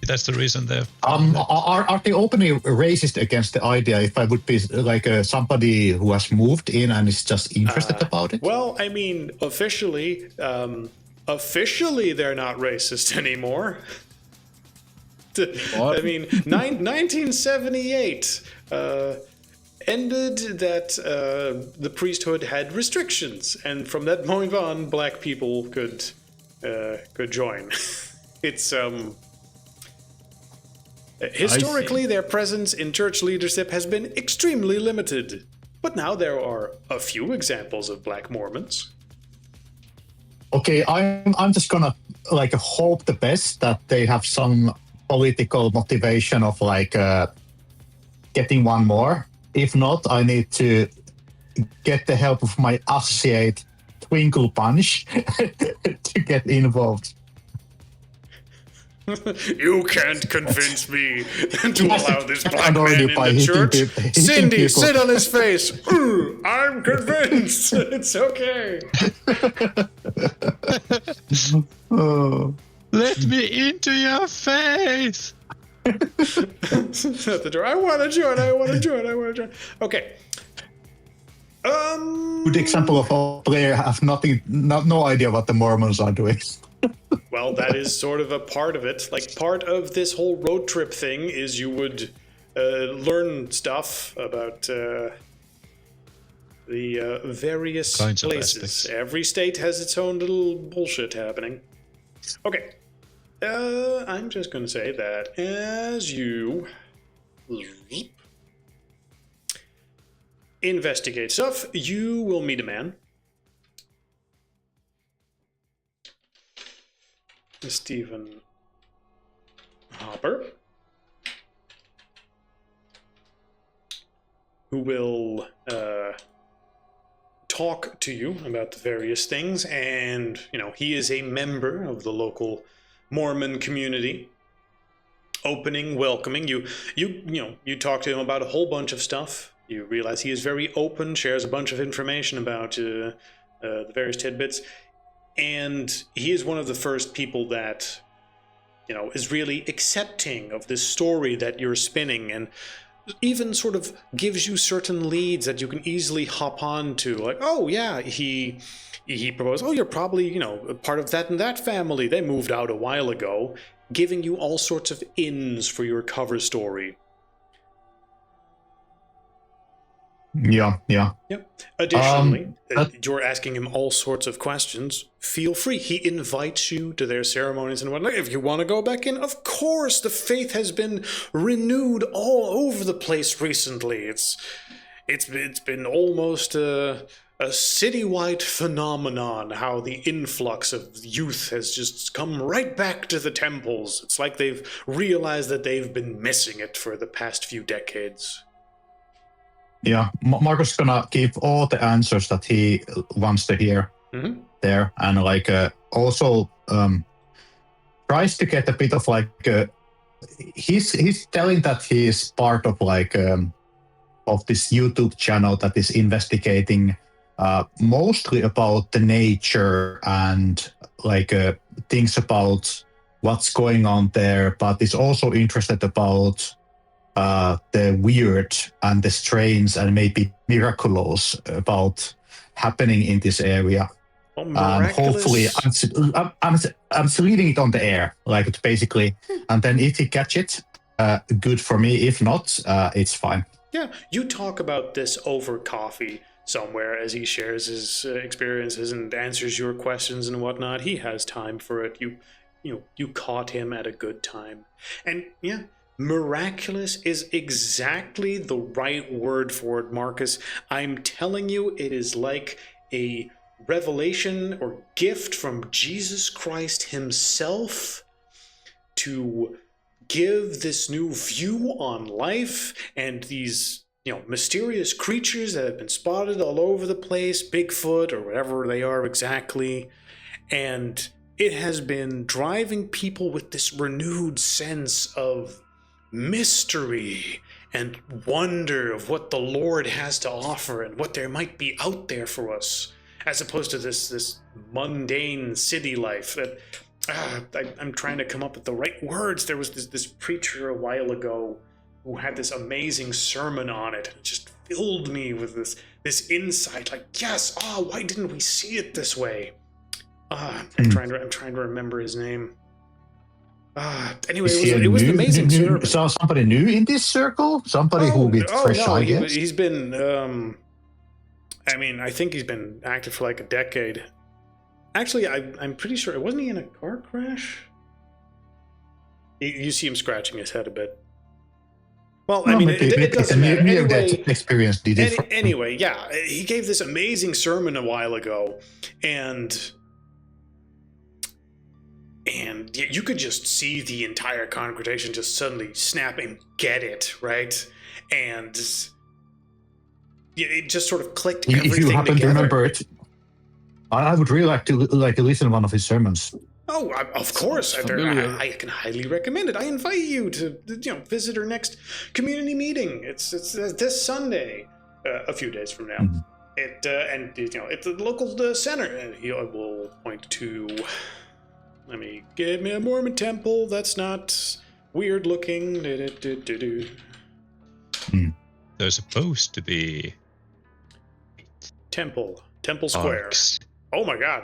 That's the reason there. Are they openly racist against the idea if I would be like somebody who has moved in and is just interested about it? Well, I mean, officially they're not racist anymore. What? I mean, 1978 ended that the priesthood had restrictions, and from that point on, black people could join. It's Historically, their presence in church leadership has been extremely limited, but now there are a few examples of Black Mormons. Okay, I'm just gonna like hope the best that they have some political motivation of like getting one more. If not, I need to get the help of my associate Twinkle Punch to get involved. You can't convince me to allow this black man in by the hitting church. hitting Cindy, people. sit on his face. I'm convinced. It's okay. Oh. Let me into your face. At the door. I want to join. Okay. Good example of a player have no idea what the Mormons are doing. Well, that is sort of a part of it. Like, part of this whole road trip thing is you would learn stuff about the various Kinds of places. aspects. Every state has its own little bullshit happening. Okay. I'm just going to say that as you investigate stuff, you will meet a man. Stephen Hopper, who will talk to you about the various things, and he is a member of the local Mormon community. Opening, welcoming you. You talk to him about a whole bunch of stuff. You realize he is very open, shares a bunch of information about the various tidbits. And he is one of the first people that, is really accepting of this story that you're spinning, and even sort of gives you certain leads that you can easily hop on to. Like, oh yeah, he proposed, oh, you're probably, part of that and that family. They moved out a while ago, giving you all sorts of ins for your cover story. Yeah. Yep. Additionally, you're asking him all sorts of questions. Feel free. He invites you to their ceremonies and whatnot. If you want to go back in, of course. The faith has been renewed all over the place recently. It's been almost a citywide phenomenon. How the influx of youth has just come right back to the temples. It's like they've realized that they've been missing it for the past few decades. Yeah, Marcus is gonna give all the answers that he wants to hear there, and like also tries to get a bit of like he's telling that he is part of like of this YouTube channel that is investigating mostly about the nature and like things about what's going on there, but is also interested about the weird and the strange and maybe miraculous about happening in this area. And hopefully, I'm leaving it on the air, like it's basically. And then if he catch it, good for me. If not, it's fine. Yeah, you talk about this over coffee somewhere as he shares his experiences and answers your questions and whatnot. He has time for it. You caught him at a good time, and yeah. Miraculous is exactly the right word for it, Marcus. I'm telling you, it is like a revelation or gift from Jesus Christ himself to give this new view on life and these, mysterious creatures that have been spotted all over the place, Bigfoot or whatever they are exactly. And it has been driving people with this renewed sense of mystery and wonder of what the Lord has to offer and what there might be out there for us, as opposed to this mundane city life that I'm trying to come up with the right words. There was this preacher a while ago who had this amazing sermon on it, and it just filled me with this insight. Like, yes, why didn't we see it this way? I'm trying to remember his name. Anyway, it was an amazing sermon. So somebody new in this circle? Somebody who with fresh ideas? He's been, I think he's been active for like a decade. Actually, I'm pretty sure, wasn't he in a car crash? You see him scratching his head a bit. Well, I mean, it doesn't matter. Near-death experience did it. Anyway, yeah, he gave this amazing sermon a while ago, and you could just see the entire congregation just suddenly snap and get it, right? And it just sort of clicked everything If you happen together. to remember it, I would really like to listen to one of his sermons. Oh, of course! I can highly recommend it. I invite you to visit our next community meeting. It's this Sunday, a few days from now. Mm-hmm. It's the local center, and he will point to. Let me give me a Mormon temple that's not weird looking. There's supposed to be Temple Square. arcs. Oh my God!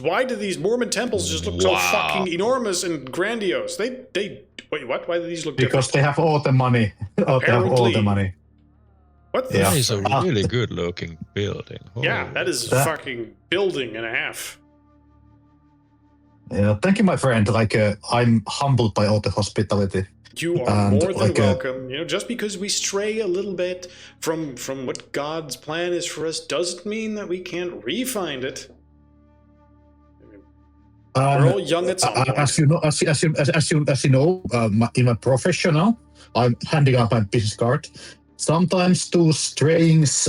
Why do these Mormon temples just look so fucking enormous and grandiose? They wait, what? Why do these look Because different? they have all the money. They have all the money. What the Yeah. That is a really good looking building. Yeah, that is a fucking building and a half. Yeah, thank you, my friend. I'm humbled by all the hospitality. You are more than welcome. Just because we stray a little bit from what God's plan is for us doesn't mean that we can't re-find it. We're all young at some point. As you know, in my profession now, I'm handing out my business card. Sometimes those strayings,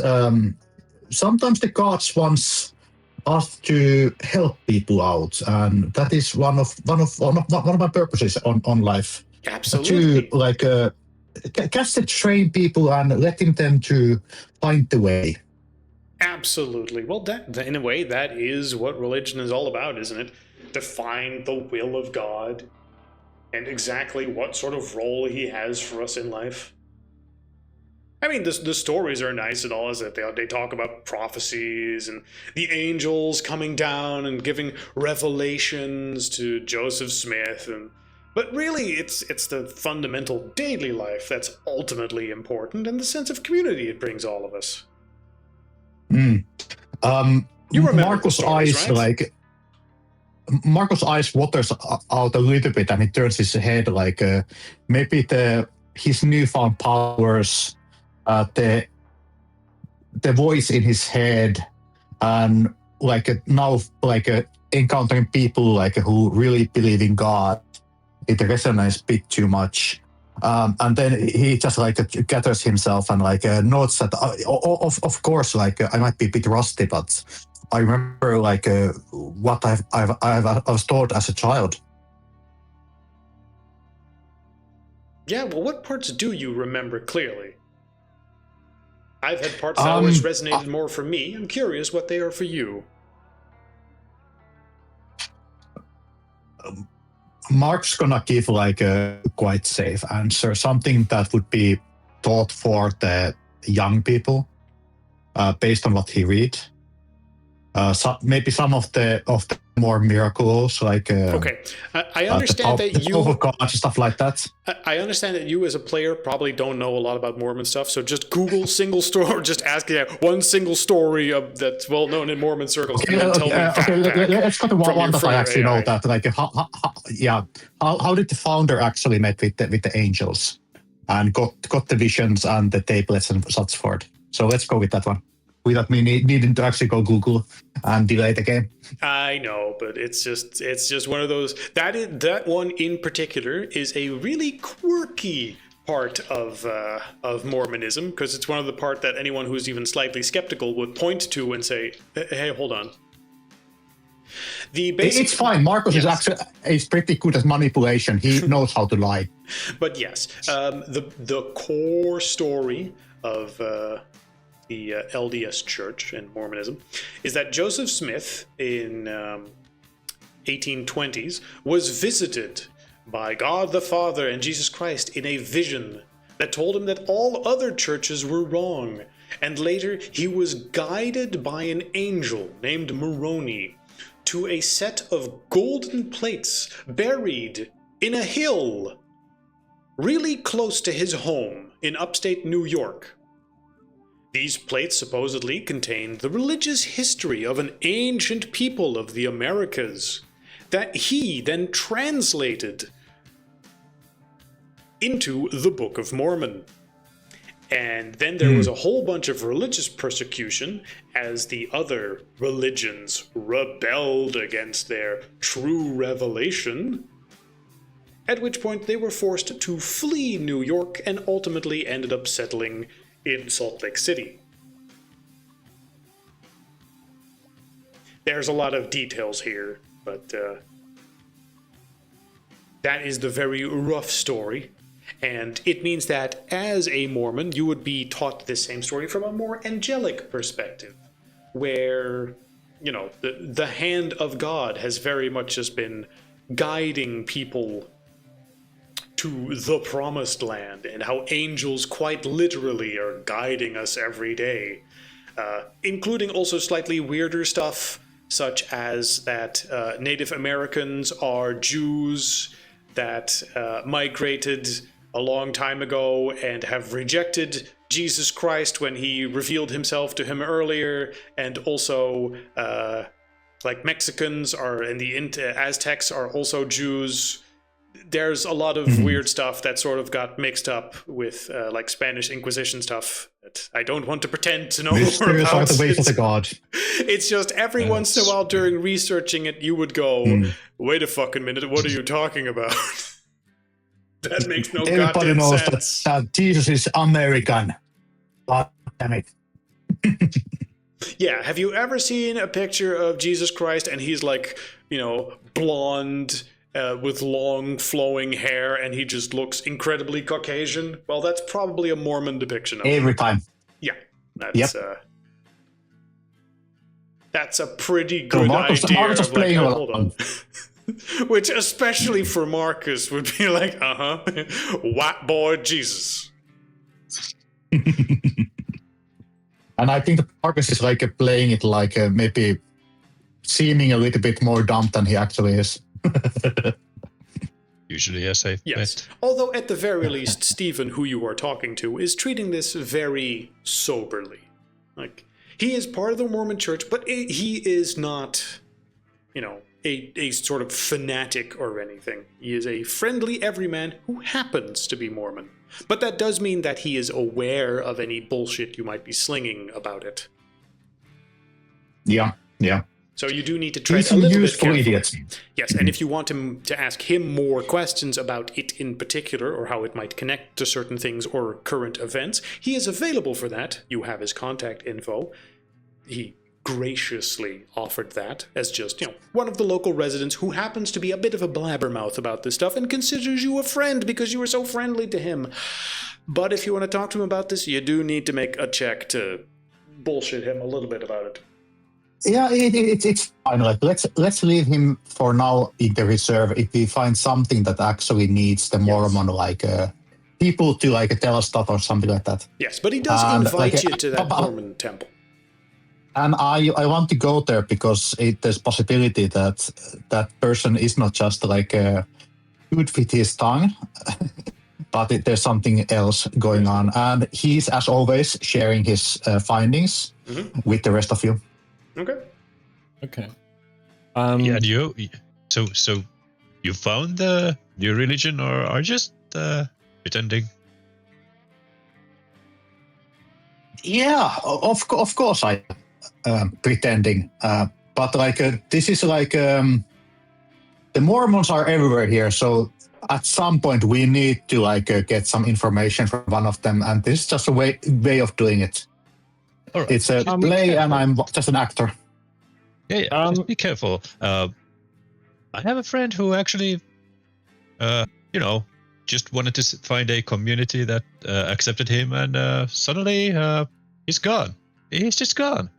sometimes the gods wants us to help people out, and that is one of my purposes on life. Absolutely. To catch the train people and letting them to find the way. Absolutely. Well, that in a way, that is what religion is all about, isn't it? To find the will of God and exactly what sort of role he has for us in life. I mean, the stories are nice and all, is that they talk about prophecies and the angels coming down and giving revelations to Joseph Smith, but really it's the fundamental daily life that's ultimately important, and the sense of community it brings all of us. You remember Marco's eyes, right? Marco's eyes waters out a little bit, and he turns his head maybe his newfound powers, the voice in his head, and now encountering people who really believe in God, it resonates a bit too much. And then he just gathers himself and notes that of course I might be a bit rusty, but I remember what I was taught as a child. Yeah, well, what parts do you remember clearly? I've had parts that always resonated more for me. I'm curious what they are for you. Mark's gonna give a quite safe answer, something that would be taught for the young people, based on what he read. Maybe some of the more miracles, Okay, I understand that you of God, stuff like that. I understand that you as a player probably don't know a lot about Mormon stuff, so just Google single story, or just ask one single story that's well known in Mormon circles, and then tell me let's go to one that I actually know that. How did the founder actually met with the angels and got the visions and the tablets and such forth? So let's go with that one, without me needing to actually go Google and delay the game. I know, but it's just one of those. That one in particular is a really quirky part of Mormonism, because it's one of the part that anyone who's even slightly skeptical would point to and say, "Hey, hold on." It's fine. Marcus is pretty good at manipulation. He knows how to lie. But yes, the core story of the LDS Church and Mormonism is that Joseph Smith in 1820s was visited by God the Father and Jesus Christ in a vision that told him that all other churches were wrong, and later he was guided by an angel named Moroni to a set of golden plates buried in a hill really close to his home in upstate New York. These plates supposedly contained the religious history of an ancient people of the Americas that he then translated into the Book of Mormon. And then there was a whole bunch of religious persecution as the other religions rebelled against their true revelation, at which point they were forced to flee New York and ultimately ended up settling in Salt Lake City. There's a lot of details here, but that is the very rough story. And it means that as a Mormon, you would be taught this same story from a more angelic perspective, where, you know, the hand of God has very much just been guiding people to the promised land, and how angels quite literally are guiding us every day, including also slightly weirder stuff, such as that Native Americans are Jews that migrated a long time ago and have rejected Jesus Christ when he revealed himself to him earlier, and also like Mexicans are, and the Aztecs are also Jews. There's a lot of weird stuff that sort of got mixed up with like Spanish Inquisition stuff that I don't want to pretend to know more Mysterious about. are the ways of the god. It's just every once in a while during researching it, you would go, wait a fucking minute, what are you talking about? That makes no Everybody goddamn knows sense. that Jesus is American. God damn it. Yeah, have you ever seen a picture of Jesus Christ and he's like, you know, blonde with long flowing hair and he just looks incredibly Caucasian? Well, that's probably a Mormon depiction of him. Every time. Yeah, that's a pretty good Marcus idea. was Of like, playing hold on. along. Which, especially for Marcus, would be like, white boy Jesus. And I think that Marcus is like playing it like maybe seeming a little bit more dumb than he actually is. Usually a safe Yes. bet. Although, at the very least, Stephen, who you are talking to, is treating this very soberly. Like, he is part of the Mormon church, but he is not, you know, a sort of fanatic or anything. He is a friendly everyman who happens to be Mormon. But that does mean that he is aware of any bullshit you might be slinging about it. Yeah. So you do need to tread He's a a little bit useful carefully. idiot. Yes, and if you want to ask him more questions about it in particular, or how it might connect to certain things or current events, he is available for that. You have his contact info. He graciously offered that as just, you know, one of the local residents who happens to be a bit of a blabbermouth about this stuff and considers you a friend because you were so friendly to him. But if you want to talk to him about this, you do need to make a check to bullshit him a little bit about it. Yeah, it's fine. Like let's leave him for now in the reserve. If we find something that actually needs the Mormon like people to like tell us stuff or something like that. Yes, but he does invite you to that Mormon temple. And I want to go there because there's possibility that that person is not just like good with his tongue, but there's something else going on. And he's, as always, sharing his findings with the rest of you. Okay. Yeah, so you found the new religion, or are you just pretending? Yeah, of course I pretending, but like this is like the Mormons are everywhere here, so at some point we need to like get some information from one of them, and this is just a way of doing it. All right. It's a play, and I'm just an actor. Yeah, just be careful. I have a friend who actually, just wanted to find a community that accepted him, and suddenly he's gone. He's just gone.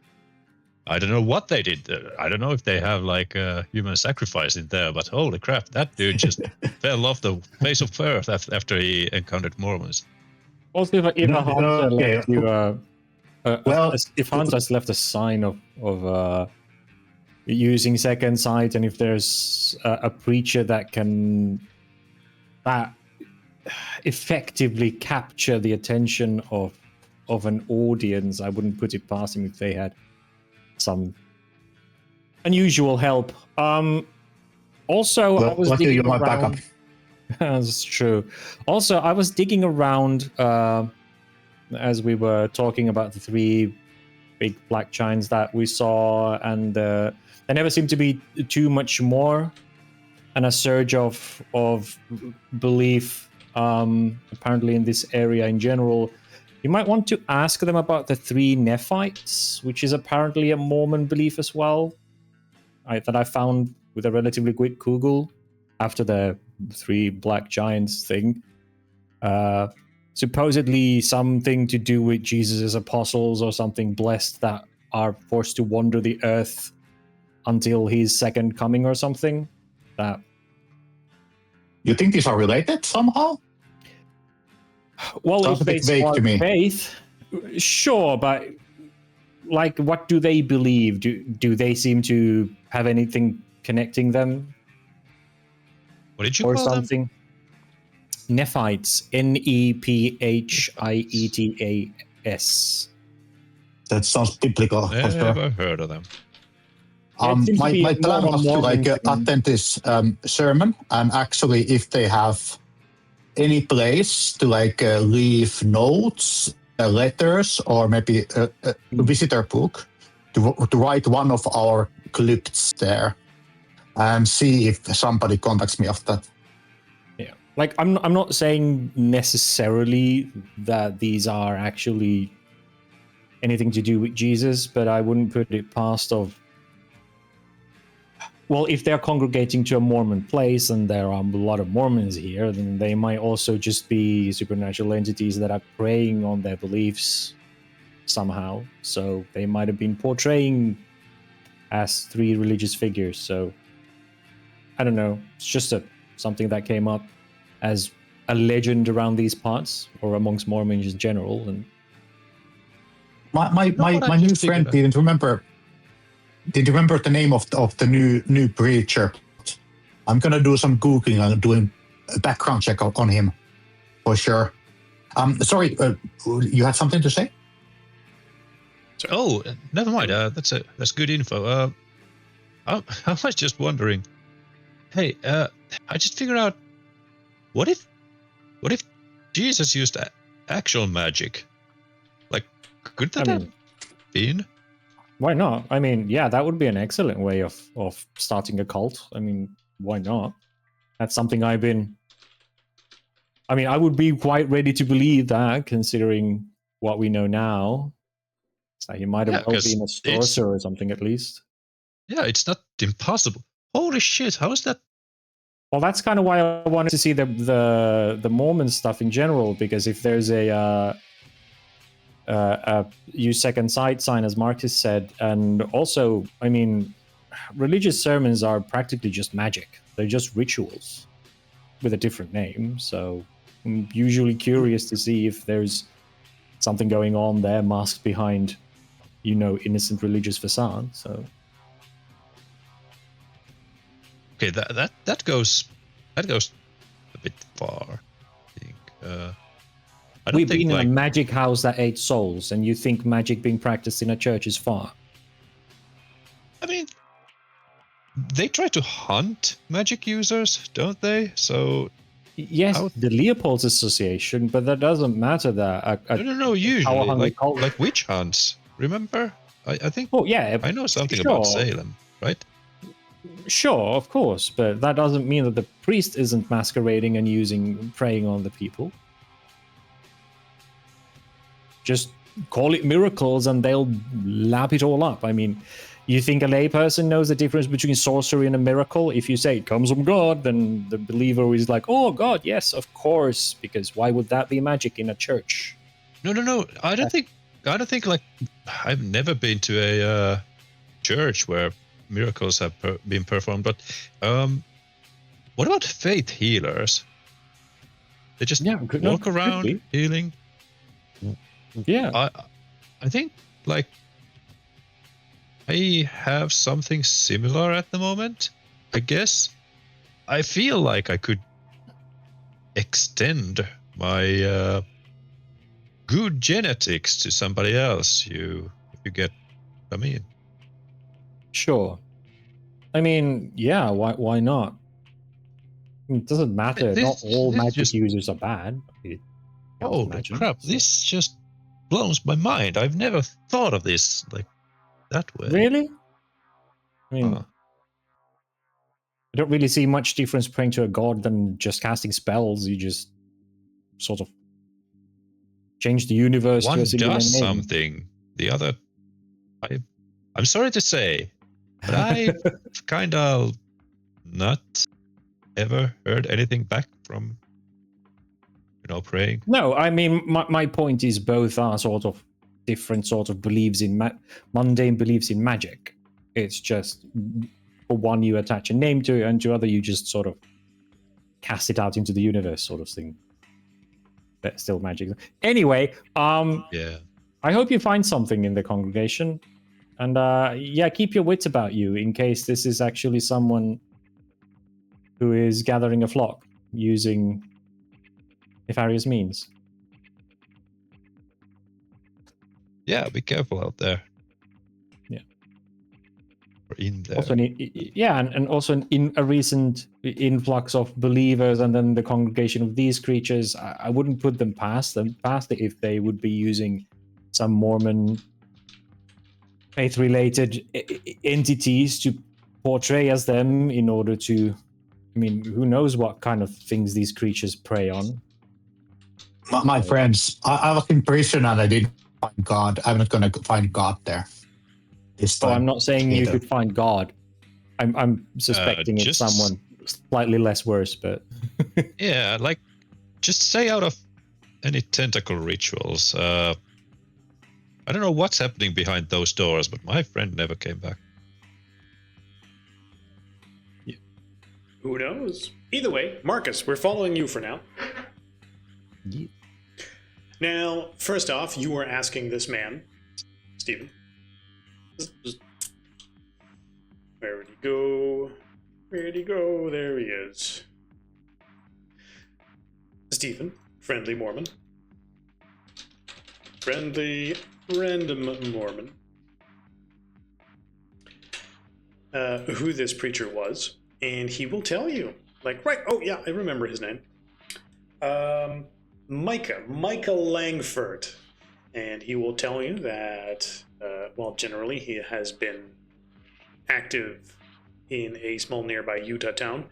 I don't know what they did. I don't know if they have like human sacrifice in there, but holy crap, that dude just fell off the face of earth after he encountered Mormons. Also, if a hunter left you, if hunter has left a sign of using second sight, and if there's a preacher that can effectively capture the attention of an audience, I wouldn't put it past him if they had some unusual help. Also, I was digging around. That's true. Also, I was digging around as we were talking about the 3 big black giants that we saw, and there never seemed to be too much more, and a surge of belief apparently in this area in general. You might want to ask them about the 3 Nephites, which is apparently a Mormon belief as well, that I found with a relatively quick Google after the 3 black giants thing. Supposedly something to do with Jesus' apostles or something blessed that are forced to wander the earth until his second coming or something. That You think these are related somehow? well, Sounds if a they bit vague to spark me. faith, sure, but like, what do they believe? Do they seem to have anything connecting them What did you or call them? something? Nephites, Nephites. That sounds biblical. For sure. Never heard of them. Yeah, it seems to My be plan more was to Mormon thing. attend this sermon, and actually, if they have any place to leave notes, letters, or maybe a visitor book, to write one of our clips there, and see if somebody contacts me after that. Yeah, like I'm not saying necessarily that these are actually anything to do with Jesus, but I wouldn't put it past well, if they're congregating to a Mormon place and there are a lot of Mormons here, then they might also just be supernatural entities that are preying on their beliefs somehow. So they might have been portraying as 3 religious figures. So I don't know. It's just something that came up as a legend around these parts or amongst Mormons in general. And My new friend didn't remember the name of the new preacher. I'm gonna do some Googling and doing a background check on him for sure. Sorry, you had something to say? Oh, never mind. That's good info. I was just wondering. Hey, I just figured out. What if Jesus used actual magic? Like, could that have been? Why not? I mean, yeah, that would be an excellent way of starting a cult. I mean, why not? That's something I would be quite ready to believe that, considering what we know now. So he might have well been a sorcerer or something at least. Yeah, it's not impossible. Holy shit, how is that? Well, that's kind of why I wanted to see the Mormon stuff in general, because if there's a use second sight sign, as Marcus said, and also, I mean, religious sermons are practically just magic. They're just rituals with a different name. So I'm usually curious to see if there's something going on there masked behind, innocent religious facade. So okay, that goes a bit far, I think. I don't we've think been in a magic house that ate souls, and you think magic being practiced in a church is far? I mean, they try to hunt magic users, don't they? So yes, the Leopold's Association, but that doesn't matter. That no. Usually, like witch hunts. Remember? I think. Oh yeah, I know something about Salem, right? Sure, of course, but that doesn't mean that the priest isn't masquerading and preying on the people. Just call it miracles and they'll lap it all up. I mean, you think a layperson knows the difference between sorcery and a miracle? If you say it comes from God, then the believer is like, oh, God, yes, of course, because why would that be magic in a church? No. I don't think like, I've never been to a church where miracles have been performed, but what about faith healers? They just walk around healing. Yeah. I think like I have something similar at the moment. I guess I feel like I could extend my good genetics to somebody else. If you get what I mean. Sure. I mean, yeah, why not? It doesn't matter. Not all magic users are bad. Holy crap, this just blows my mind. I've never thought of this like that way. Really? I mean, Huh. I don't really see much difference praying to a god than just casting spells. You just sort of change the universe to One a singular does name. something, the other. I'm sorry to say, but I've kind of not ever heard anything back from, praying. No, I mean, my point is both are sort of different sort of beliefs in mundane beliefs in magic. It's just for one you attach a name to, and to other you just sort of cast it out into the universe, sort of thing. That's still magic. Anyway, Yeah. I hope you find something in the congregation, and yeah, keep your wits about you in case this is actually someone who is gathering a flock using nefarious means. Yeah, be careful out there. Yeah. Or in there. Also, and also in a recent influx of believers, and then the congregation of these creatures. I wouldn't put them past it if they would be using some Mormon faith-related entities to portray as them in order to. I mean, who knows what kind of things these creatures prey on? My friends, I was in prison and I didn't find God. I'm not going to find God there this So time. I'm not saying you either. could find God. I'm suspecting it's just- someone slightly less worse, but Yeah, like, just stay out of any tentacle rituals. I don't know what's happening behind those doors, but my friend never came back. Who knows? Either way, Marcus, we're following you for now. yeah. Now, first off, you were asking this man, Stephen. Where did he go? Where did he go? There he is. Stephen, friendly Mormon. Friendly, random Mormon. Who this preacher was, and he will tell you. Like, right, oh yeah, I remember his name. Micah Langford. And he will tell you that, well, generally he has been active in a small nearby Utah town.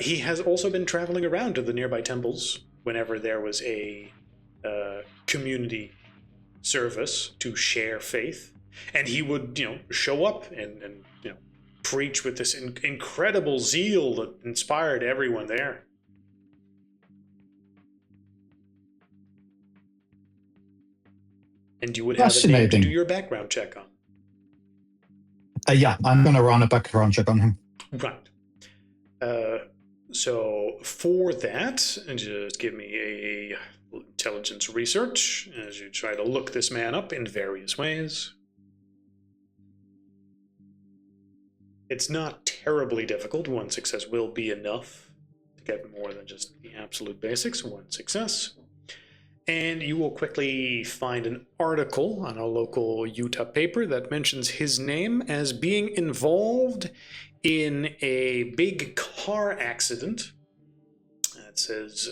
He has also been traveling around to the nearby temples whenever there was a community service to share faith. And he would, show up and preach with this incredible zeal that inspired everyone there. And you would have a name to Fascinating. do your background check on. Yeah, I'm going to run a background check on him. Right. So for that, just give me a intelligence research as you try to look this man up in various ways. It's not terribly difficult. One success will be enough to get more than just the absolute basics. One success. And you will quickly find an article on a local Utah paper that mentions his name as being involved in a big car accident. It says,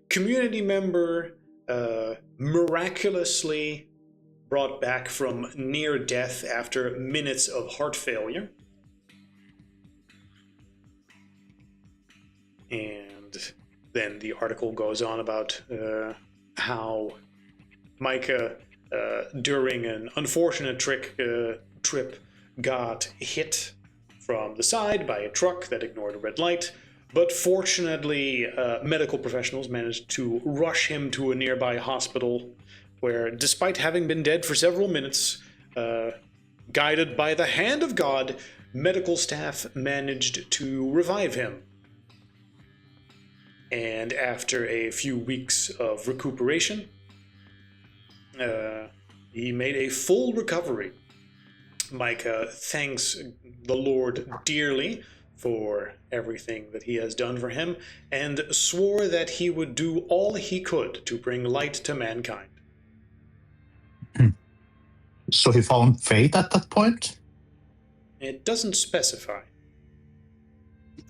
community member miraculously brought back from near death after minutes of heart failure. And then the article goes on about how Micah, during an unfortunate trip, got hit from the side by a truck that ignored a red light. But fortunately, medical professionals managed to rush him to a nearby hospital where, despite having been dead for several minutes, guided by the hand of God, medical staff managed to revive him. And after a few weeks of recuperation, he made a full recovery. Micah thanks the Lord dearly for everything that he has done for him, and swore that he would do all he could to bring light to mankind. So he found faith at that point? It doesn't specify,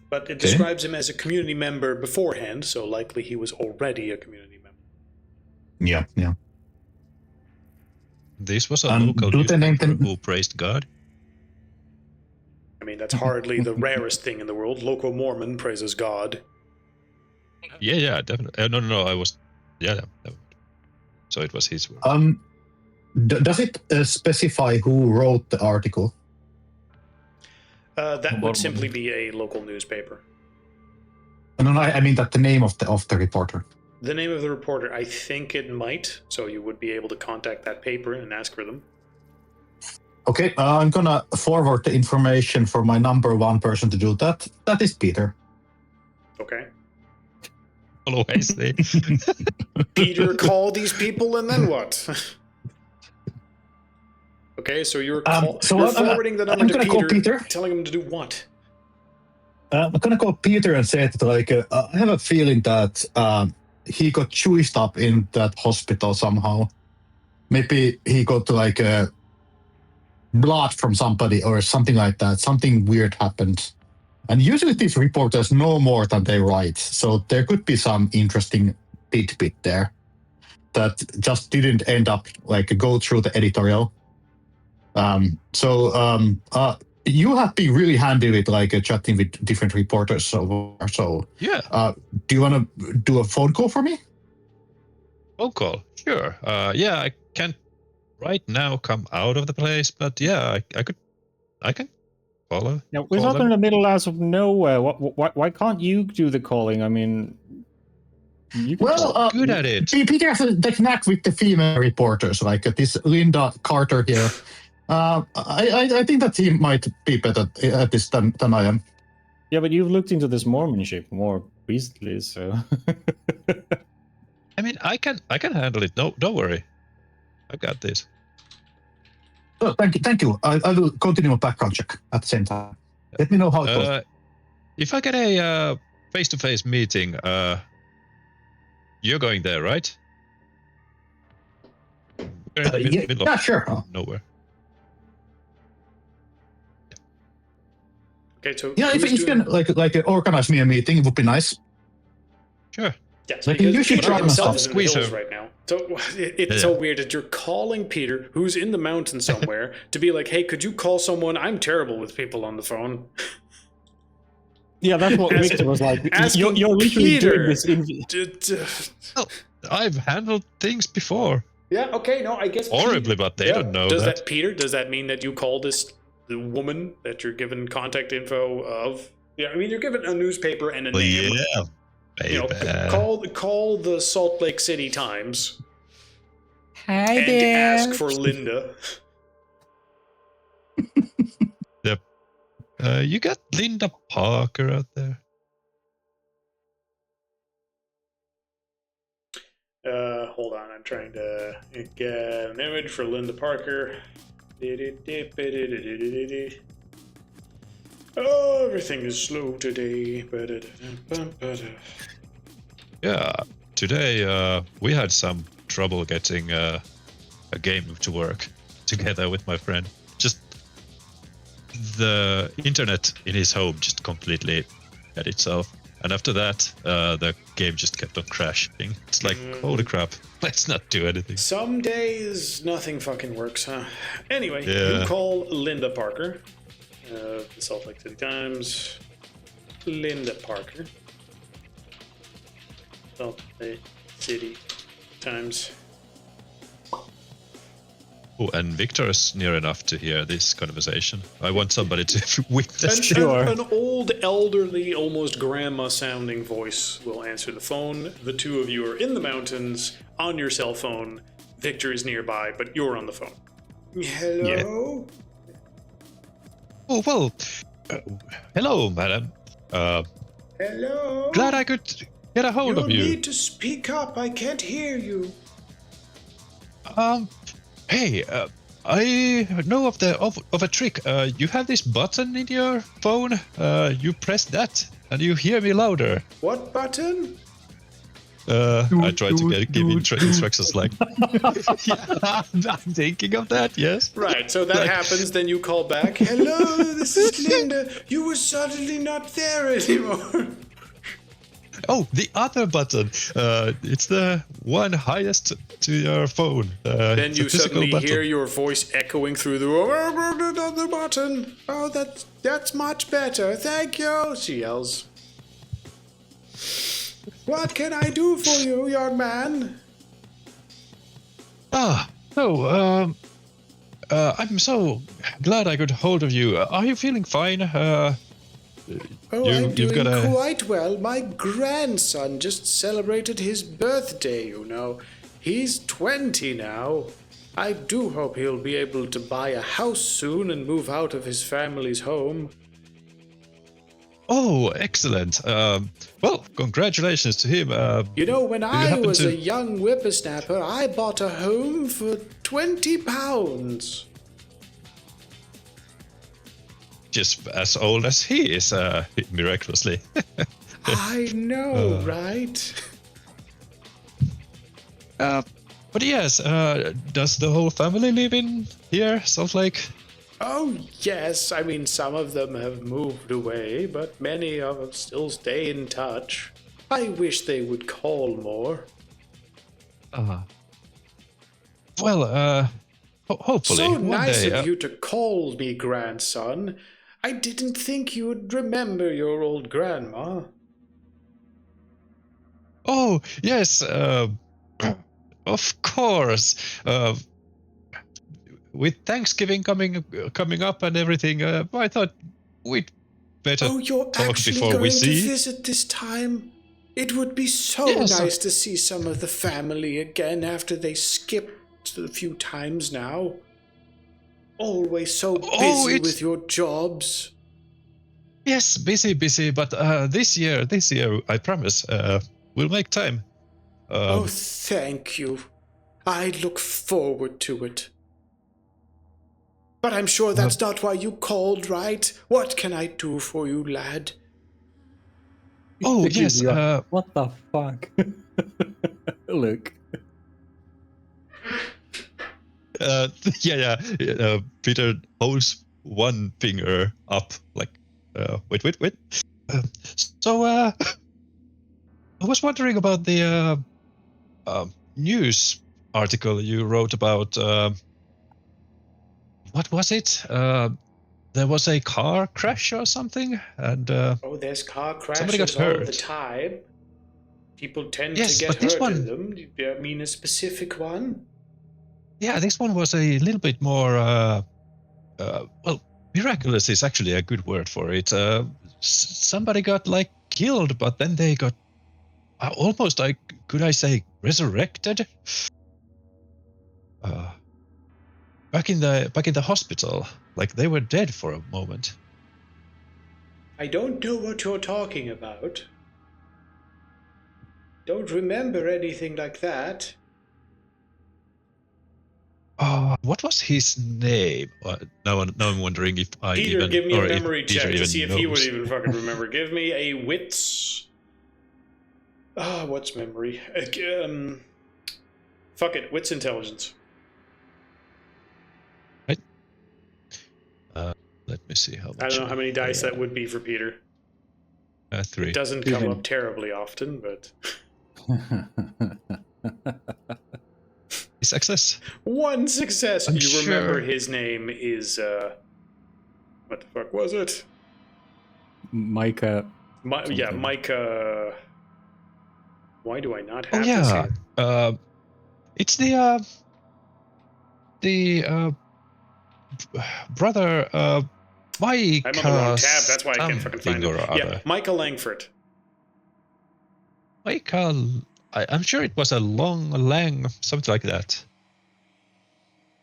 but it describes him as a community member beforehand, so likely he was already a community member. Yeah. This was a And local do they name newspaper them- who praised God. I mean, that's hardly the rarest thing in the world. Local Mormon praises God. Yeah, definitely. No, I was. Yeah. So it was his word. Does it specify who wrote the article? That Mormon. would simply be a local newspaper. No, I mean that the name of the reporter. The name of the reporter, I think it might, so you would be able to contact that paper and ask for them. Okay, I'm gonna forward the information for my number one person to do that. That is Peter. Okay. Always they. Peter, call these people and then what? Okay, so you're forwarding the number I'm to gonna call Peter. telling him to do what? I'm gonna call Peter and say that, like, I have a feeling that he got juiced up in that hospital somehow. Maybe he got like blood from somebody or something like that. Something weird happened. And usually these reporters know more than they write. So there could be some interesting tidbit there that just didn't end up like go through the editorial. You have been really handy with like chatting with different reporters. So Yeah. Do you want to do a phone call for me? Phone call. Sure. Yeah, I can't right now come out of the place, but yeah, I can follow. Now, we're call not them. in the middle of nowhere. Why can't you do the calling? I mean, you can call. Good at it. Peter has the knack with the female reporters, like this Linda Carter here. I think that he might be better at this than I am. Yeah, but you've looked into this Mormonship more recently, so. I mean, I can handle it. No, don't worry. I got this. Oh, thank you. I will continue a background check at the same time. Let me know how it goes. If I get a face-to-face meeting, you're going there, right? We're in the middle Yeah, of sure. nowhere. Okay, so Yeah, if you can like organize me a meeting, it would be nice. Sure. Yes, Like, because you should Peter try himself myself. is in the Squeeze hills her. right now. So it's so weird that you're calling Peter, who's in the mountains somewhere, to be like, hey, could you call someone? I'm terrible with people on the phone. Yeah, that's what Victor was like. Asking You're literally Peter. doing this. Well, I've handled things before. Yeah, okay, no, I guess Horribly, but they don't know does that. Peter, does that mean that you call the woman that you're given contact info of? Yeah, I mean, you're given a newspaper and a Well, name. yeah, baby. You know, call the Salt Lake City Times Hi and there. ask for Linda. Yep. You got Linda Parker out there. Hold on, I'm trying to get an image for Linda Parker. Oh, everything is slow today. Yeah. Today, we had some trouble getting a game to work together with my friend. Just the internet in his home just completely had itself. And after that, the game just kept on crashing. It's like, holy crap, let's not do anything. Some days nothing fucking works, huh? Anyway, Yeah. you call Linda Parker. The Salt Lake City Times. Linda Parker. Salt Lake City Times. Oh, and Victor's near enough to hear this conversation. I want somebody to witness And it. Sure. an old, elderly, almost grandma-sounding voice will answer the phone. The two of you are in the mountains on your cell phone. Victor is nearby, but you're on the phone. Hello? Oh, well, hello, madam. Hello? Glad I could get a hold You'll of you. need to speak up. I can't hear you. Hey, I know of a trick. You have this button in your phone. You press that, and you hear me louder. What button? I tried to give instructions like. Yeah, I'm thinking of that. Yes. Right, so that happens, then you call back. Hello, this is Linda. You were suddenly not there anymore. Oh, the other button. It's the one highest to your phone. Then it's a you physical suddenly button. hear your voice echoing through the room. Another button. Oh, that's much better. Thank you, she yells. What can I do for you, young man? I'm so glad I got hold of you. Are you feeling fine? I'm you've doing got a... quite well. My grandson just celebrated his birthday, you know. He's 20 now. I do hope he'll be able to buy a house soon and move out of his family's home. Oh, excellent. Well, congratulations to him. You know, when you I happen was to- a young whippersnapper, I bought a home for £20. Just as old as he is, miraculously. I know, right? But yes, does the whole family live in here, Salt Lake? Oh, yes. I mean, some of them have moved away, but many of them still stay in touch. I wish they would call more. Well, hopefully So one nice day. of you to call me, grandson. I didn't think you would remember your old grandma. Oh yes, of course. With Thanksgiving coming up and everything, I thought we'd better Oh, you're talk actually before going we to see. visit this time? It would be so Yes, nice to see some of the family again after they skipped a few times now. Always so busy with your jobs. Yes, busy, but this year, I promise, we'll make time. Oh, thank you. I look forward to it. But I'm sure that's not why you called, right? What can I do for you, lad? Oh yes, What the fuck? Look. yeah. Peter holds one finger up, like, wait. So, I was wondering about the news article you wrote about. What was it? There was a car crash or something, and Oh, there's car somebody got crashes all the hurt. time. People tend Yes, to get but this hurt one- in them. Do you mean a specific one? Yeah, this one was a little bit more. Well, miraculous is actually a good word for it. Somebody got like killed, but then they got almost like, could I say, resurrected? Back in the hospital, like they were dead for a moment. I don't know what you're talking about. Don't remember anything like that. What was his name? Now I'm wondering if I Peter, even, give me or a if memory Peter check to even see if he would knows. even fucking remember. Give me a wits. What's memory? Fuck it, wits intelligence. Right. Let me see how much. I don't know how many dice that would be for Peter. 3. It doesn't come up terribly often, but Success. one success. I'm You remember sure. his name is what the fuck was it? Micah. Yeah, Something. Micah. Why do I not have Oh this yeah. here? It's the brother Micah. I'm on the wrong tab. That's why I can't fucking find something it. or Yeah, other. Micah Langford. Micah. I'm sure it was a lang, something like that.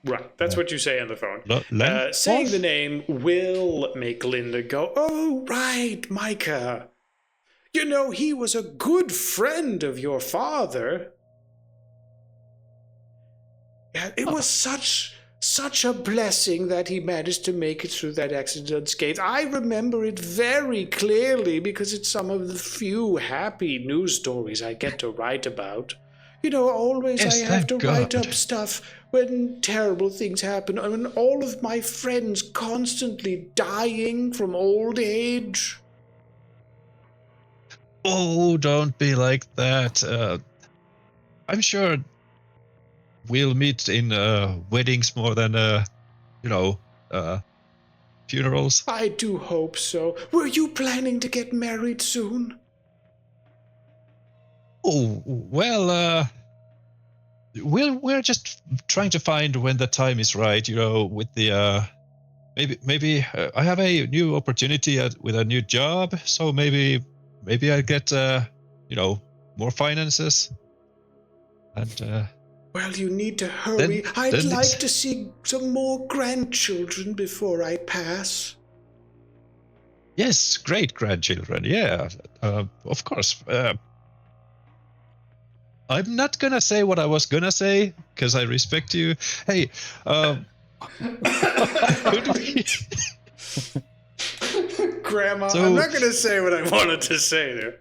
Right, that's what you say on the phone. Lang. Saying the name will make Linda go, "Oh, right, Micah. You know, he was a good friend of your father." Yeah, it was such a blessing that he managed to make it through that accident unscathed. I remember it very clearly because it's some of the few happy news stories I get to write about. You know, always Yes, I have to thank write God. up stuff when terrible things happen. I mean, all of my friends constantly dying from old age. Oh, don't be like that. I'm sure we'll meet in weddings more than, funerals. I do hope so. Were you planning to get married soon? Oh, well, we're just trying to find when the time is right, with the, maybe I have a new opportunity with a new job, so maybe I get, more finances. And, Well, you need to hurry. I'd then like to see some more grandchildren before I pass. Yes, great grandchildren. Yeah, of course. I'm not gonna say what I was gonna say because I respect you. Hey, could we? Grandma, So- I'm not going to say what I wanted to say there.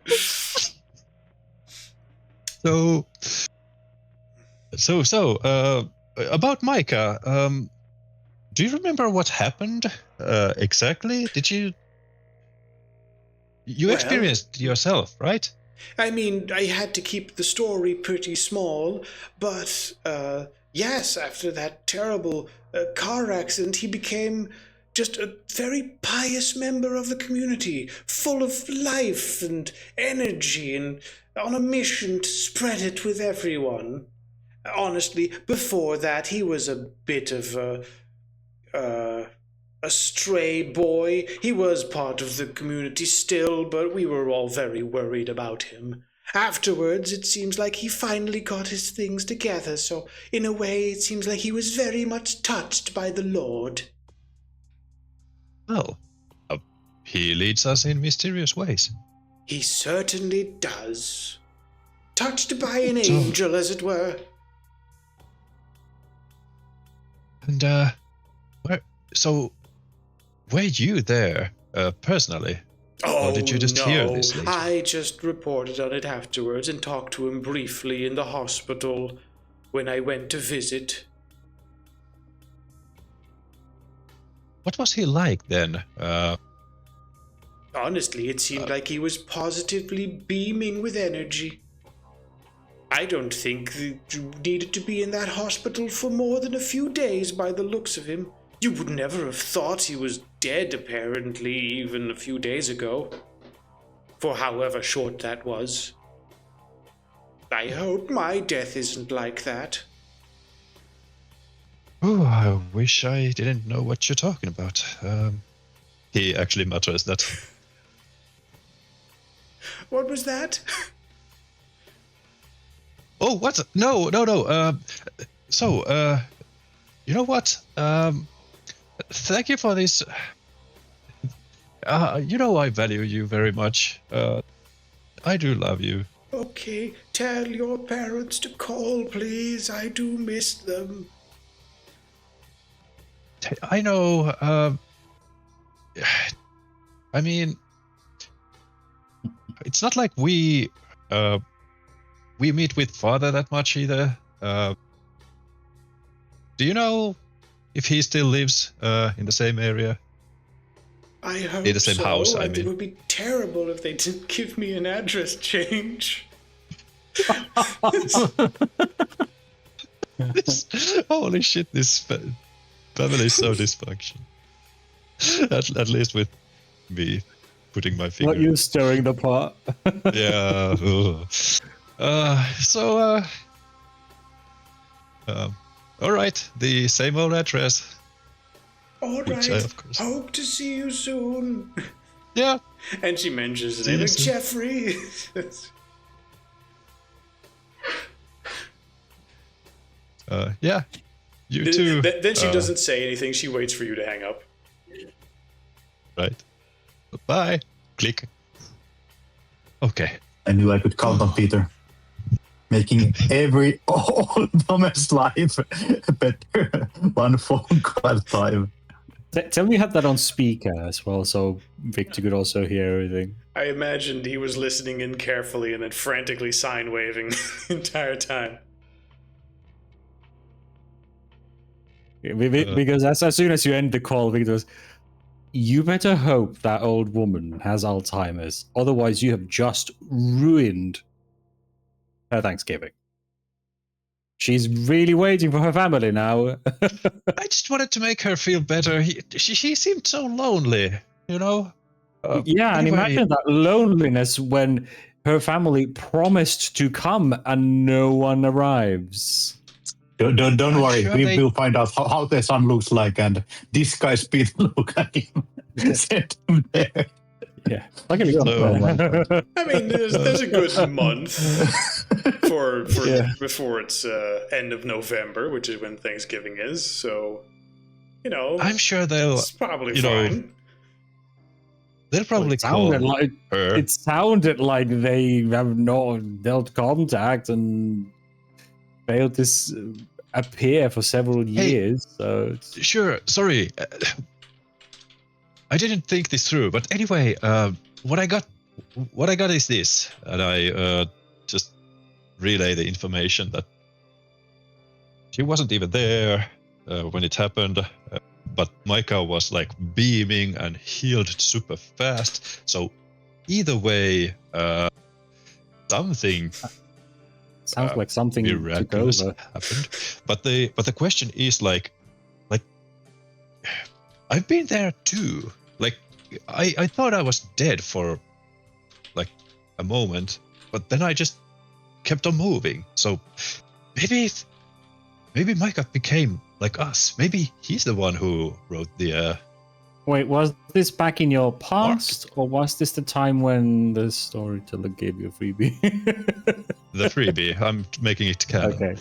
So, about Micah. Do you remember what happened exactly? Did you? You Well- experienced yourself, right? I mean, I had to keep the story pretty small, but, yes, after that terrible car accident, he became just a very pious member of the community, full of life and energy and on a mission to spread it with everyone. Honestly, before that, he was a bit of a stray boy. He was part of the community still, but we were all very worried about him. Afterwards, it seems like he finally got his things together, so in a way, it seems like he was very much touched by the Lord. Well, he leads us in mysterious ways. He certainly does. Touched by an So- angel, as it were. And were you there personally? Oh, Or did you just no. hear this later? I just reported on it afterwards and talked to him briefly in the hospital when I went to visit. What was he like then? Honestly, it seemed like he was positively beaming with energy. I don't think that you needed to be in that hospital for more than a few days by the looks of him. You would never have thought he was dead, apparently, even a few days ago. For however short that was. I hope my death isn't like that. Oh, I wish I didn't know what you're talking about. He actually mutters that. What was that? Oh, what? No. So, you know what? Thank you for this. I value you very much. I do love you. Okay, tell your parents to call, please. I do miss them. I know. I mean, it's not like we meet with father that much either. Do you know if he still lives in the same area? I hope In the same so. house, I It mean. would be terrible if they didn't give me an address change. Holy shit! This family is so dysfunctional. At least with me putting my finger. Not you stirring the pot. Yeah. Ugh. All right, the same old address. All Which I, right. of course- Hope to see you soon. Yeah. And she mentions the See name you like soon. Jeffrey. Yeah. You too. Then she doesn't say anything. She waits for you to hang up. Right. Bye. Click. Okay. I knew I could count on Peter. Making every old Thomas life better one phone call at a time. Tell me you had that on speaker as well, so Victor could also hear everything. I imagined he was listening in carefully and then frantically sign waving the entire time. Because as soon as you end the call, Victor goes, You better hope that old woman has Alzheimer's. Otherwise, you have just ruined her Thanksgiving. She's really waiting for her family now. I just wanted to make her feel better. She seemed so lonely, you know? Yeah, and anyway, imagine that loneliness when her family promised to come and no one arrives. Don't I'm worry, sure we they- will find out how the son looks like and disguise Peter look at him. Send him there. Yeah. So- I mean, there's a good month for Yeah. before it's end of November, which is when Thanksgiving is. So, I'm sure they'll it's probably you know, fine. they'll probably It sounded call like her. it sounded like they have not dealt contact and failed to appear for several years. So it's, Sure, sorry. I didn't think this through, but anyway, what I got is this, and I just relay the information that she wasn't even there when it happened, but Micah was like beaming and healed super fast. So either way, something sounds like something took miraculous over. happened. But the question is like I've been there too. Like I thought I was dead for like a moment, but then I just kept on moving. So maybe Micah became like us. Maybe he's the one who wrote the Wait, was this back in your past, or was this the time when the storyteller gave you a freebie? the freebie. I'm making it canon. Okay.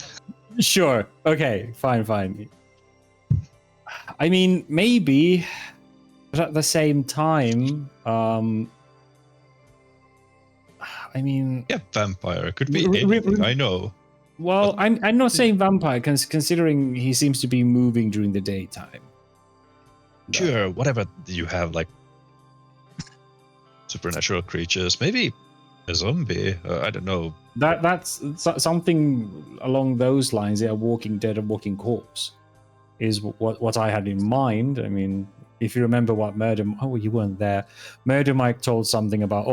Sure. Okay. Fine. I mean, maybe, but at the same time, I mean, Yeah, vampire. It could be Re- anything. I know. well, I'm not saying vampire, considering he seems to be moving during the daytime. Sure, whatever you have, like supernatural creatures, maybe a zombie. I don't know. That's something along those lines. Yeah, Walking Dead, a walking corpse, is what I had in mind. I mean, if you remember what you weren't there. Murder Mike told something about,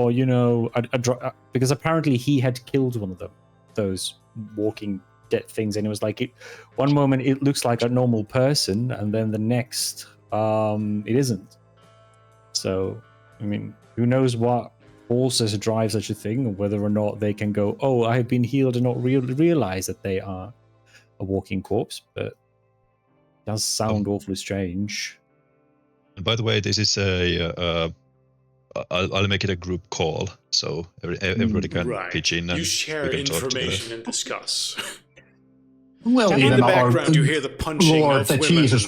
because apparently he had killed one of those Walking Dead things, and it was like one moment it looks like a normal person, and then the next it isn't. So, I mean, who knows what forces drive such a thing, or whether or not they can go, oh, I have been healed, and not realize that they are a walking corpse. But it does sound awfully strange. And by the way, this is I'll make it a group call, so everybody can Right. pitch in and You share we can talk information and discuss. Well, In even the our background, you hear the punching Lord, of that women. Jesus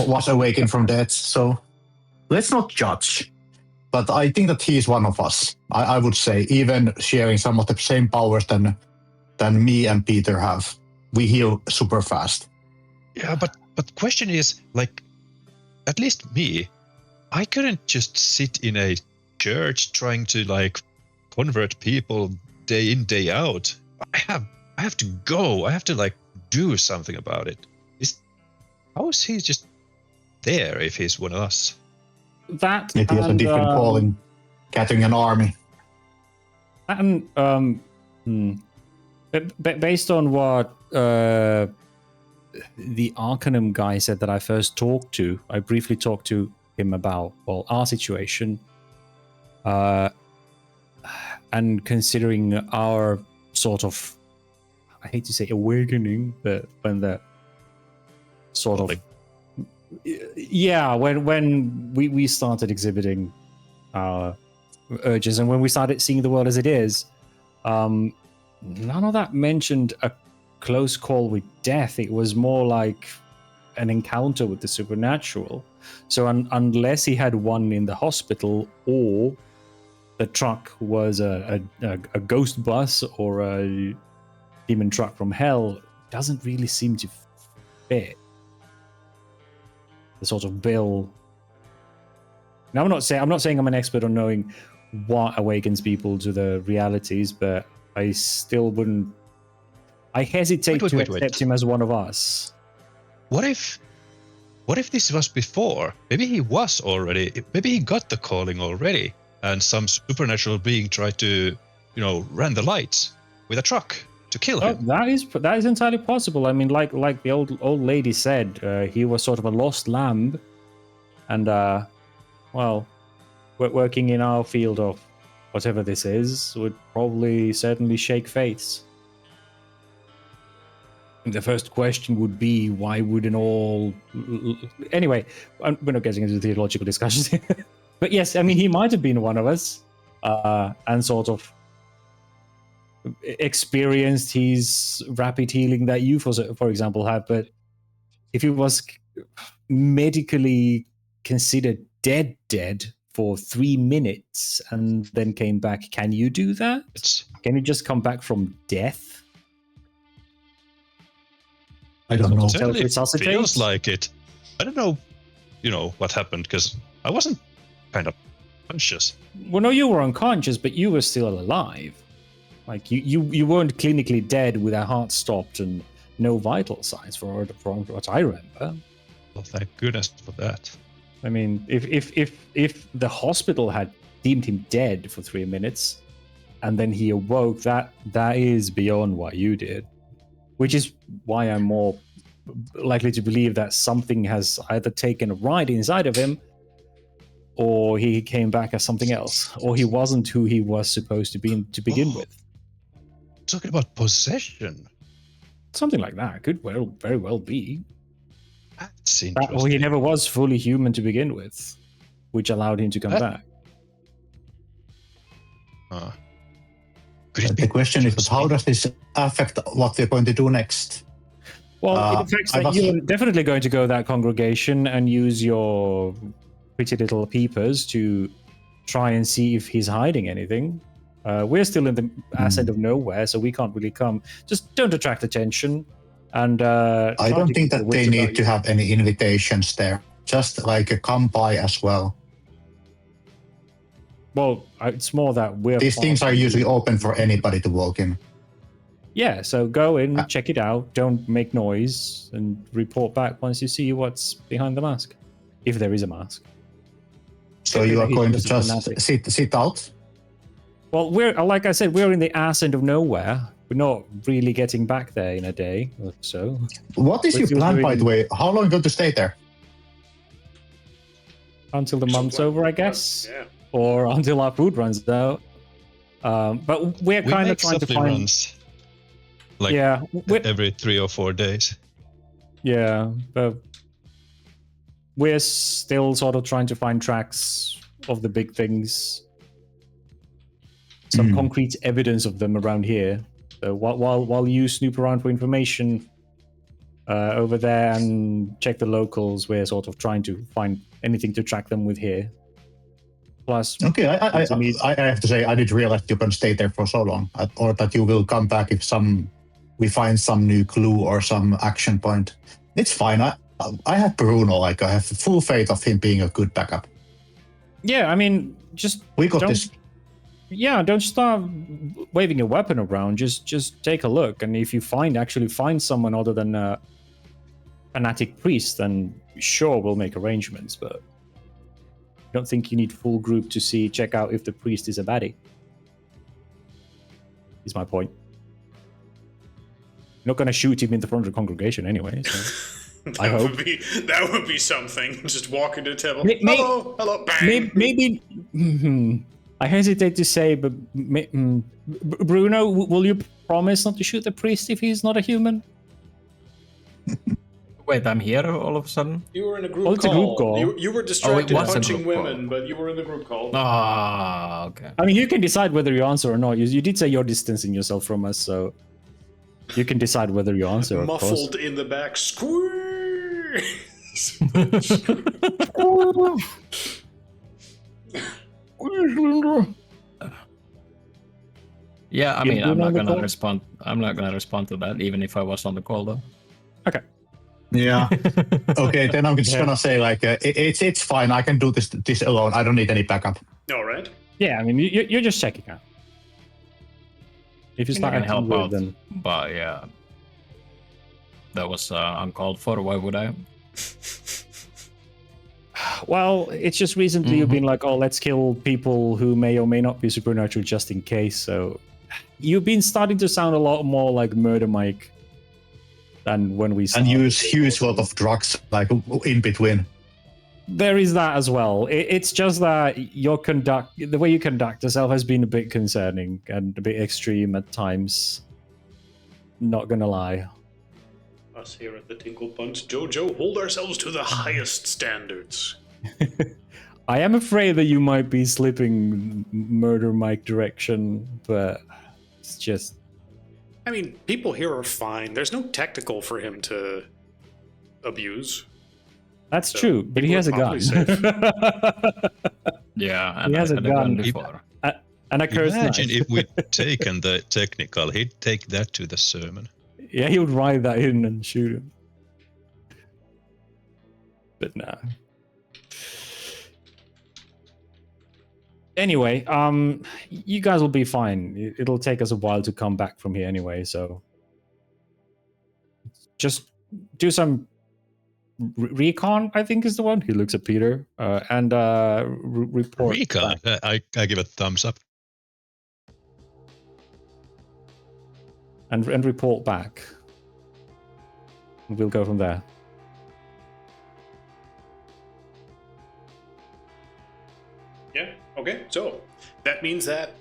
was awakened from death. So let's not judge. But I think that he is one of us. I would say, even sharing some of the same powers than me and Peter have. We heal super fast. Yeah, but the question is, like, at least me, I couldn't just sit in a church trying to like convert people day in, day out. I have to go. I have to like do something about it. How is he just there if he's one of us? That Maybe he has a different calling, gathering an army. And based on what the Arcanum guy said that I first talked to, I briefly talked to him about our situation, and considering our sort of, I hate to say awakening, but when the sort of when we started exhibiting our urges, and when we started seeing the world as it is, none of that mentioned a close call with death. It was more like an encounter with the supernatural. So unless he had one in the hospital, or the truck was a ghost bus or a demon truck from hell, it doesn't really seem to fit the sort of bill. Now, I'm not saying I'm an expert on knowing what awakens people to the realities, but I still wouldn't. I hesitate to accept him as one of us. What if what if this was before? Maybe he was already. Maybe he got the calling already, and some supernatural being tried to, run the lights with a truck to kill Oh, him. that is entirely possible. I mean, like the old lady said, he was sort of a lost lamb, and well, working in our field of whatever this is would probably certainly shake faiths. The first question would be, why wouldn't all... Anyway, we're not getting into theological discussions here. But yes, I mean, he might have been one of us, and sort of experienced his rapid healing that you, for example, have. But if he was medically considered dead for 3 minutes and then came back, can you do that? Can you just come back from death? I don't know. Certainly feels like it. I don't know, what happened, because I wasn't kind of conscious. Well, no, you were unconscious, but you were still alive. Like, you weren't clinically dead with a heart stopped and no vital signs from what I remember. Well, thank goodness for that. I mean, if the hospital had deemed him dead for 3 minutes and then he awoke, that is beyond what you did. Which is why I'm more likely to believe that something has either taken a ride inside of him, or he came back as something else, or he wasn't who he was supposed to be to begin with. Talking about possession. Something like that could very well be. That's interesting. Or he never was fully human to begin with, which allowed him to come back. The question is, how does this affect what we're going to do next? Well, it affects that you're definitely going to go to that congregation and use your pretty little peepers to try and see if he's hiding anything. We're still in the ass end of nowhere, so we can't really come. Just don't attract attention. And I don't think that they need to have any invitations there. Just like a come by as well. Well, it's more that these things are usually open for anybody to walk in. Yeah, so go in, check it out, don't make noise, and report back once you see what's behind the mask, if there is a mask. So you are going to just sit out? Well, like I said, we're in the ass end of nowhere. We're not really getting back there in a day or so. What is your plan, by the way? How long are you going to stay there? Until the month's over, I guess. Yeah. Or until our food runs out. But we're kind of trying to find... runs. Like every 3 or 4 days. Yeah, but we're still sort of trying to find tracks of the big things. Some concrete evidence of them around here. So while you snoop around for information over there and check the locals, we're sort of trying to find anything to track them with here. Plus, okay, I have to say I didn't realize you can stay there for so long, or that you will come back if we find some new clue or some action point. It's fine. I have Bruno. I have full faith of him being a good backup. Yeah, I mean, we got this. Yeah, don't start waving your weapon around. Just take a look, and if you actually find someone other than a fanatic priest, then sure, we'll make arrangements. But I don't think you need full group to check out if the priest is a baddie. Is my point. You're not going to shoot him in the front of the congregation anyway. So I hope that would be something. Just walk into the temple. Hello, bang. Maybe. I hesitate to say, but Bruno, will you promise not to shoot the priest if he's not a human? Wait, I'm here all of a sudden? You were in a group call. It's a group call. You were distracted punching women, but you were in the group call. Ah, okay. I mean, you can decide whether you answer or not. You did say you're distancing yourself from us, so you can decide whether you answer. Muffled in the back, squeeze. Yeah, I mean, I'm not gonna respond. I'm not gonna respond to that, even if I was on the call, though. Okay. Yeah. Okay, then I'm just gonna say it's fine. I can do this alone. I don't need any backup. All right. Yeah, I mean, you're just checking out. If you start I can help out, then... but yeah, that was uncalled for. Why would I? Well, it's just recently you've been like, oh, let's kill people who may or may not be supernatural just in case. So you've been starting to sound a lot more like Murder Mike than when we started. And use a lot of drugs, like in between. There is that as well. It's just that the way you conduct yourself has been a bit concerning and a bit extreme at times. Not gonna lie. Us here at the Tinkle Punch Dojo hold ourselves to the highest standards. I am afraid that you might be slipping Murder Mike direction, but it's just... I mean, people here are fine. There's no technical for him to abuse. That's So, true, but he people has a are gun. Yeah, He and has I a had gun. before. And a cursed Imagine knife. if we'd taken the technical, he'd take that to the sermon. Yeah, he would ride that in and shoot him. But nah. Anyway, you guys will be fine. It'll take us a while to come back from here anyway, so just do some recon, I think is the one. He looks at Peter and report. Recon, back. I give a thumbs up. And report back. And we'll go from there. Yeah, okay. So that means that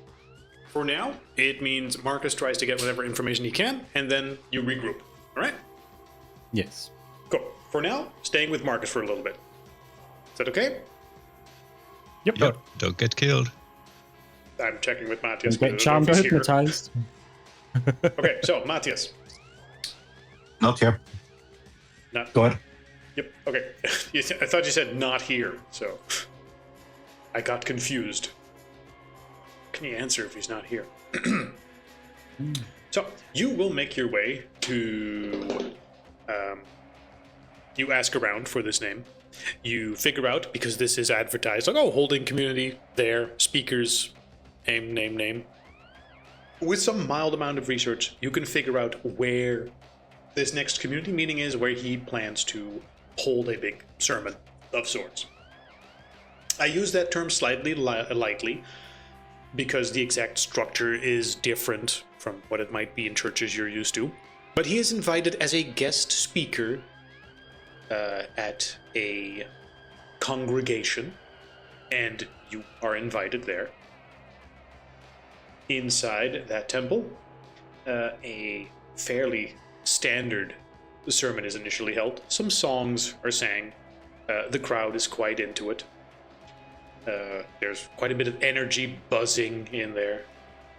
for now, it means Marcus tries to get whatever information he can, and then you regroup. All right? Yes. Cool. For now, staying with Marcus for a little bit. Is that okay? Yep. Don't get killed. I'm checking with Matthias. Get charmed or hypnotized. Okay, so Matthias. Not here. Not. Go ahead. Yep. Okay. I thought you said not here, so I got confused. Can you answer if he's not here? So you will make your way to. You ask around for this name. You figure out, because this is advertised, like, oh, holding community there, speakers, name. With some mild amount of research, you can figure out where this next community meeting is, where he plans to hold a big sermon of sorts. I use that term slightly lightly because the exact structure is different from what it might be in churches you're used to. But he is invited as a guest speaker at a congregation, and you are invited there. Inside that temple, a fairly standard sermon is initially held. Some songs are sang. The crowd is quite into it. There's quite a bit of energy buzzing in there.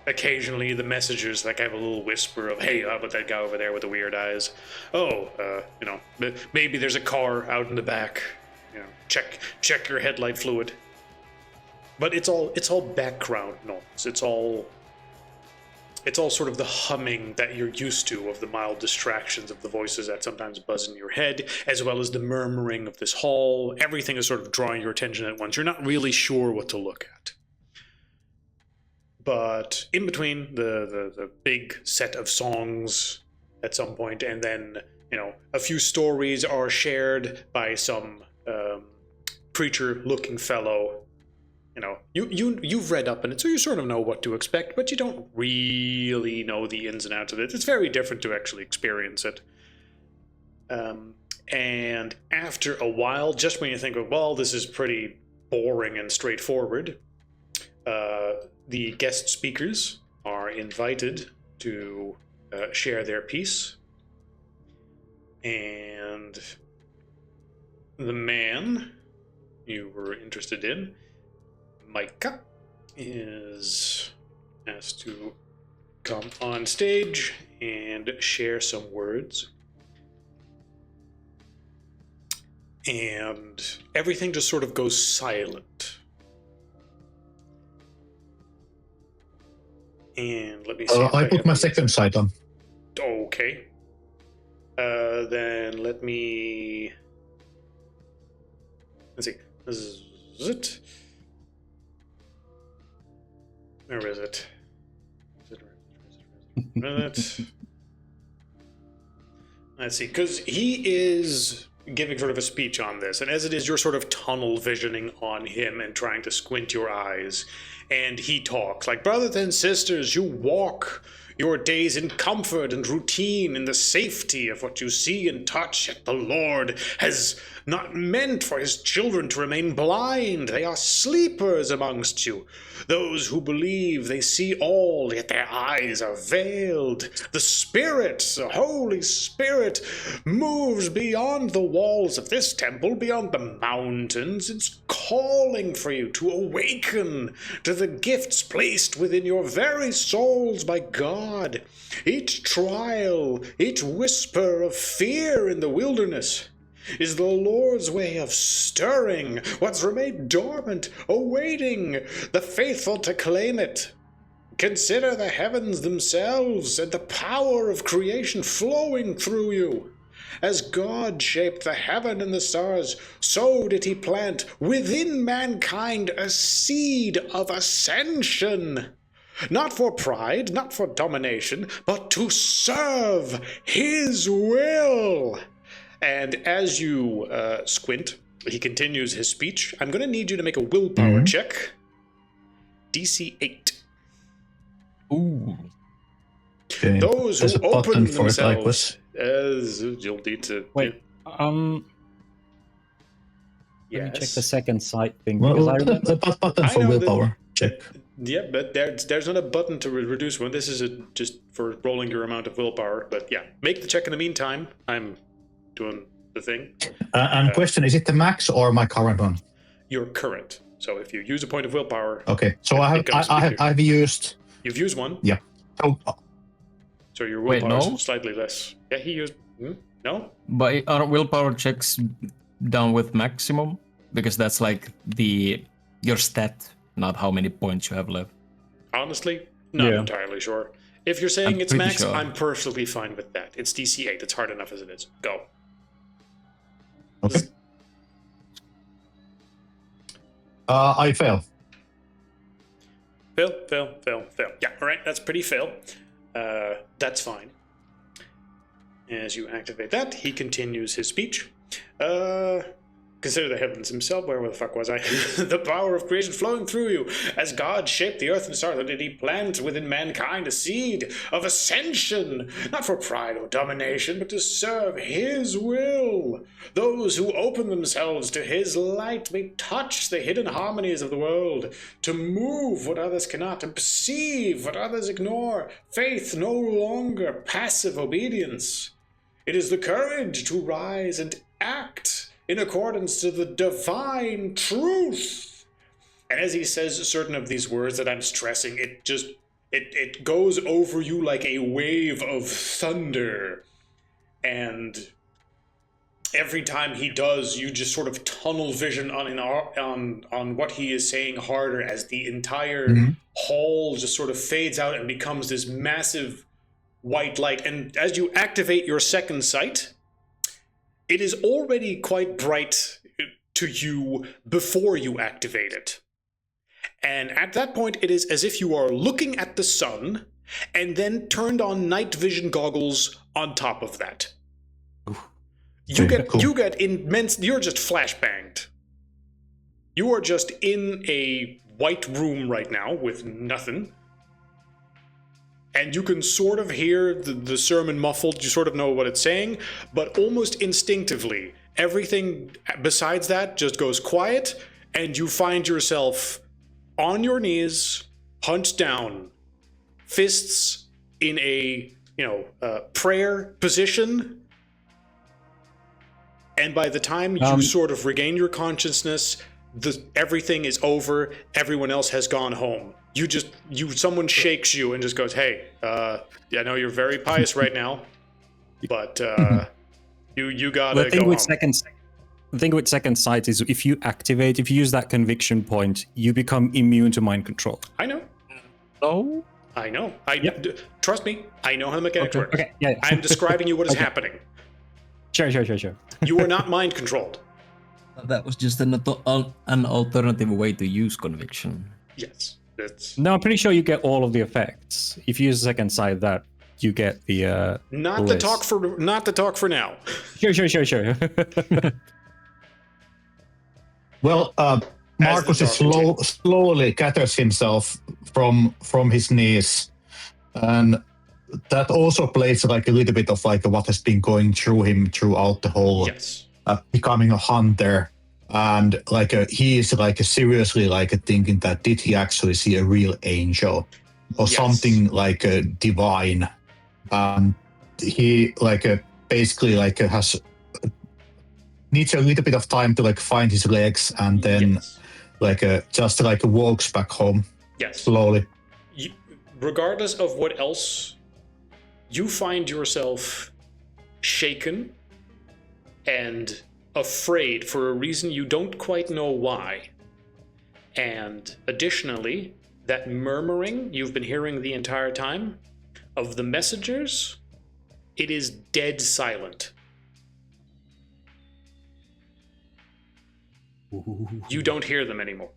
Occasionally, the messengers have a little whisper of, "Hey, how about that guy over there with the weird eyes? Oh, maybe there's a car out in the back. Check your headlight fluid." But it's all background noise. It's all sort of the humming that you're used to of the mild distractions of the voices that sometimes buzz in your head, as well as the murmuring of this hall. Everything is sort of drawing your attention at once. You're not really sure what to look at. But in between the big set of songs at some point, and then, a few stories are shared by some preacher-looking fellow. You've read up on it, so you sort of know what to expect, but you don't really know the ins and outs of it. It's very different to actually experience it. And after a while, just when you think, well, this is pretty boring and straightforward, the guest speakers are invited to share their piece. And the man you were interested in, Micah, is asked to come on stage and share some words. And everything just sort of goes silent. And let me see. I put my second sight on. Okay. Then let me. Let's see. This is it. Where is it? Let's see, because he is giving sort of a speech on this, and as it is, you're sort of tunnel visioning on him and trying to squint your eyes, and he talks like, brothers and sisters, you walk your days in comfort and routine, in the safety of what you see and touch, yet the Lord has not meant for his children to remain blind. They are sleepers amongst you. Those who believe they see all, yet their eyes are veiled. The Spirit, the Holy Spirit, moves beyond the walls of this temple, beyond the mountains. It's calling for you to awaken to the gifts placed within your very souls by God. Each trial, each whisper of fear in the wilderness is the Lord's way of stirring what's remained dormant, awaiting the faithful to claim it. Consider the heavens themselves and the power of creation flowing through you. As God shaped the heaven and the stars, so did he plant within mankind a seed of ascension. Not for pride, not for domination, but to serve his will. And as you squint, he continues his speech. I'm going to need you to make a willpower check. DC 8. Ooh. Okay. Those There's who a button open for it, like themselves, you'll need to. Wait, let me check the Yes. second sight thing Well, because I remember. the button I for know willpower check. Yeah, but there's not a button to reduce one. This is just for rolling your amount of willpower. But yeah, make the check in the meantime. I'm doing the thing. And question, is it the max or my current one? Your current. So if you use a point of willpower, Okay, so I've used. you've used one. Yeah. So So your Wait, willpower no? is slightly less. Yeah, he used. No? But are willpower checks down with maximum? Because that's like your stat, not how many points you have left. Honestly, not Yeah. entirely sure. If you're saying I'm it's pretty max, sure. I'm perfectly fine with that. It's DC 8. It's hard enough as it is. Go. okay. I fail. Fail. Yeah, all right. That's pretty fail. That's fine. As you activate that, he continues his speech. Consider the heavens himself. Where the fuck was I? The power of creation flowing through you. As God shaped the earth and stars, so did he plant within mankind a seed of ascension, not for pride or domination, but to serve his will. Those who open themselves to his light may touch the hidden harmonies of the world, to move what others cannot, and perceive what others ignore. Faith no longer passive obedience. It is the courage to rise and act in accordance to the divine truth. And as he says certain of these words that I'm stressing, it goes over you like a wave of thunder. And every time he does, you just sort of tunnel vision on what he is saying harder as the entire hall just sort of fades out and becomes this massive white light. And as you activate your second sight, it is already quite bright to you before you activate it. And at that point, it is as if you are looking at the sun and then turned on night vision goggles on top of that. You get immense, you're just flashbanged. You are just in a white room right now with nothing. And you can sort of hear the sermon muffled, you sort of know what it's saying, but almost instinctively, everything besides that just goes quiet, and you find yourself on your knees, hunched down, fists in a, prayer position. And by the time you sort of regain your consciousness, everything is over, everyone else has gone home. Someone shakes you and just goes, hey, I know you're very pious right now, but you gotta go home. The thing with second sight is if you use that conviction point, you become immune to mind control. I know. Oh? I know. Trust me, I know how the mechanics work. Okay, yeah. I'm describing you what is happening. Sure. You are not mind controlled. That was just an alternative way to use conviction. Yes. No, I'm pretty sure you get all of the effects if you use second sight. That you get the Not bliss. the talk for now. Sure. Well, Marcus is slowly gathers himself from his knees, and that also plays like a little bit of like what has been going through him throughout the whole Yes. becoming a hunter, and like he is like seriously like thinking that did he actually see a real angel or Yes. something like divine, and he like basically like has needs a little bit of time to like find his legs, and then like just like walks back home slowly. Regardless of what else, you find yourself shaken and afraid for a reason you don't quite know why. And additionally, that murmuring you've been hearing the entire time of the messengers, it is dead silent. You don't hear them anymore.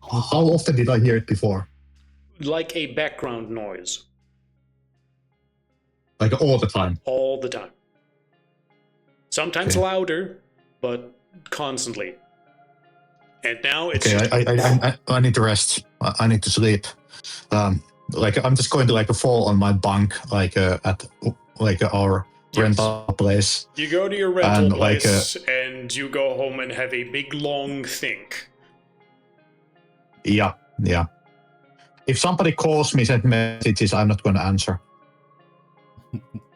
How often did I hear it before? Like a background noise. Like all the time? All the time. Sometimes louder, but constantly. And now it's I need to rest. I need to sleep. Like I'm just going to like fall on my bunk like at like our rental place. You go to your rental place and you go home and have a big long think. Yeah. If somebody calls me, send messages, I'm not going to answer.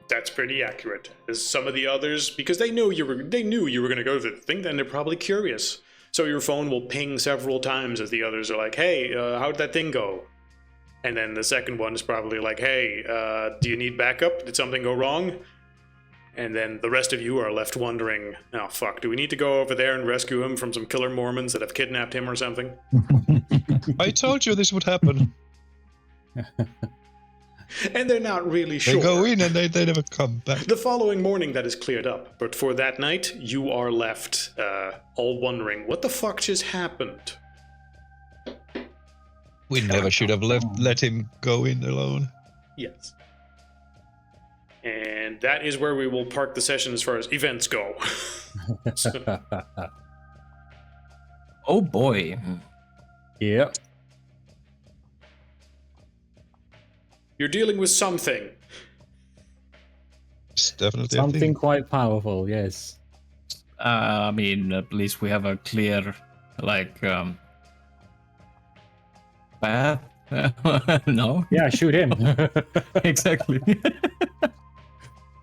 That's pretty accurate. As some of the others, because they knew you were going to go to the thing, then they're probably curious. So your phone will ping several times as the others are like, "Hey, how'd that thing go?" And then the second one is probably like, "Hey, do you need backup? Did something go wrong?" And then the rest of you are left wondering, "Oh fuck, do we need to go over there and rescue him from some killer Mormons that have kidnapped him or something?" I told you this would happen. And they're not really sure. They go in and they never come back. The following morning that is cleared up, but for that night, you are left all wondering, what the fuck just happened? We never should have let him go in alone. Yes. And that is where we will park the session as far as events go. Oh boy. Yep. You're dealing with something. It's definitely something quite powerful, yes. I mean, at least we have a clear, like, path. No? Yeah, shoot him. Exactly.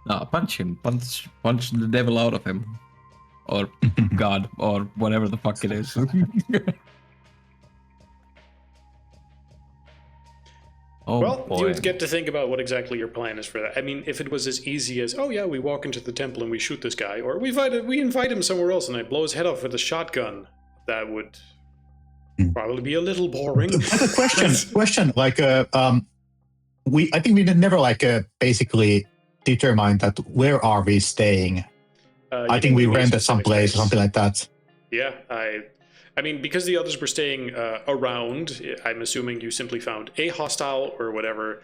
No, punch him. Punch the devil out of him. Or God, or whatever the fuck it is. Oh, well, boy. you would get to think about what exactly your plan is for that. I mean, if it was as easy as, oh yeah, we walk into the temple and we shoot this guy, or we invite him somewhere else and I blow his head off with a shotgun, that would probably be a little boring. But a question, like, I think we never like basically determined that where are we staying. I think we rented some place or something like that. Yeah, I mean, because the others were staying around, I'm assuming you simply found a hostile or whatever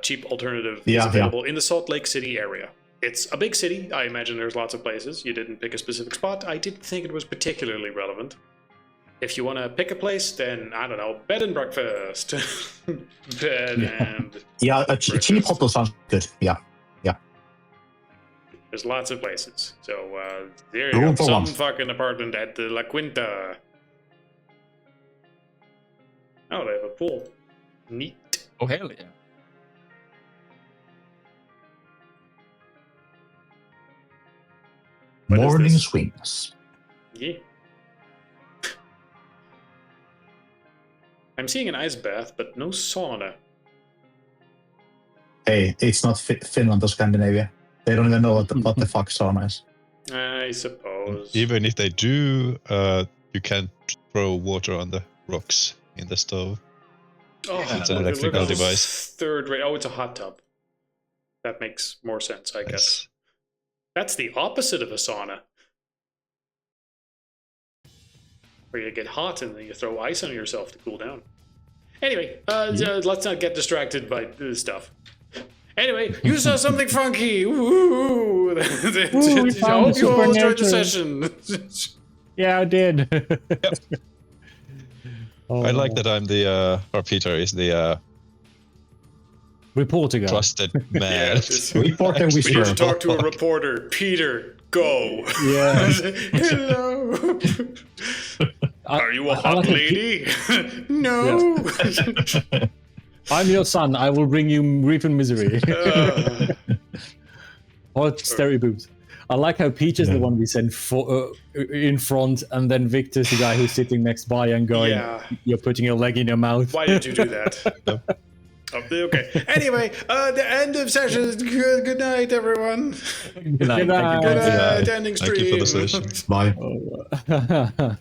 cheap alternative is available in the Salt Lake City area. It's a big city. I imagine there's lots of places. You didn't pick a specific spot. I didn't think it was particularly relevant. If you want to pick a place, then, I don't know, bed and breakfast. Yeah, a cheap hotel sounds good. Yeah. There's lots of places. So there you go. Some fucking apartment at the La Quinta. Oh, they have a pool. Neat. Oh, hell yeah. Morning swings. Yeah. I'm seeing an ice bath, but no sauna. Hey, it's not Finland or Scandinavia. They don't even know what the fuck sauna is. I suppose. Even if they do, you can't throw water on the rocks in the stove. Oh, it's an electrical device. Third rate. Oh, it's a hot tub. That makes more sense, I guess. That's the opposite of a sauna. Where you get hot and then you throw ice on yourself to cool down. Anyway, let's not get distracted by this stuff. Anyway, you saw something funky. Woo! we I found hope you all enjoyed the supernatural. session. Yeah, I did. I like that I'm the or Peter is the reporter guy. trusted man. Reporter We need to whisperer. talk to a reporter. Peter, go. Yeah. Hello. Are you a hot like lady? No. I'm your son. I will bring you grief and misery. Or stereo boobs. I like how Peach is the one we send in front, and then Victor's the guy who's sitting next by and going, Yeah. "You're putting your leg in your mouth." Why did you do that? Oh, okay. Anyway, the end of session. Good night, everyone. Good night. Good night. Good Yeah. night. Ending Thank you for the stream. session. Bye. Oh.